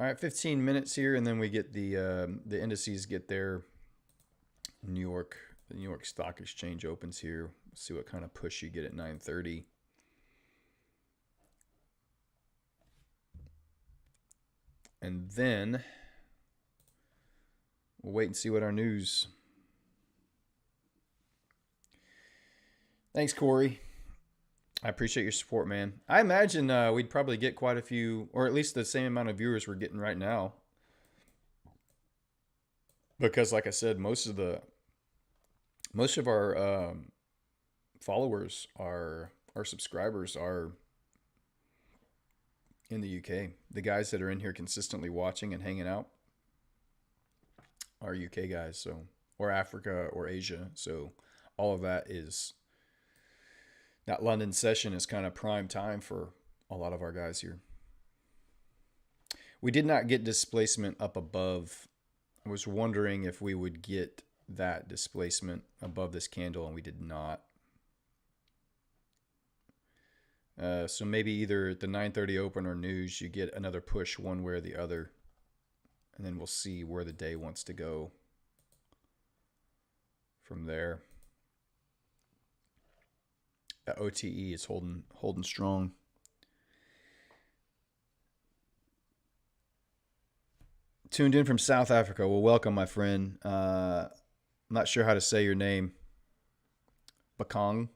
All right, 15 minutes here, and then we get the indices get there. The New York Stock Exchange opens here. Let's see what kind of push you get at 9:30. And then we'll wait and see what our news. Thanks, Corey. I appreciate your support, man. I imagine we'd probably get quite a few, or at least the same amount of viewers we're getting right now. because like I said, most of our followers are our subscribers are in the UK. The guys that are in here consistently watching and hanging out are UK guys, so or Africa or Asia. So all of that London session is kind of prime time for a lot of our guys here. We did not get displacement up above. I was wondering if we would get that displacement above this candle, and we did not. So maybe either at the 9:30 open or news, you get another push one way or the other, and then we'll see where the day wants to go from there. That OTE is holding strong. Tuned in from South Africa. Well, welcome, my friend. I'm not sure how to say your name. Bakong.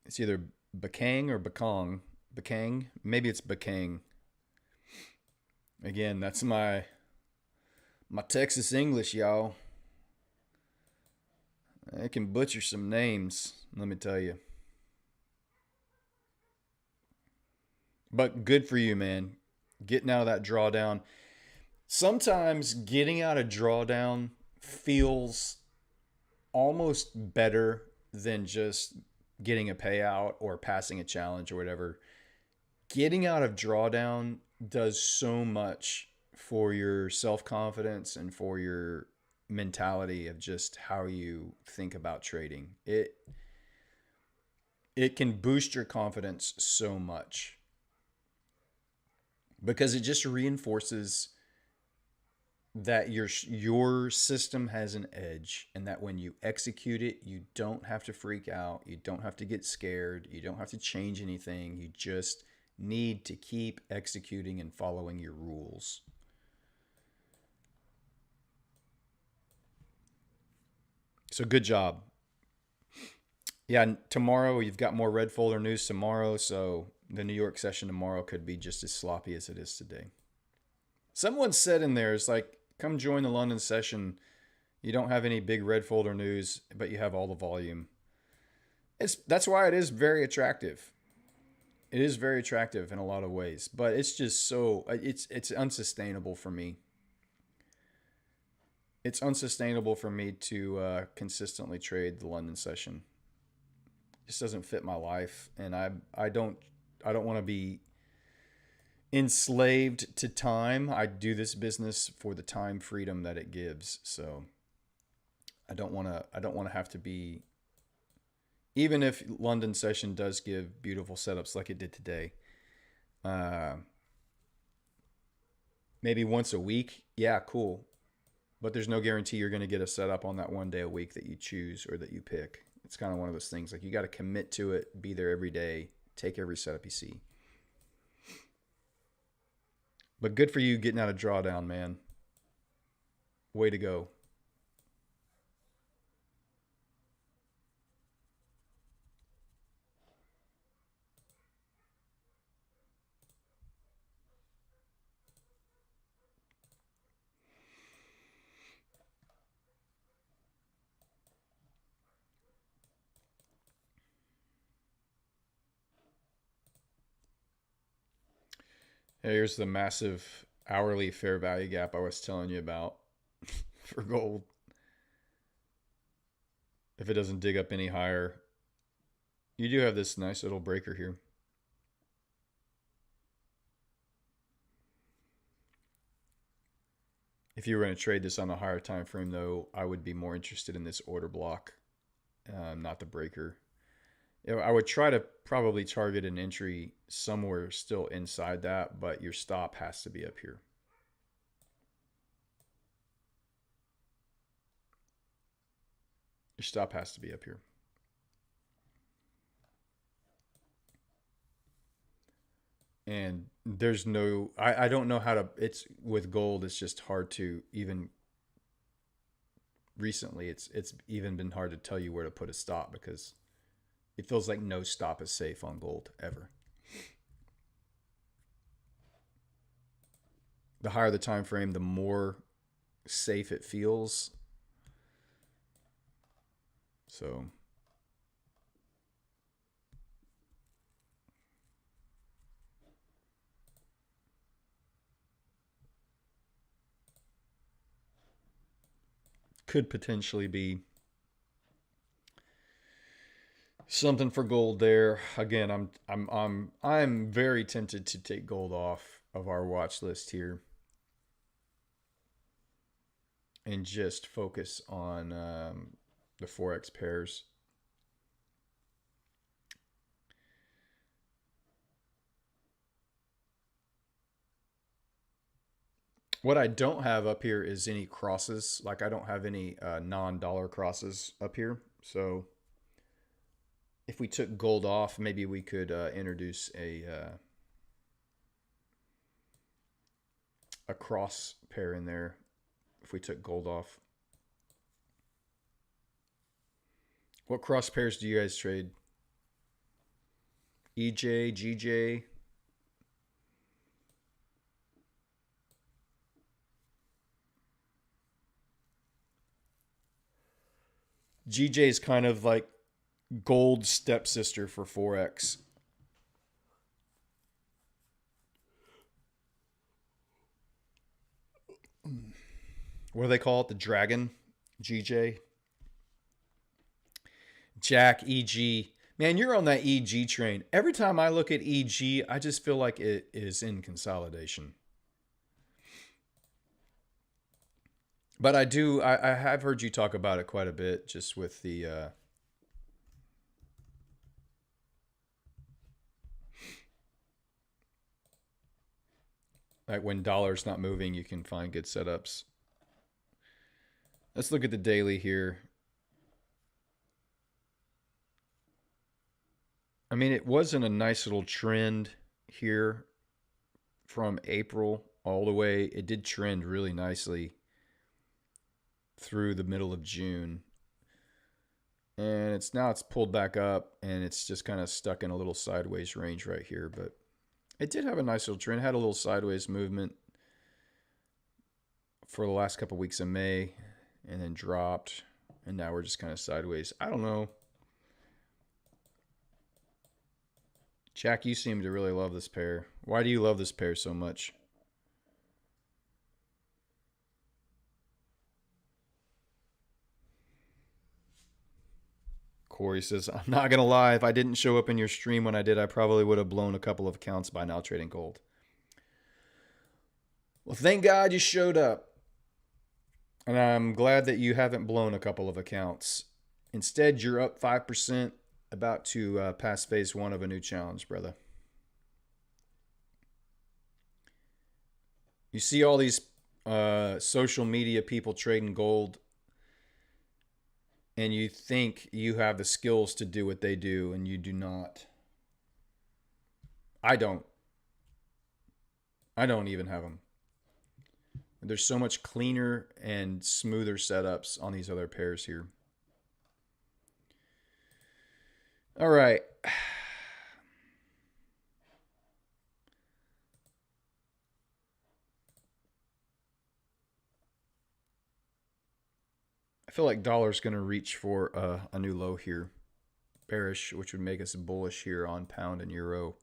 It's either Bakang or Bakong. Bakang. Maybe it's Bakang. Again, that's my Texas English, y'all. I can butcher some names, let me tell you. But good for you, man. Getting out of that drawdown. Sometimes getting out of drawdown feels almost better than just getting a payout or passing a challenge or whatever. Getting out of drawdown does so much for your self-confidence and for your mentality of just how you think about trading. It can boost your confidence so much because it just reinforces that your system has an edge, and that when you execute it, you don't have to freak out, you don't have to get scared, you don't have to change anything. You just need to keep executing and following your rules. So good job. Yeah, tomorrow you've got more red folder news tomorrow, so the New York session tomorrow could be just as sloppy as it is today. Someone said in there, it's like, come join the London session. You don't have any big red folder news, but you have all the volume. That's why it is very attractive. It is very attractive in a lot of ways, but it's just it's unsustainable for me. It's unsustainable for me to consistently trade the London session. It just doesn't fit my life, and I don't want to be enslaved to time. I do this business for the time freedom that it gives. So I don't want to have to be, even if London session does give beautiful setups like it did today. Maybe once a week. Yeah, cool. But there's no guarantee you're going to get a setup on that one day a week that you choose or that you pick. It's kind of one of those things, like you got to commit to it, be there every day, take every setup you see. But good for you getting out of drawdown, man. Way to go. Here's the massive hourly fair value gap I was telling you about for gold. If it doesn't dig up any higher, you do have this nice little breaker here. If you were going to trade this on a higher time frame, though, I would be more interested in this order block, not the breaker. I would try to probably target an entry somewhere still inside that, but your stop has to be up here. Your stop has to be up here. And there's no, I don't know how to, it's with gold, it's just hard to even, recently, it's even been hard to tell you where to put a stop because it feels like no stop is safe on gold ever. the higher the time frame, the more safe it feels. So could potentially be something for gold there. Again, I'm very tempted to take gold off of our watch list here and just focus on the forex pairs. What I don't have up here is any crosses. Like I don't have any non-dollar crosses up here. So if we took gold off, maybe we could introduce a cross pair in there if we took gold off. What cross pairs do you guys trade? EJ, GJ? GJ is kind of like gold stepsister for forex. What do they call it? The dragon? GJ? Jack, EG. Man, you're on that EG train. Every time I look at EG, I just feel like it is in consolidation. But I have heard you talk about it quite a bit, just with the like when dollar's not moving, you can find good setups. Let's look at the daily here. I mean, it wasn't a nice little trend here from April all the way. It did trend really nicely through the middle of June. And it's pulled back up and it's just kind of stuck in a little sideways range right here. But it did have a nice little trend. It had a little sideways movement for the last couple of weeks of May and then dropped. And now we're just kind of sideways. I don't know. Jack, you seem to really love this pair. Why do you love this pair so much? Corey says, I'm not going to lie. If I didn't show up in your stream when I did, I probably would have blown a couple of accounts by now trading gold. Well, thank God you showed up. And I'm glad that you haven't blown a couple of accounts. Instead, you're up 5%, about to pass phase 1 of a new challenge, brother. You see all these social media people trading gold, and you think you have the skills to do what they do, and you do not. I don't. I don't even have them. There's so much cleaner and smoother setups on these other pairs here. All right. I feel like dollar's going to reach for a new low here. Bearish, which would make us bullish here on pound and euro.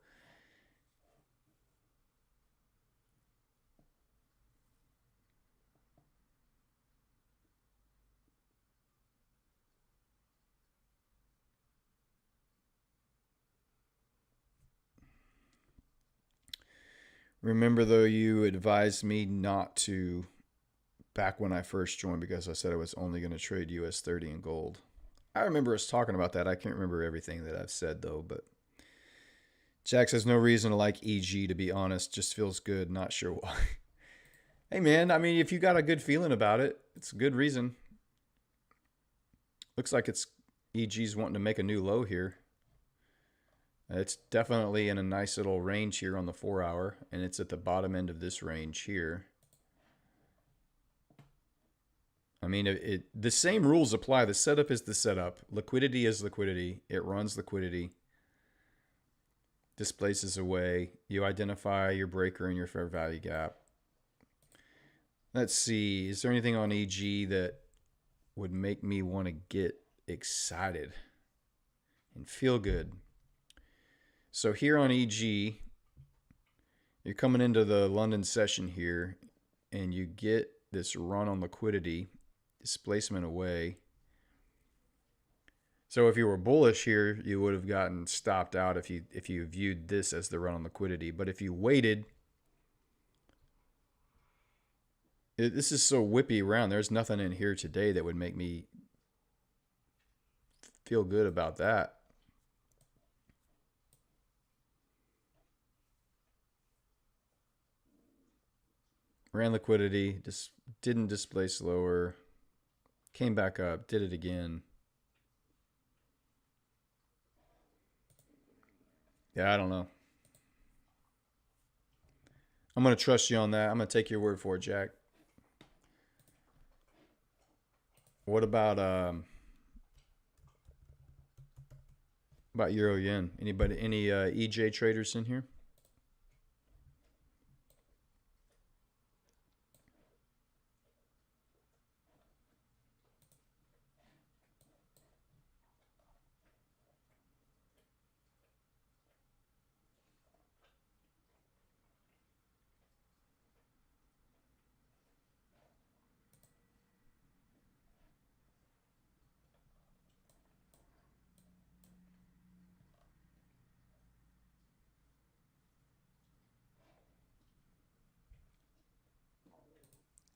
Remember, though, you advised me not to back when I first joined because I said I was only going to trade US 30 in gold. I remember us talking about that. I can't remember everything that I've said, though. But Jack says, no reason to like EG, to be honest. Just feels good. Not sure why. Hey, man, I mean, if you got a good feeling about it, it's a good reason. Looks like it's EG's wanting to make a new low here. It's definitely in a nice little range here on the 4 hour, and it's at the bottom end of this range here. I mean, the same rules apply. The setup is the setup. Liquidity is liquidity. It runs liquidity. Displaces away. You identify your breaker and your fair value gap. Let's see. Is there anything on EG that would make me want to get excited and feel good? So here on EG, you're coming into the London session here, and you get this run on liquidity, displacement away. So if you were bullish here, you would have gotten stopped out if you viewed this as the run on liquidity. But if you waited, this is so whippy around. There's nothing in here today that would make me feel good about that. Ran liquidity, just didn't displace lower, came back up, did it again. Yeah, I don't know. I'm going to trust you on that. I'm going to take your word for it, Jack. What about Euro Yen? Anybody, any EJ traders in here?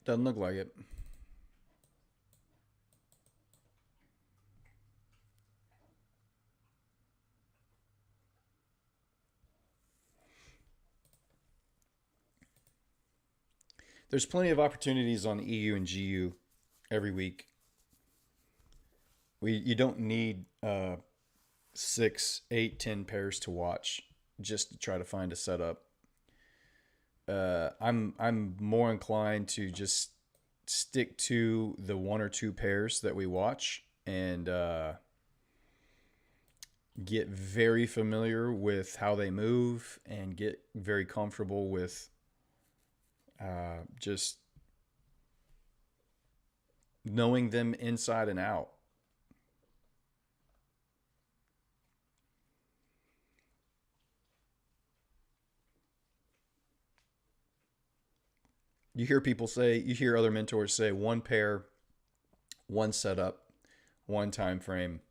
Doesn't look like it. There's plenty of opportunities on EU and GU every week. You don't need 6, 8, 10 pairs to watch just to try to find a setup. I'm more inclined to just stick to the 1 or 2 pairs that we watch and get very familiar with how they move and get very comfortable with just knowing them inside and out. You hear other mentors say 1 pair, 1 setup, 1 time frame.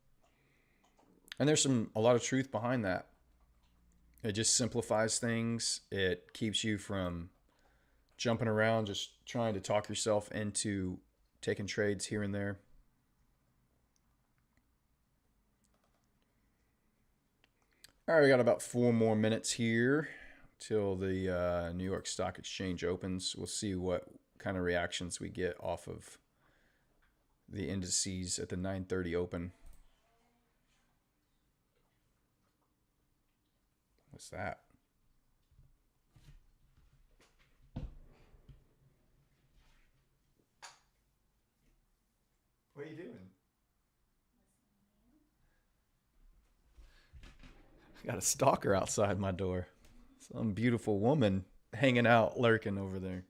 And there's a lot of truth behind that. It just simplifies things. It keeps you from jumping around, just trying to talk yourself into taking trades here and there. All right, we got about 4 more minutes here till the New York Stock Exchange opens. We'll see what kind of reactions we get off of the indices at the 9:30 open. What's that? What are you doing? I got a stalker outside my door. Some beautiful woman hanging out, lurking over there.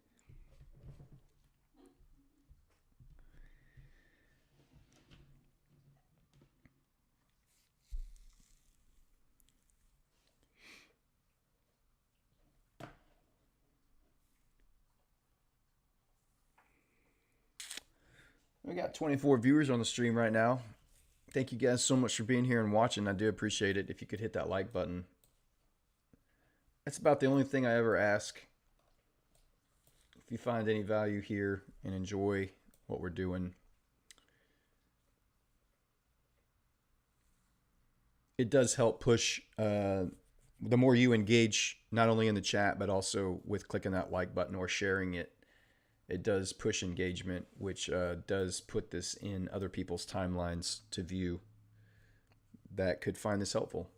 We got 24 viewers on the stream right now. Thank you guys so much for being here and watching. I do appreciate it. If you could hit that like button. That's about the only thing I ever ask. If you find any value here and enjoy what we're doing, it does help push. The more you engage, not only in the chat, but also with clicking that like button or sharing it, it does push engagement, which does put this in other people's timelines to view that could find this helpful.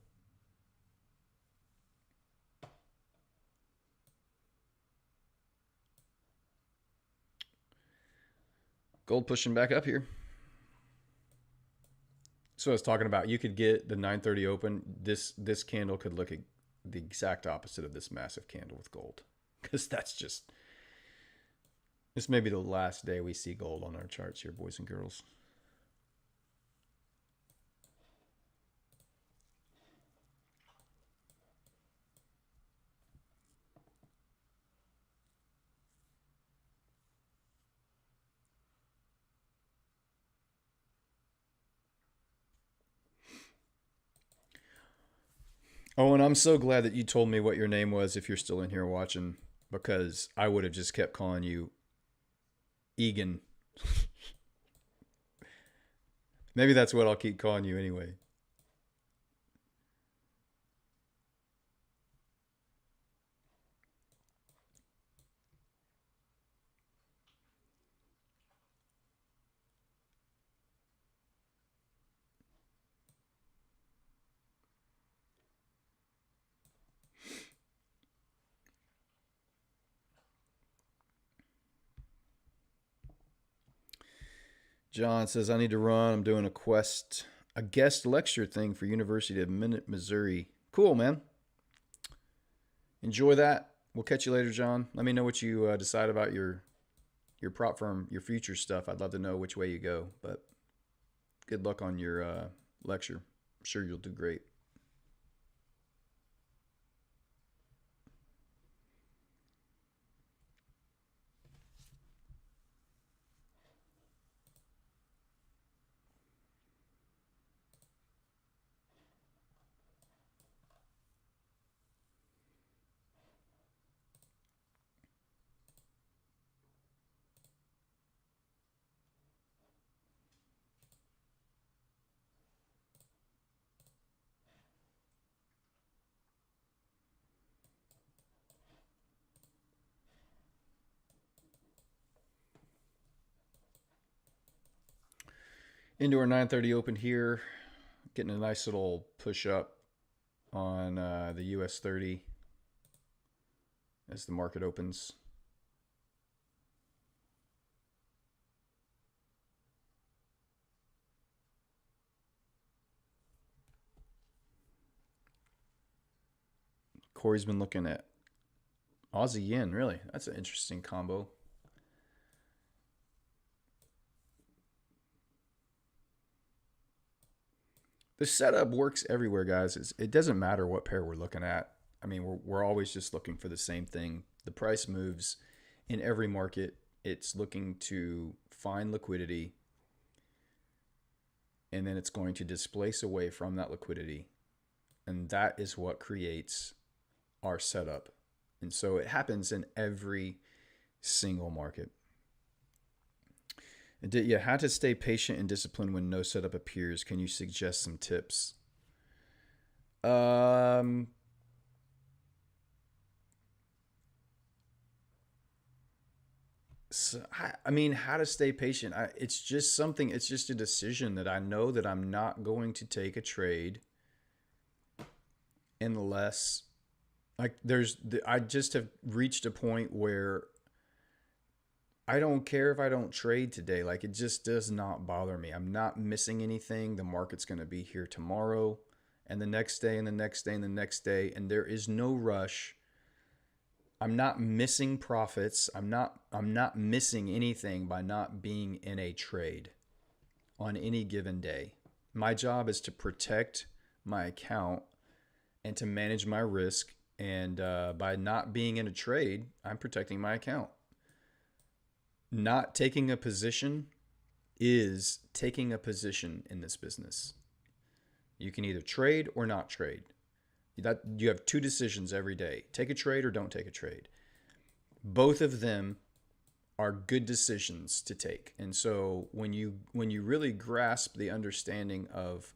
Gold pushing back up here. So I was talking about, you could get the 9:30 open. This candle could look at the exact opposite of this massive candle with gold, because that's just This may be the last day we see gold on our charts here, boys and girls. Oh, and I'm so glad that you told me what your name was if you're still in here watching, because I would have just kept calling you Egan. Maybe that's what I'll keep calling you anyway. John says, I need to run. I'm doing a guest lecture thing for University of Missouri. Cool, man. Enjoy that. We'll catch you later, John. Let me know what you decide about your prop firm, your future stuff. I'd love to know which way you go. But good luck on your lecture. I'm sure you'll do great. Into our 9:30 open here, getting a nice little push up on the US 30 as the market opens. Corey's been looking at Aussie yen. Really, that's an interesting combo. The setup works everywhere, guys. It doesn't matter what pair we're looking at. I mean, we're always just looking for the same thing. The price moves in every market. It's looking to find liquidity, and then it's going to displace away from that liquidity. And that is what creates our setup. And so it happens in every single market. Yeah, how to stay patient and disciplined when no setup appears. Can you suggest some tips? Um, so I mean, how to stay patient? It's just something. It's just a decision that I know that I'm not going to take a trade unless, like, I just have reached a point where I don't care if I don't trade today. Like, it just does not bother me. I'm not missing anything. The market's going to be here tomorrow and the next day and the next day and the next day. And there is no rush. I'm not missing profits. I'm not missing anything by not being in a trade on any given day. My job is to protect my account and to manage my risk. And by not being in a trade, I'm protecting my account. Not taking a position is taking a position in this business. You can either trade or not trade. That you have two decisions every day. Take a trade or don't take a trade. Both of them are good decisions to take. And so when you really grasp the understanding of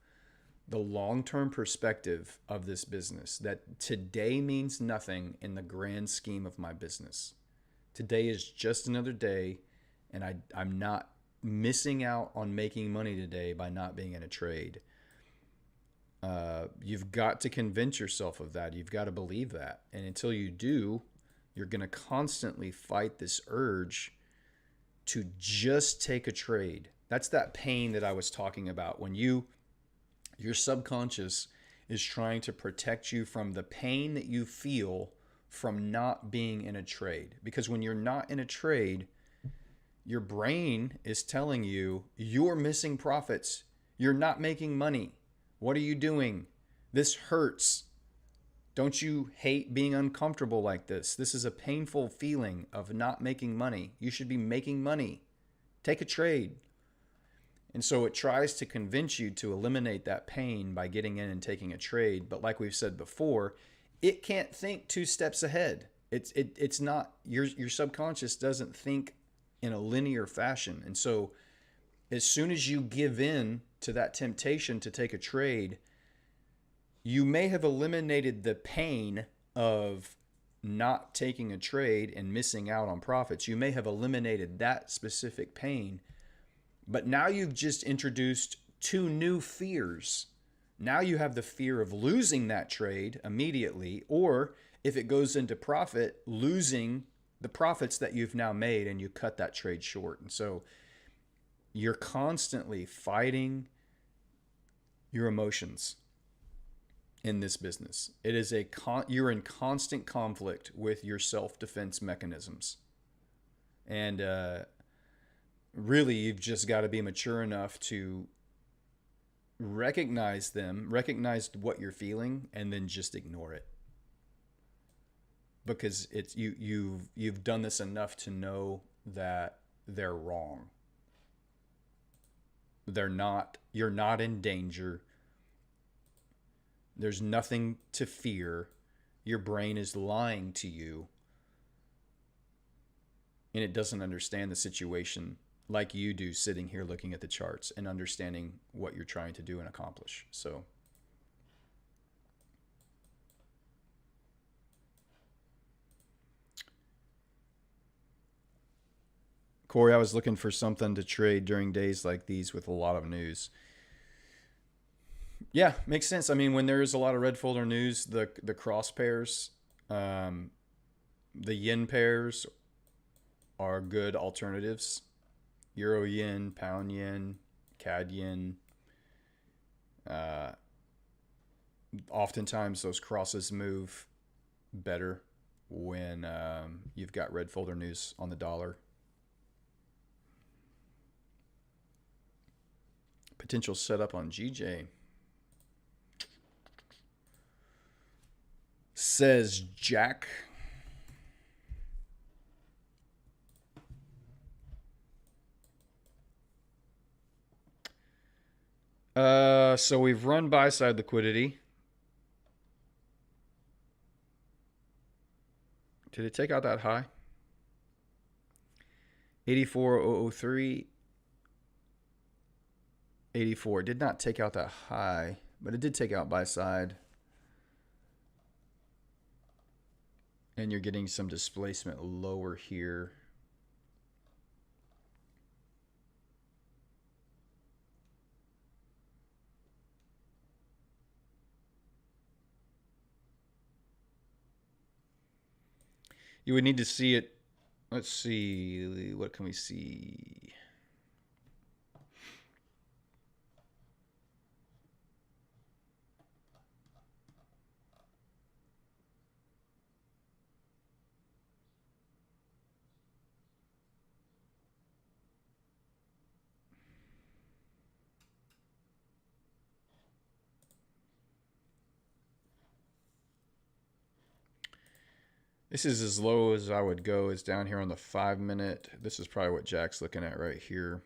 the long-term perspective of this business, that today means nothing in the grand scheme of my business. Today is just another day, and I'm not missing out on making money today by not being in a trade. You've got to convince yourself of that. You've got to believe that. And until you do, you're going to constantly fight this urge to just take a trade. That's that pain that I was talking about when your subconscious is trying to protect you from the pain that you feel from not being in a trade. Because when you're not in a trade, Your brain is telling you you're missing profits. You're not making money. What are you doing? This hurts. Don't you hate being uncomfortable like this? This is a painful feeling of not making money. You should be making money. Take a trade. And so it tries to convince you to eliminate that pain by getting in and taking a trade. But like we've said before, it can't think 2 steps ahead. It's not, your subconscious doesn't think in a linear fashion. And so as soon as you give in to that temptation to take a trade, you may have eliminated the pain of not taking a trade and missing out on profits. You may have eliminated that specific pain, but now you've just introduced 2 new fears. Now you have the fear of losing that trade immediately, or if it goes into profit, losing the profits that you've now made and you cut that trade short. And so you're constantly fighting your emotions in this business. It is you're in constant conflict with your self-defense mechanisms. And really, you've just got to be mature enough to recognize them, recognize what you're feeling, and then just ignore it. Because it's you've done this enough to know that they're wrong. You're not in danger. There's nothing to fear. Your brain is lying to you. And it doesn't understand the situation like you do, sitting here looking at the charts and understanding what you're trying to do and accomplish. So Corey, I was looking for something to trade during days like these with a lot of news. Yeah, makes sense. I mean, when there's a lot of red folder news, the cross pairs, the yen pairs are good alternatives. Euro yen, pound yen, CAD yen. Oftentimes those crosses move better when you've got red folder news on the dollar. Potential setup on GJ. Says Jack. So we've run buy side liquidity. Did it take out that high? 84,003. 84. It did not take out that high, but it did take out buy side. And you're getting some displacement lower here. You would need to see it. Let's see. What can we see? This is as low as I would go. It's down here on the 5-minute. This is probably what Jack's looking at right here.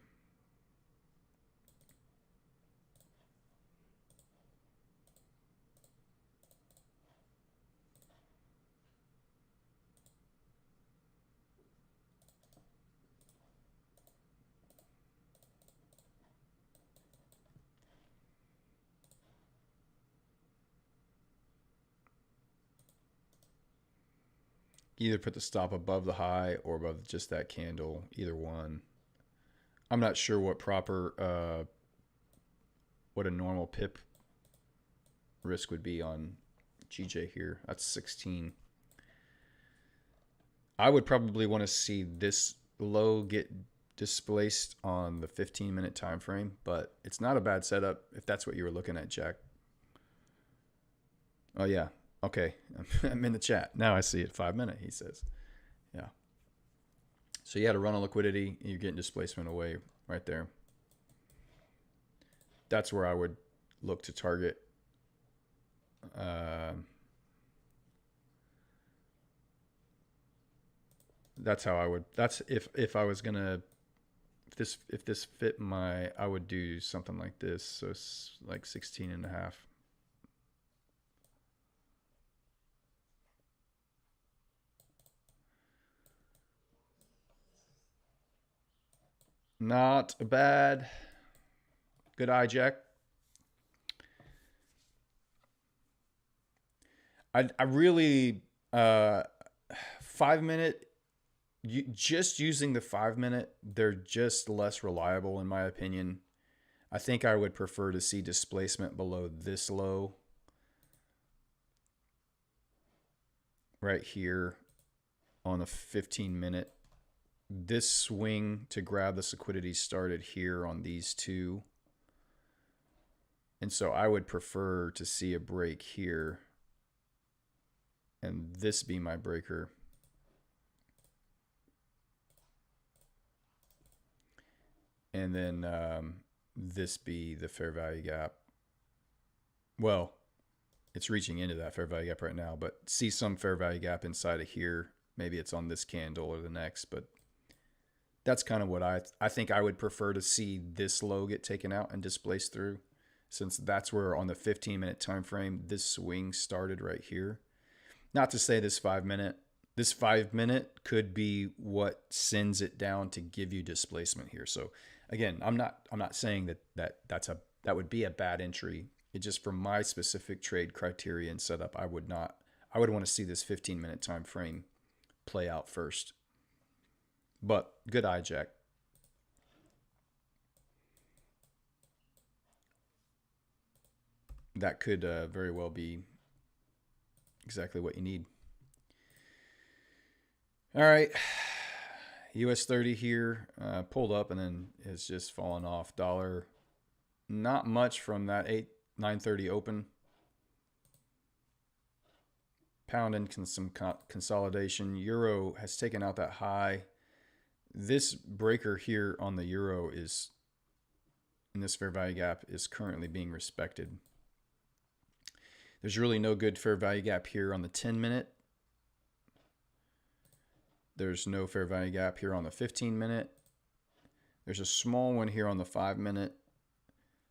Either put the stop above the high or above just that candle, either one. I'm not sure what what a normal pip risk would be on GJ here. That's 16. I would probably want to see this low get displaced on the 15-minute time frame, but it's not a bad setup if that's what you were looking at, Jack. Oh, yeah. Okay, I'm in the chat. Now I see it. 5-minute, he says. Yeah. So you had a run on liquidity, and you're getting displacement away right there. That's where I would look to target. That's how I would. That's if I was gonna, if this fit my, I would do something like this. So it's like 16 and a half. Not bad. Good eye, Jack. I really 5 minute. Just using the 5 minute, they're just less reliable in my opinion. I think I would prefer to see displacement below this low right here on the 15 minute. This swing to grab this liquidity started here on these two. And so I would prefer to see a break here and this be my breaker. And then this be the fair value gap. Well, it's reaching into that fair value gap right now, but see some fair value gap inside of here. Maybe it's on this candle or the next, but that's kind of what I think I would prefer to see this low get taken out and displaced through, since that's where on the 15-minute time frame this swing started right here. Not to say this 5 minute could be what sends it down to give you displacement here. So again, I'm not saying that would be a bad entry. It just, for my specific trade criteria and setup, I would want to see this 15-minute time frame play out first. But good eye, Jack. That could very well be exactly what you need. All right. US 30 here pulled up and then has just fallen off. Dollar, not much from that 930 open. Pound in some consolidation. Euro has taken out that high. This breaker here on the euro is, in this fair value gap, is currently being respected. There's really no good fair value gap here on the 10-minute. There's no fair value gap here on the 15-minute. There's a small one here on the 5-minute.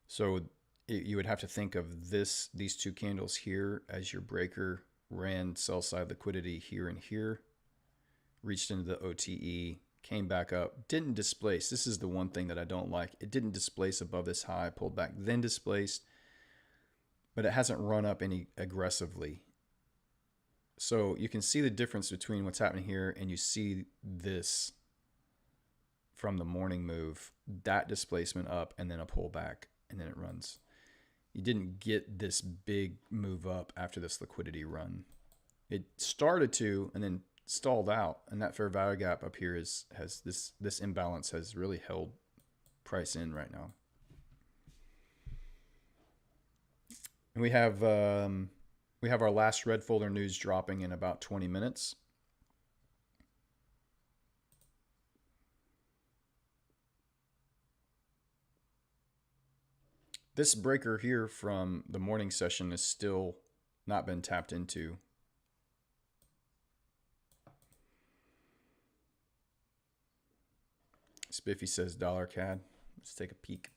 So you would have to think of these two candles here as your breaker. Ran sell side liquidity here and here. Reached into the OTE. Came back up. Didn't displace. This is the one thing that I don't like. It didn't displace above this high. Pulled back, then displaced. But it hasn't run up any aggressively. So you can see the difference between what's happening here and you see this from the morning move, that displacement up and then a pullback and then it runs. You didn't get this big move up after this liquidity run. It started to and then stalled out, and that fair value gap up here has this imbalance has really held price in right now. And we have our last red folder news dropping in about 20 minutes. This breaker here from the morning session has still not been tapped into. Spiffy says dollar CAD. Let's take a peek.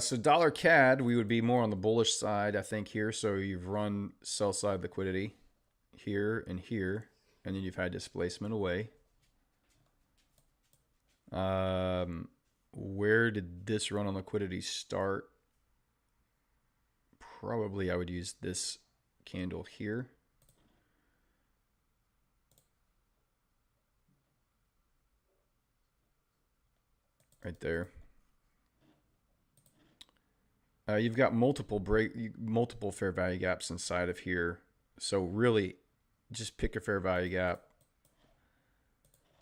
So dollar CAD, we would be more on the bullish side, I think, here. So you've run sell side liquidity here, and then you've had displacement away. Where did this run on liquidity start? Probably I would use this candle here. Right there. You've got multiple fair value gaps inside of here. So really just pick a fair value gap.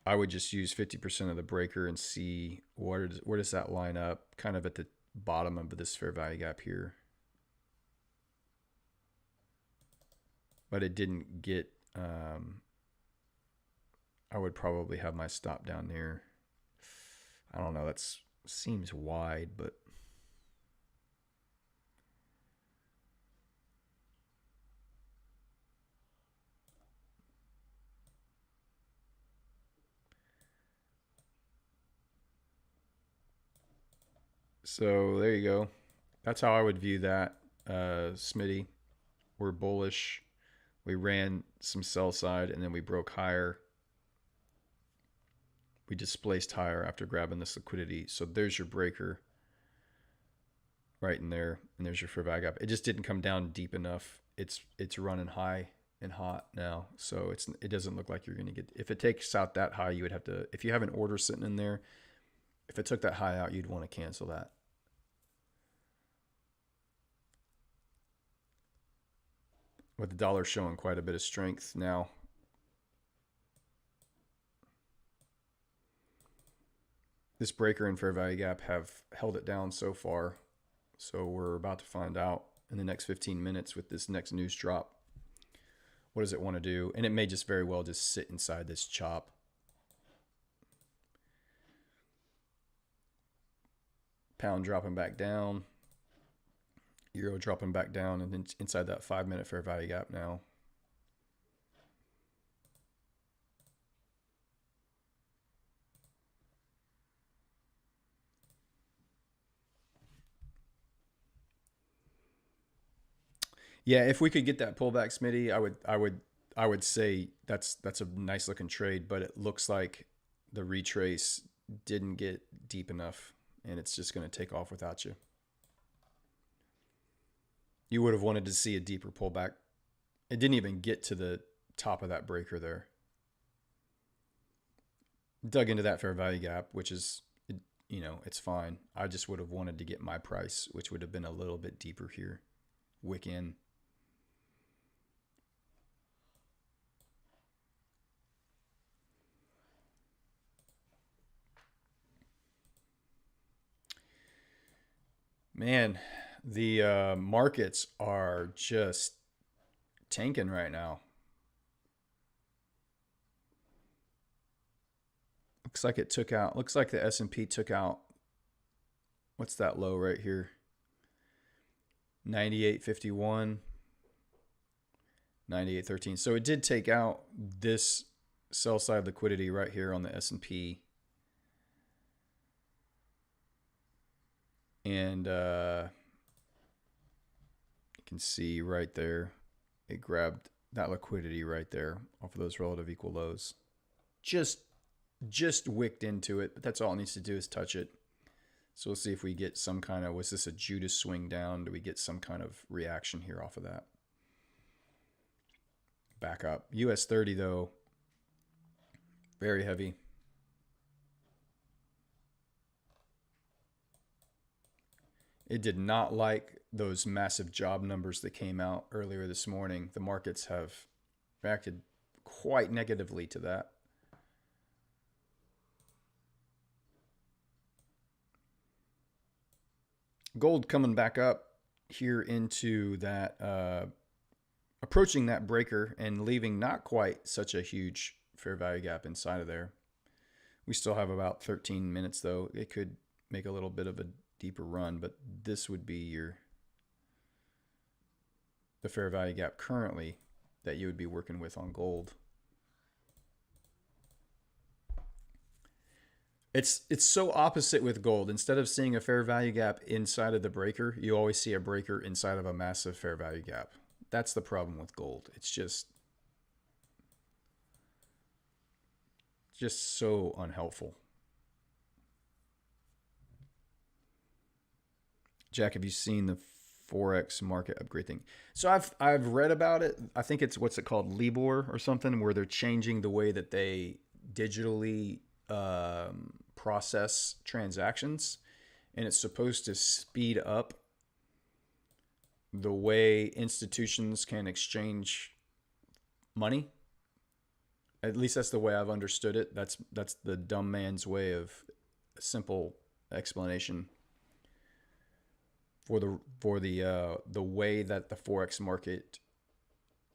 I would just use 50% of the breaker and see where does that line up, kind of at the bottom of this fair value gap here. But it didn't get, I would probably have my stop down there. I don't know, that seems wide, but so there you go. That's how I would view that, Smitty. We're bullish. We ran some sell side and then we broke higher. We displaced higher after grabbing this liquidity. So there's your breaker right in there, and there's your fair value gap. It just didn't come down deep enough. It's running high and hot now, so it doesn't look like you're going to get. If it takes out that high, you would have to. If you have an order sitting in there, if it took that high out, you'd want to cancel that. With the dollar showing quite a bit of strength now. This breaker and fair value gap have held it down so far. So we're about to find out in the next 15 minutes with this next news drop. What does it want to do? And it may just very well just sit inside this chop. Pound dropping back down. Euro dropping back down, and then inside that 5-minute fair value gap now. Yeah, if we could get that pullback, Smitty, I would say that's a nice looking trade, but it looks like the retrace didn't get deep enough, and it's just going to take off without you. You would have wanted to see a deeper pullback. It didn't even get to the top of that breaker there. Dug into that fair value gap, which is, it's fine. I just would have wanted to get my price, which would have been a little bit deeper here. Wick in. Man, the markets are just tanking right now. Looks like it took out, looks like the S&P took out, what's that low right here? 98.51, 98.13. So it did take out this sell side liquidity right here on the S&P. And you can see right there, it grabbed that liquidity right there off of those relative equal lows. Just wicked into it, but that's all it needs to do is touch it. So we'll see if we get some kind of, was this a Judas swing down? Do we get some kind of reaction here off of that? Back up. US 30 though, very heavy. It did not like those massive job numbers that came out earlier this morning. The markets have reacted quite negatively to that. Gold coming back up here into that, approaching that breaker and leaving not quite such a huge fair value gap inside of there. We still have about 13 minutes though. It could make a little bit of a deeper run, but this would be the fair value gap currently that you would be working with on gold. It's so opposite with gold. Instead of seeing a fair value gap inside of the breaker, you always see a breaker inside of a massive fair value gap. That's the problem with gold. It's just so unhelpful. Jack, have you seen the Forex market upgrade thing? So I've read about it. I think it's, what's it called, Libor or something, where they're changing the way that they digitally process transactions, and it's supposed to speed up the way institutions can exchange money. At least that's the way I've understood it. That's the dumb man's way of a simple explanation for the way that the forex market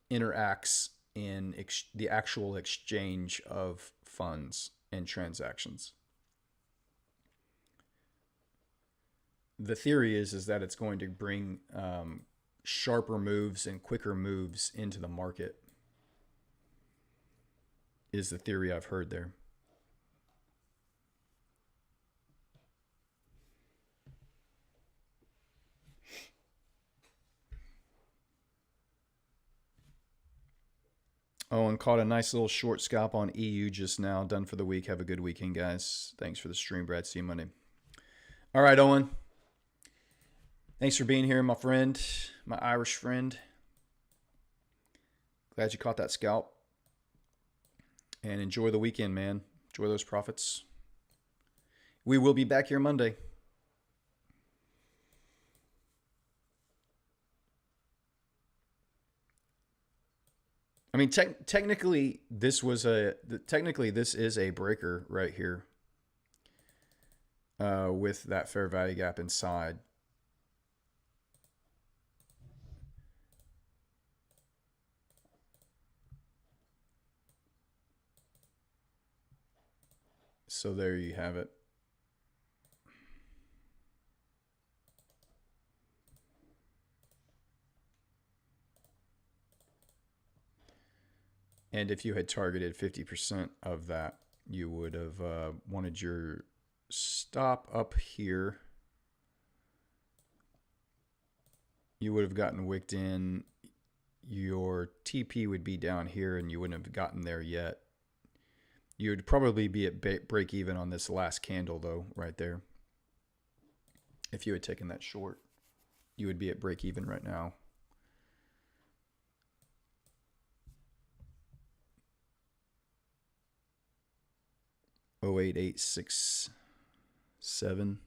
interacts in the actual exchange of funds and transactions. The theory is that it's going to bring sharper moves and quicker moves into the market. Is the theory I've heard there. Oh, and caught a nice little short scalp on EU just now. Done for the week. Have a good weekend, guys. Thanks for the stream, Brad. See you Monday. All right, Owen. Thanks for being here, my friend, my Irish friend. Glad you caught that scalp. And enjoy the weekend, man. Enjoy those profits. We will be back here Monday. I mean, technically, this is a breaker right here with that fair value gap inside. So there you have it. And if you had targeted 50% of that, you would have wanted your stop up here. You would have gotten wicked in. Your TP would be down here and you wouldn't have gotten there yet. You would probably be at break even on this last candle though, right there. If you had taken that short, you would be at break even right now. Oh, 8,867.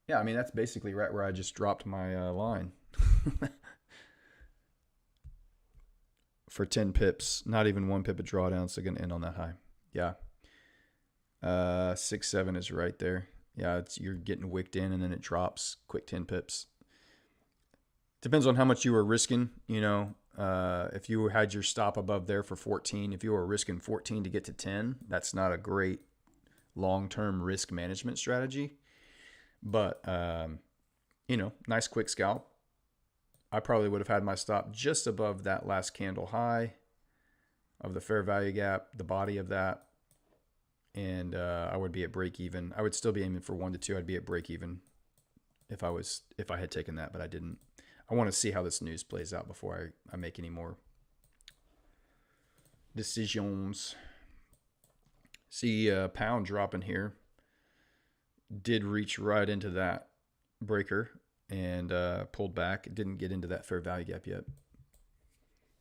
Yeah, I mean, that's basically right where I just dropped my line. For 10 pips, not even 1 pip of drawdown, so going to end on that high. Yeah. 6-7 is right there. Yeah, you're getting wicked in and then it drops quick 10 pips. Depends on how much you were risking, you know. If you had your stop above there for 14, if you were risking 14 to get to 10, that's not a great long-term risk management strategy. But, you know, nice quick scalp. I probably would have had my stop just above that last candle high of the fair value gap, the body of that. And I would be at break even. I would still be aiming for 1 to 2. I'd be at break even if I had taken that, but I didn't. I want to see how this news plays out before I make any more decisions. See pound dropping here. Did reach right into that breaker and pulled back. It didn't get into that fair value gap yet.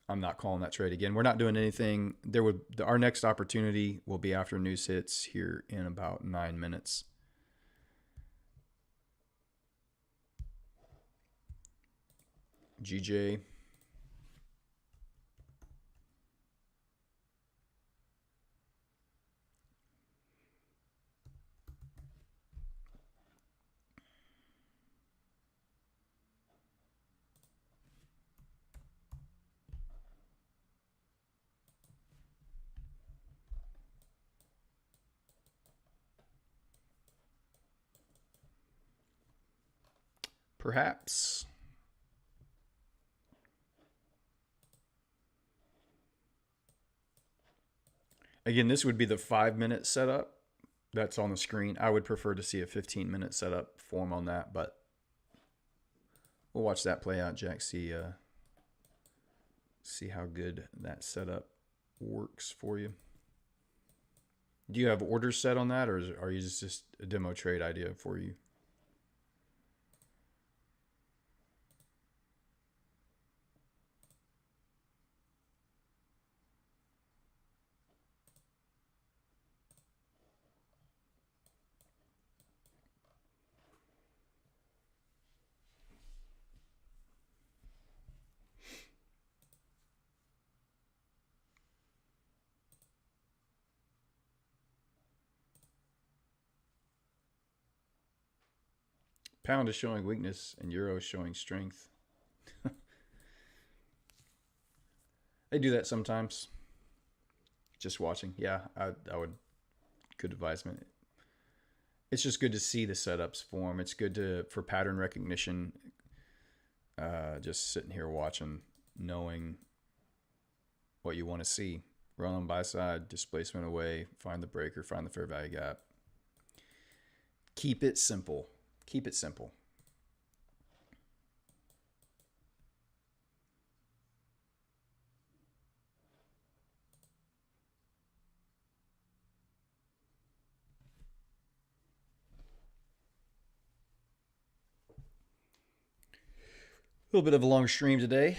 I'm not calling that trade again. We're not doing anything. Our next opportunity will be after news hits here in about 9 minutes. GJ. Perhaps. Again, this would be the 5-minute setup that's on the screen. I would prefer to see a 15-minute setup form on that, but we'll watch that play out, Jack. See how good that setup works for you. Do you have orders set on that, or are you just a demo trade idea for you? Pound is showing weakness and euro is showing strength. They do that sometimes. Just watching. Yeah, I would, good advisement. It's just good to see the setups form. It's good for pattern recognition. Just sitting here watching, knowing what you want to see. Run on buy side, displacement away, find the breaker, find the fair value gap. Keep it simple. Keep it simple. A little bit of a long stream today.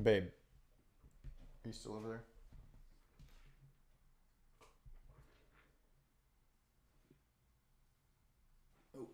Babe, are you still over there? Oh.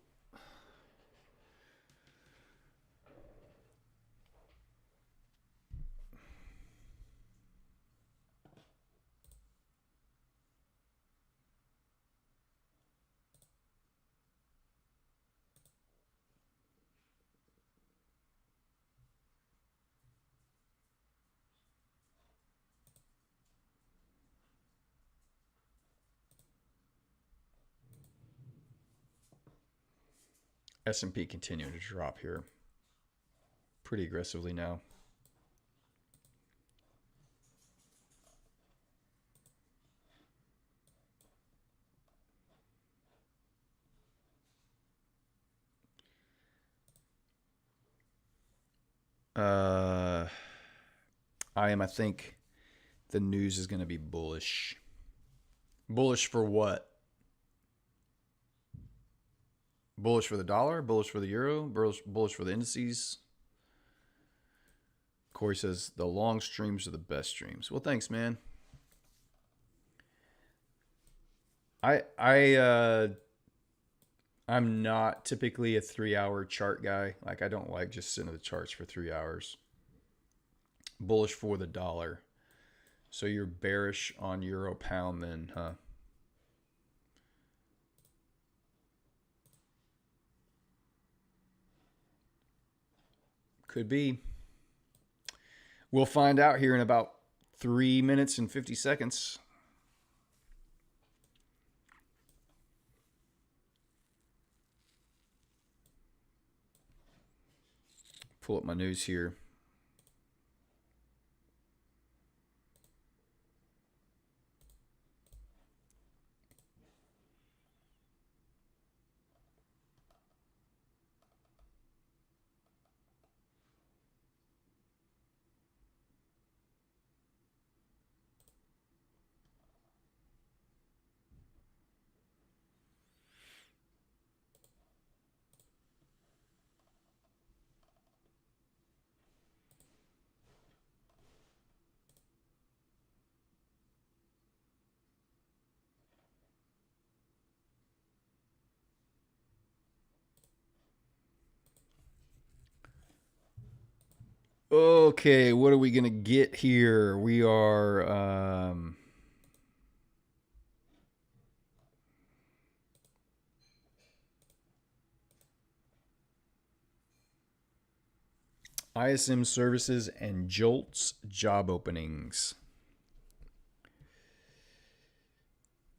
S&P continuing to drop here pretty aggressively now. I think the news is going to be bullish. Bullish for what? Bullish for the dollar? Bullish for the euro? Bullish for the indices? Corey says the long streams are the best streams. Well, thanks, man. I'm not typically a 3-hour chart guy. Like, I don't like just sitting at the charts for 3 hours. Bullish for the dollar. So you're bearish on euro pound then, huh? Could be. We'll find out here in about 3 minutes and 50 seconds. Pull up my news here. Okay, what are we going to get here? We are ISM services and JOLTS job openings.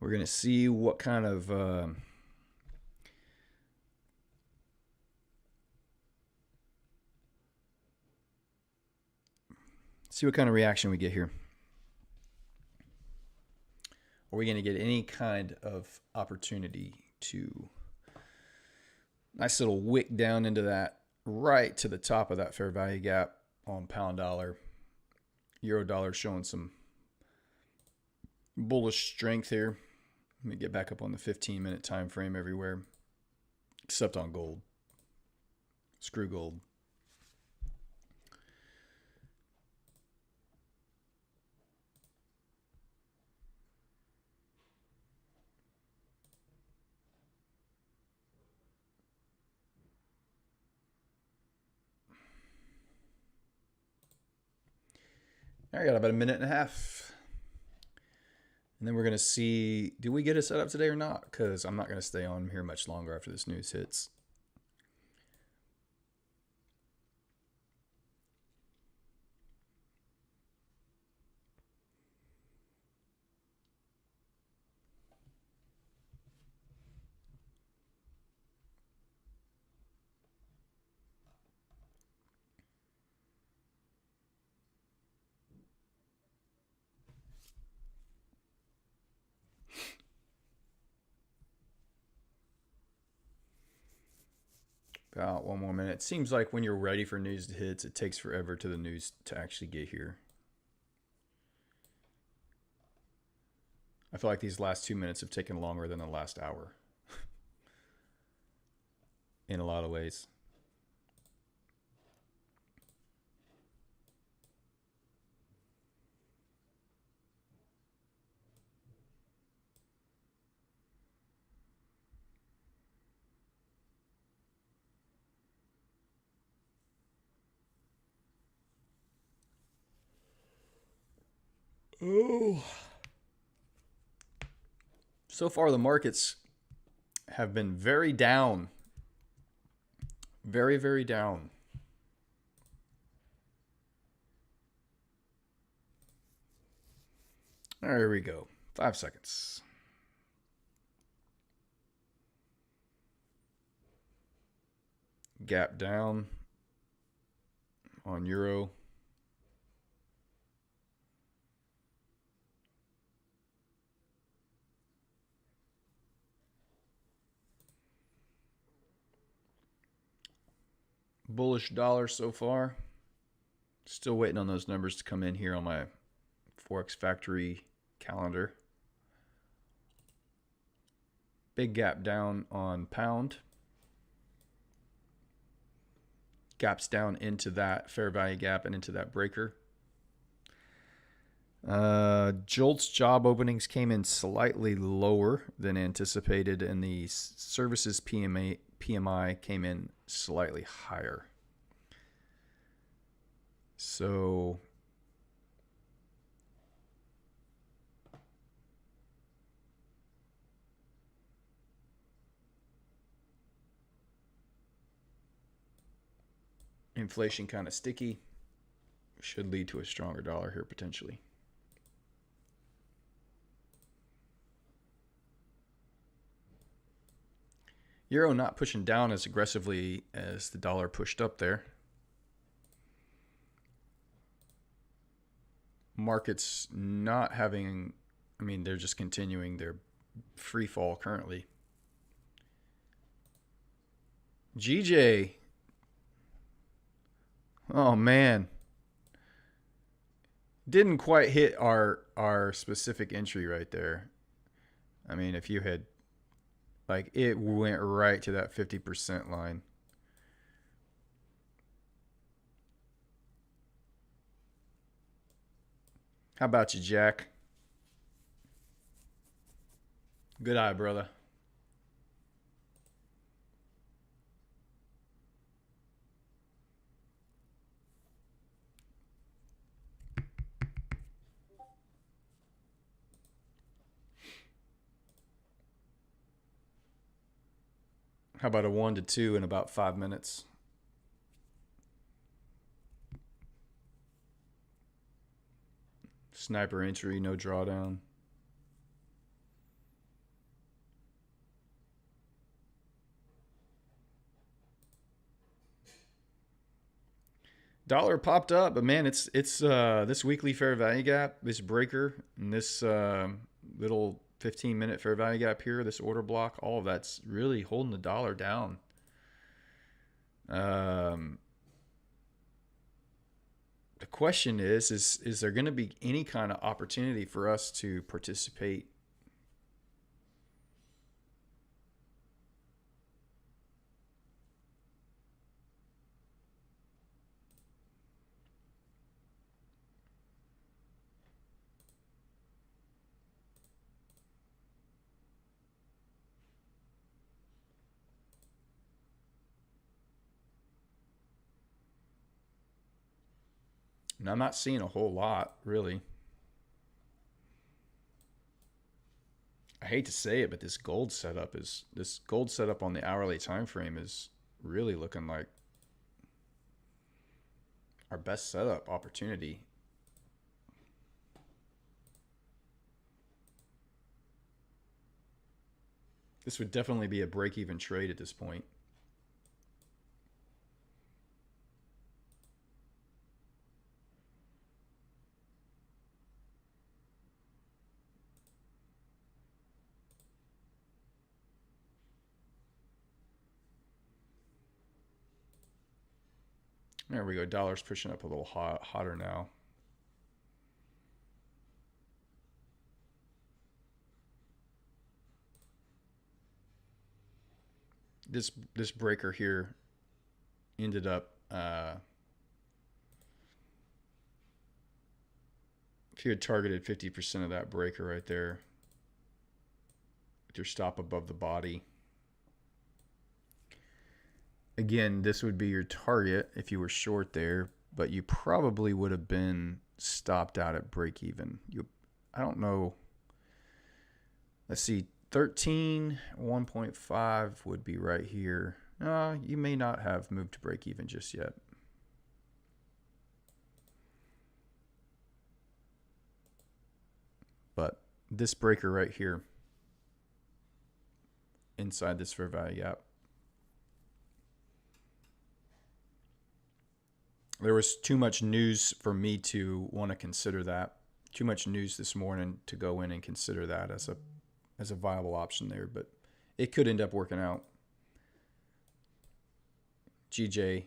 We're going to see what kind of reaction we get here. Are we going to get any kind of opportunity to nice little wick down into that, right to the top of that fair value gap on pound dollar? Euro dollar showing some bullish strength here. Let me get back up on the 15-minute time frame everywhere, except on gold. Screw gold. I got about a minute and a half. And then we're going to see, do we get a setup today or not? Because I'm not going to stay on here much longer after this news hits. About one more minute. It seems like when you're ready for news to hit, it takes forever to the news to actually get here. I feel like these last 2 minutes have taken longer than the last hour. In a lot of ways. Oh. So far, the markets have been very down. Very, very down. There we go. 5 seconds. Gap down on euro. Bullish dollar so far. Still waiting on those numbers to come in here on my Forex Factory calendar. Big gap down on pound. Gaps down into that fair value gap and into that breaker. Jolt's job openings came in slightly lower than anticipated, and the services PMI came in slightly higher. So inflation kind of sticky. Should lead to a stronger dollar here potentially. Euro not pushing down as aggressively as the dollar pushed up there. Markets not having, I mean, they're just continuing their free fall currently. GJ. Oh man. Didn't quite hit our specific entry right there. I mean, if you had, like, it went right to that 50% line. How about you, Jack? Good eye, brother. How about a 1 to 2 in about 5 minutes? Sniper entry, no drawdown. Dollar popped up, but man, it's this weekly fair value gap, this breaker, and this little 15-minute fair value gap here, this order block, all of that's really holding the dollar down. The question is there going to be any kind of opportunity for us to participate? And I'm not seeing a whole lot, really. I hate to say it, but this gold setup on the hourly time frame is really looking like our best setup opportunity. This would definitely be a break-even trade at this point. There we go. Dollar's pushing up a little hotter now. This breaker here ended up if you had targeted 50% of that breaker right there with your stop above the body. Again, this would be your target if you were short there, but you probably would have been stopped out at break even. I don't know. Let's see. 13, 1.5 would be right here. You may not have moved to break even just yet. But this breaker right here, inside this fair value gap, there was too much news for me to want to consider that. Too much news this morning to go in and consider that as a viable option there, but it could end up working out. GJ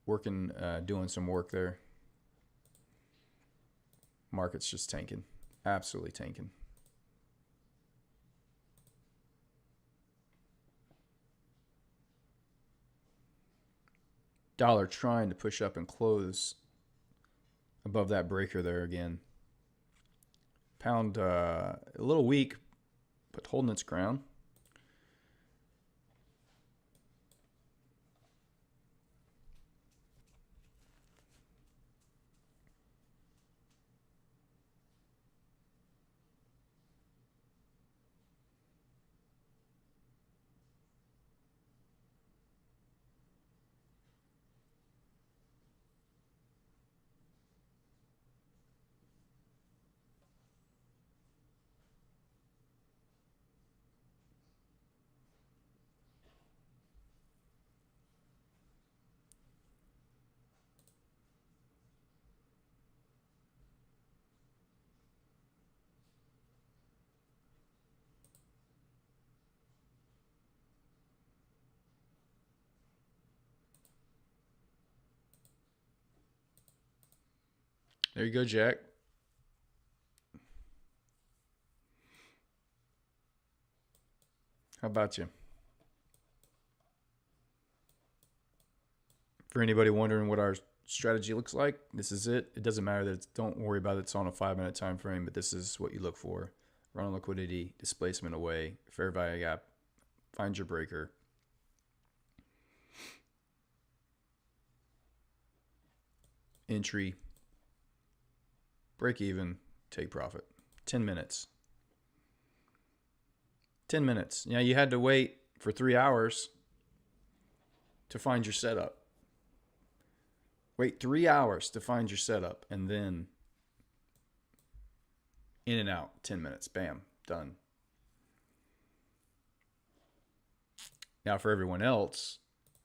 working, doing some work there. Market's just tanking, absolutely tanking. Dollar trying to push up and close above that breaker there again. Pound a little weak, but holding its ground. There you go, Jack. How about you? For anybody wondering what our strategy looks like, this is it. It doesn't matter that don't worry about it's on a 5-minute time frame, but this is what you look for. Run on liquidity, displacement away, fair value gap, find your breaker. Entry, break even, take profit. 10 minutes. 10 minutes. You had to wait for 3 hours to find your setup. Wait 3 hours to find your setup, and then in and out, 10 minutes. Bam, done. Now for everyone else,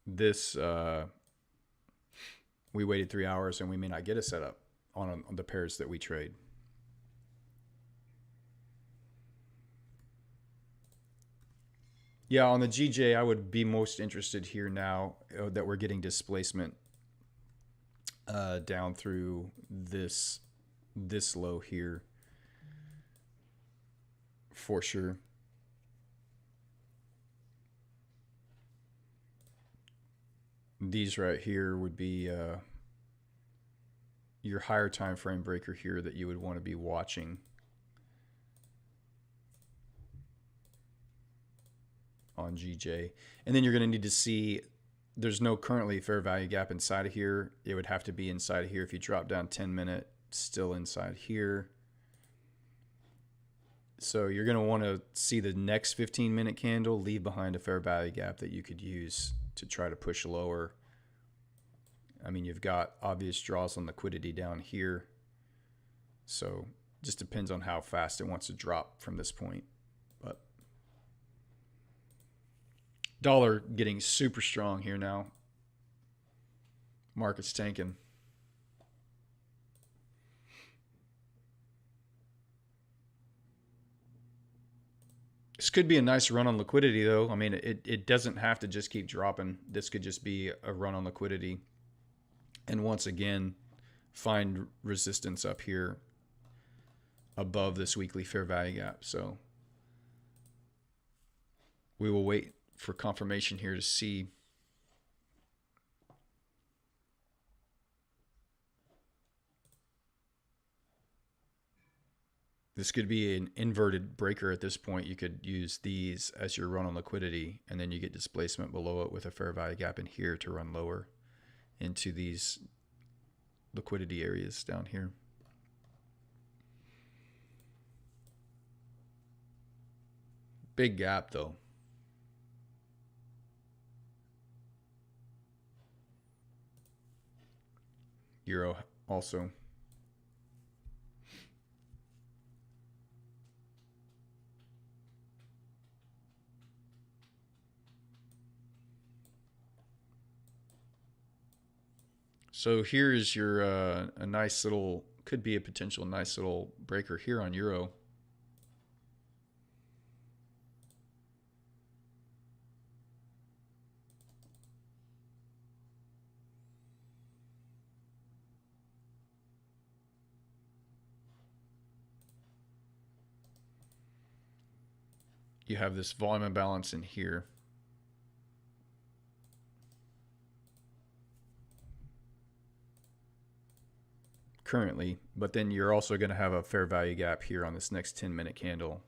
this we waited 3 hours and we may not get a setup on the pairs that we trade. Yeah, on the GJ, I would be most interested here now that we're getting displacement down through this low here for sure. These right here would be your higher time frame breaker here that you would want to be watching. On GJ. And then you're going to need to see there's no currently fair value gap inside of here. It would have to be inside of here. If you drop down 10-minute, still inside here. So you're going to want to see the next 15-minute candle leave behind a fair value gap that you could use to try to push lower. I mean, you've got obvious draws on liquidity down here. So just depends on how fast it wants to drop from this point. But dollar getting super strong here now. Market's tanking. This could be a nice run on liquidity, though. I mean, it doesn't have to just keep dropping. This could just be a run on liquidity. And once again, find resistance up here above this weekly fair value gap. So we will wait for confirmation here to see. This could be an inverted breaker at this point. You could use these as your run on liquidity, and then you get displacement below it with a fair value gap in here to run lower into these liquidity areas down here. Big gap though. Euro also. So here's your a nice little, could be a potential nice little breaker here on Euro. You have this volume imbalance in here. Currently, but then you're also going to have a fair value gap here on this next 10-minute candle.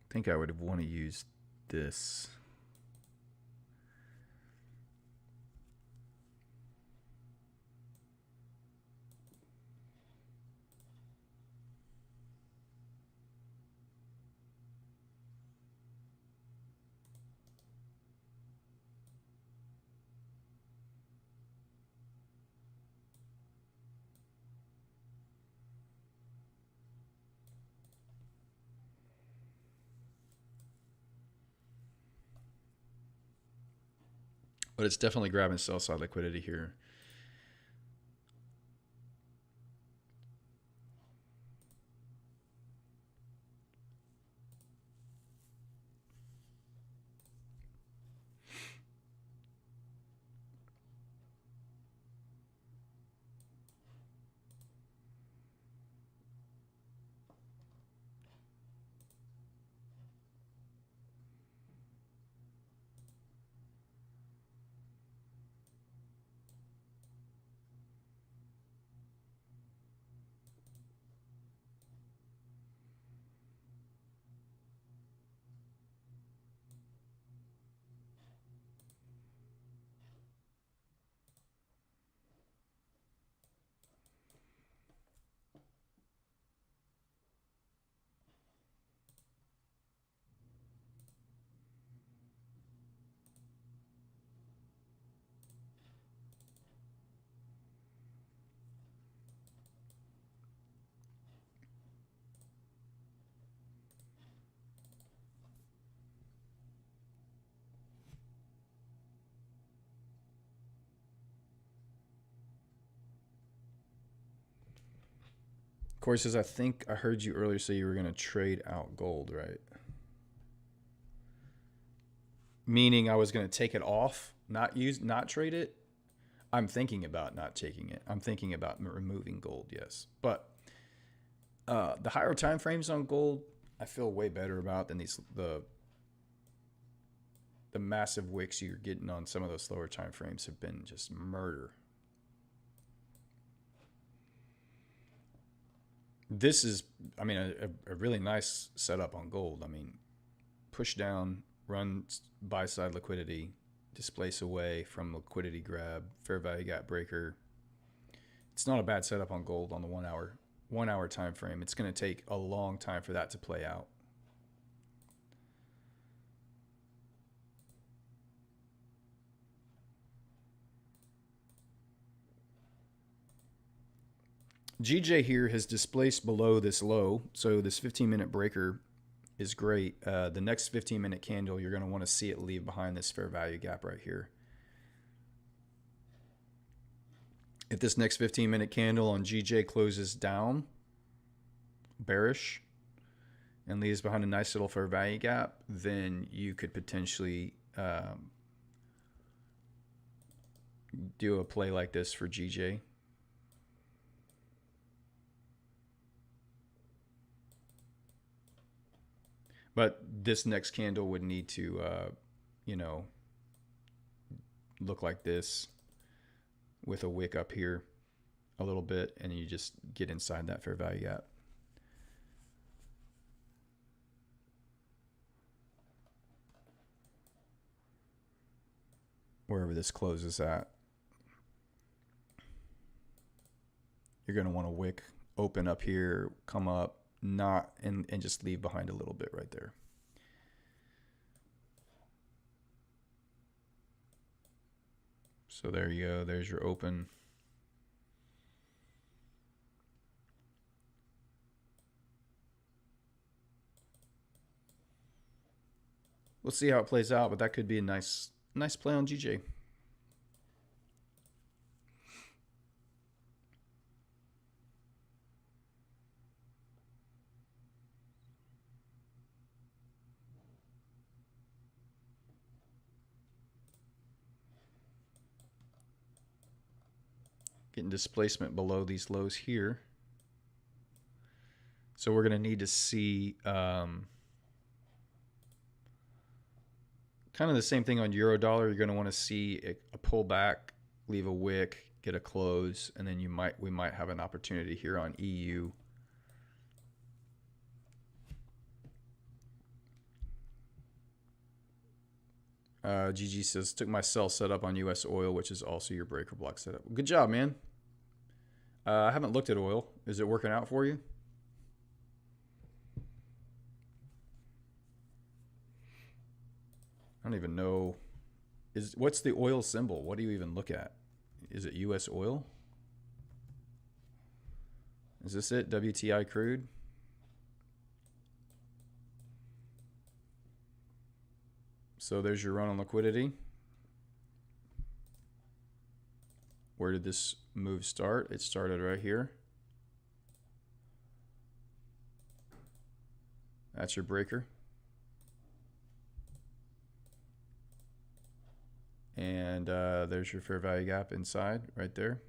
I think I would want to use this. But it's definitely grabbing sell side liquidity here. Corey says, I think I heard you earlier say you were going to trade out gold, right? Meaning I was going to take it off, not trade it. I'm thinking about not taking it. I'm thinking about removing gold, yes. But the higher time frames on gold, I feel way better about than the massive wicks you're getting on some of those slower time frames have been just murder. This is, I mean, a really nice setup on gold. I mean, push down, run buy side liquidity, displace away from liquidity grab, fair value gap breaker. It's not a bad setup on gold on the 1 hour time frame. It's going to take a long time for that to play out. GJ here has displaced below this low, so this 15-minute breaker is great. The next 15-minute candle, you're going to want to see it leave behind this fair value gap right here. If this next 15-minute candle on GJ closes down, bearish, and leaves behind a nice little fair value gap, then you could potentially do a play like this for GJ. But this next candle would need to, you know, look like this with a wick up here a little bit, and you just get inside that fair value gap. Wherever this closes at. You're going to want to wick open up here, come up, not and just leave behind a little bit right there. So there you go. There's your open. We'll see how it plays out, but that could be a nice play on GJ. Getting displacement below these lows here. So we're going to need to see kind of the same thing on euro dollar. You're going to want to see a pullback, leave a wick, get a close, and then we might have an opportunity here on EU. GG says, took my sell setup on US oil, which is also your breaker block setup. Good job, man. I haven't looked at oil. Is it working out for you? I don't even know. What's the oil symbol? What do you even look at? Is it US oil? Is this it? WTI crude? So there's your run on liquidity. Where did this move start? It started right here. That's your breaker. And there's your fair value gap inside right there.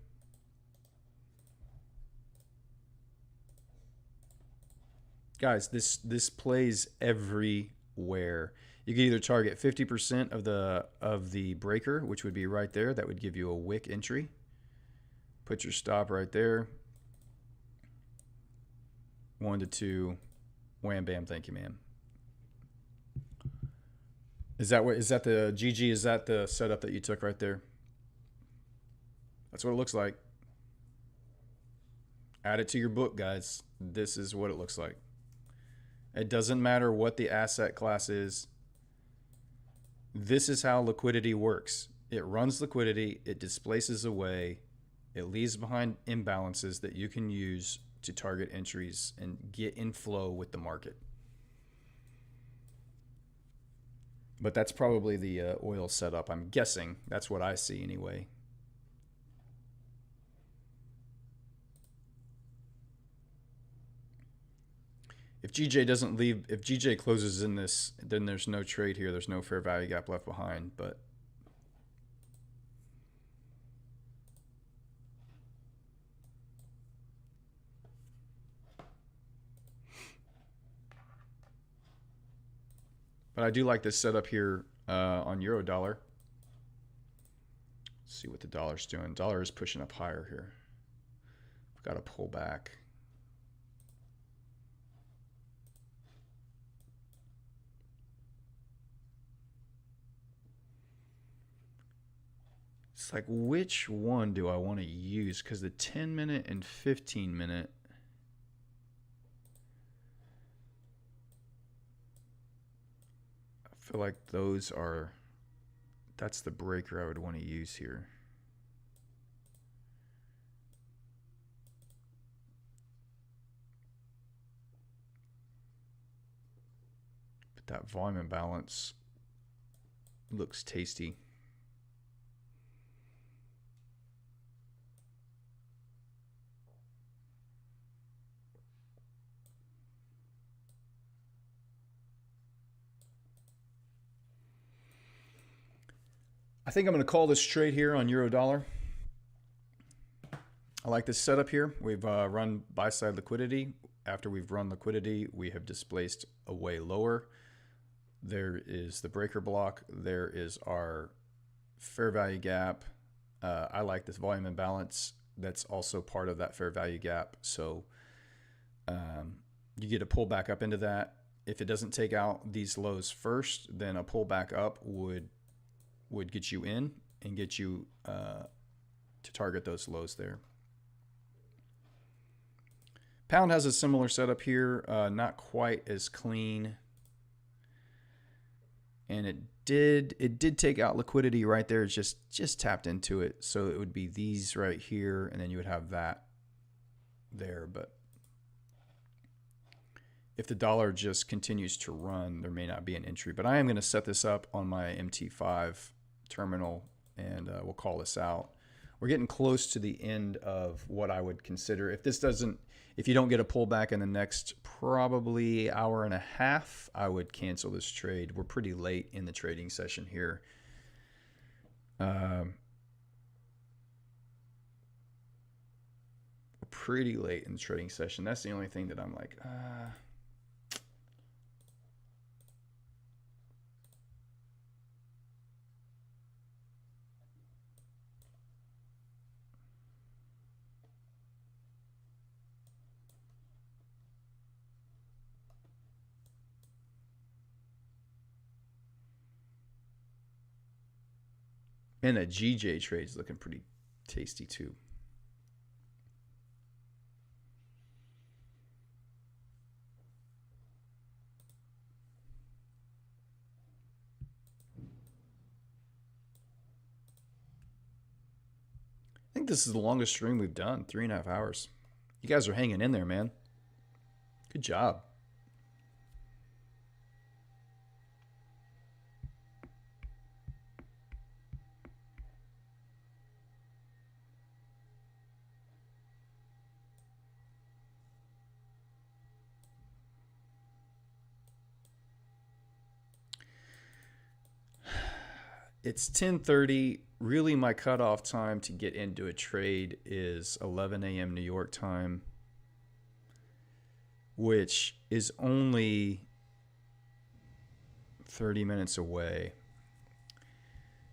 Guys, this plays everywhere. You can either target 50% of the breaker, which would be right there. That would give you a wick entry. Put your stop right there. 1 to 2. Wham bam, thank you, man. Is that the GG? Is that the setup that you took right there? That's what it looks like. Add it to your book, guys. This is what it looks like. It doesn't matter what the asset class is. This is how liquidity works. It runs liquidity, it displaces away, it leaves behind imbalances that you can use to target entries and get in flow with the market. But that's probably the oil setup. I'm guessing that's what I see anyway. If GJ doesn't leave, if GJ closes in this, then there's no trade here. There's no fair value gap left behind. But I do like this setup here on euro dollar. Let's see what the dollar's doing. Dollar is pushing up higher here. We've got to pull back. It's like, which one do I want to use? Because the 10-minute and 15-minute. I feel like those are, that's the breaker I would want to use here. But that volume imbalance looks tasty. I think I'm going to call this trade here on euro dollar. I like this setup here. We've run buy side liquidity. After we've run liquidity, we have displaced away lower. There is the breaker block. There is our fair value gap. I like this volume imbalance. That's also part of that fair value gap. So you get a pull back up into that. If it doesn't take out these lows first, then a pull back up would get you in and get you to target those lows there. Pound has a similar setup here, not quite as clean. And it did take out liquidity right there. It's just tapped into it. So it would be these right here, and then you would have that there. But if the dollar just continues to run, there may not be an entry. But I am going to set this up on my MT5 terminal, and we'll call this out. We're getting close to the end of what I would consider. If you don't get a pullback in the next probably hour and a half, I would cancel this trade. We're pretty late in the trading session here. We're pretty late in the trading session. That's the only thing that I'm like, and that GJ trade is looking pretty tasty too. I think this is the longest stream we've done, 3.5 hours. You guys are hanging in there, man. Good job. It's 10:30. Really, my cutoff time to get into a trade is 11 a.m. New York time, which is only 30 minutes away.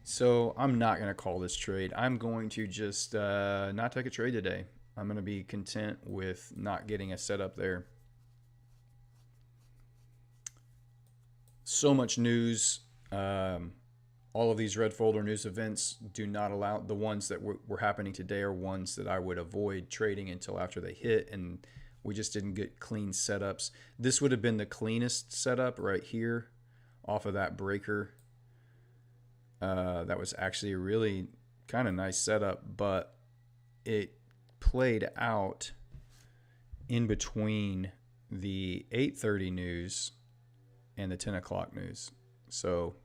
So I'm not going to call this trade. I'm going to just not take a trade today. I'm going to be content with not getting a setup there. So much news. All of these red folder news events do not allow, the ones that were happening today are ones that I would avoid trading until after they hit, and we just didn't get clean setups. This would have been the cleanest setup right here off of that breaker. That was actually a really kind of nice setup, but it played out in between the 8:30 news and the 10 o'clock news. So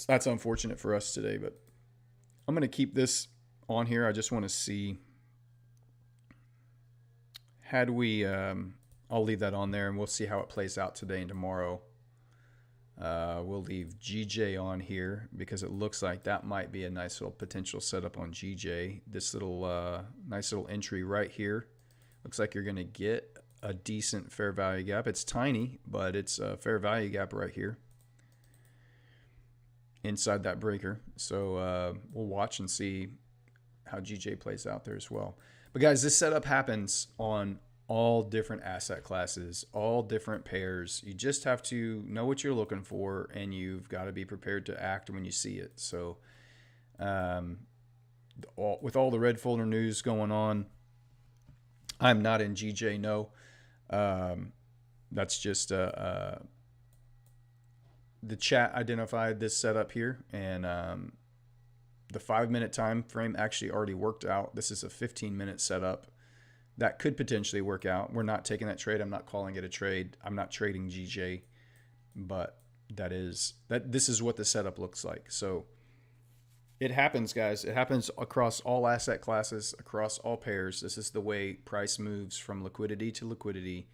that's unfortunate for us today, but I'm going to keep this on here. I just want to see, had we, I'll leave that on there and we'll see how it plays out today and tomorrow. We'll leave GJ on here because it looks like that might be a nice little potential setup on GJ. This little nice little entry right here. Looks like you're going to get a decent fair value gap. It's tiny, but it's a fair value gap right here. inside that breaker. So we'll watch and see how GJ plays out there as well. But guys, this setup happens on all different asset classes, all different pairs. You just have to know what you're looking for, and you've got to be prepared to act when you see it. So with all the red folder news going on, I'm not in GJ, no. That's just the chat identified this setup here, and the 5-minute time frame actually already worked out. This is a 15-minute setup that could potentially work out. We're not taking that trade. I'm not calling it a trade. I'm not trading GJ, but this is what the setup looks like. So it happens, guys. It happens across all asset classes, across all pairs. This is the way price moves from liquidity to liquidity.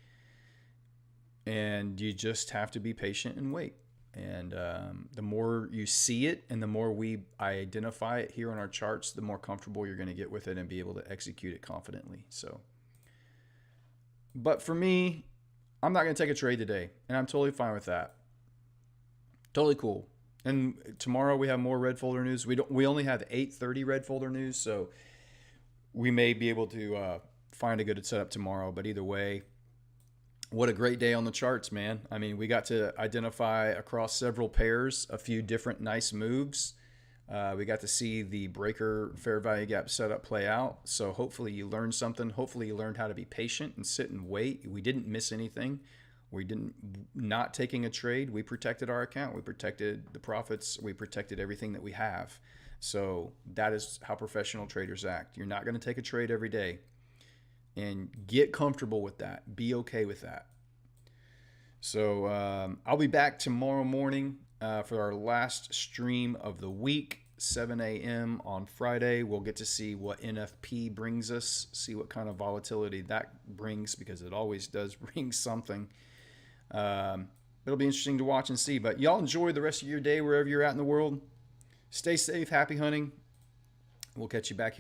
And you just have to be patient and wait. And the more you see it and the more I identify it here on our charts, the more comfortable you're going to get with it and be able to execute it confidently. So, but for me, I'm not going to take a trade today, and I'm totally fine with that. Totally cool. And tomorrow we have more red folder news. We only have 8:30 red folder news, so we may be able to find a good setup tomorrow. But either way, what a great day on the charts, man. I mean, we got to identify across several pairs a few different nice moves. We got to see the breaker fair value gap setup play out. So hopefully you learned something. Hopefully you learned how to be patient and sit and wait. We didn't miss anything. We didn't not taking a trade. We protected our account. We protected the profits. We protected everything that we have. So that is how professional traders act. You're not going to take a trade every day. And get comfortable with that. Be okay with that. So I'll be back tomorrow morning for our last stream of the week, 7 a.m. on Friday. We'll get to see what NFP brings us, see what kind of volatility that brings, because it always does bring something. It'll be interesting to watch and see. But y'all enjoy the rest of your day wherever you're at in the world. Stay safe. Happy hunting. We'll catch you back here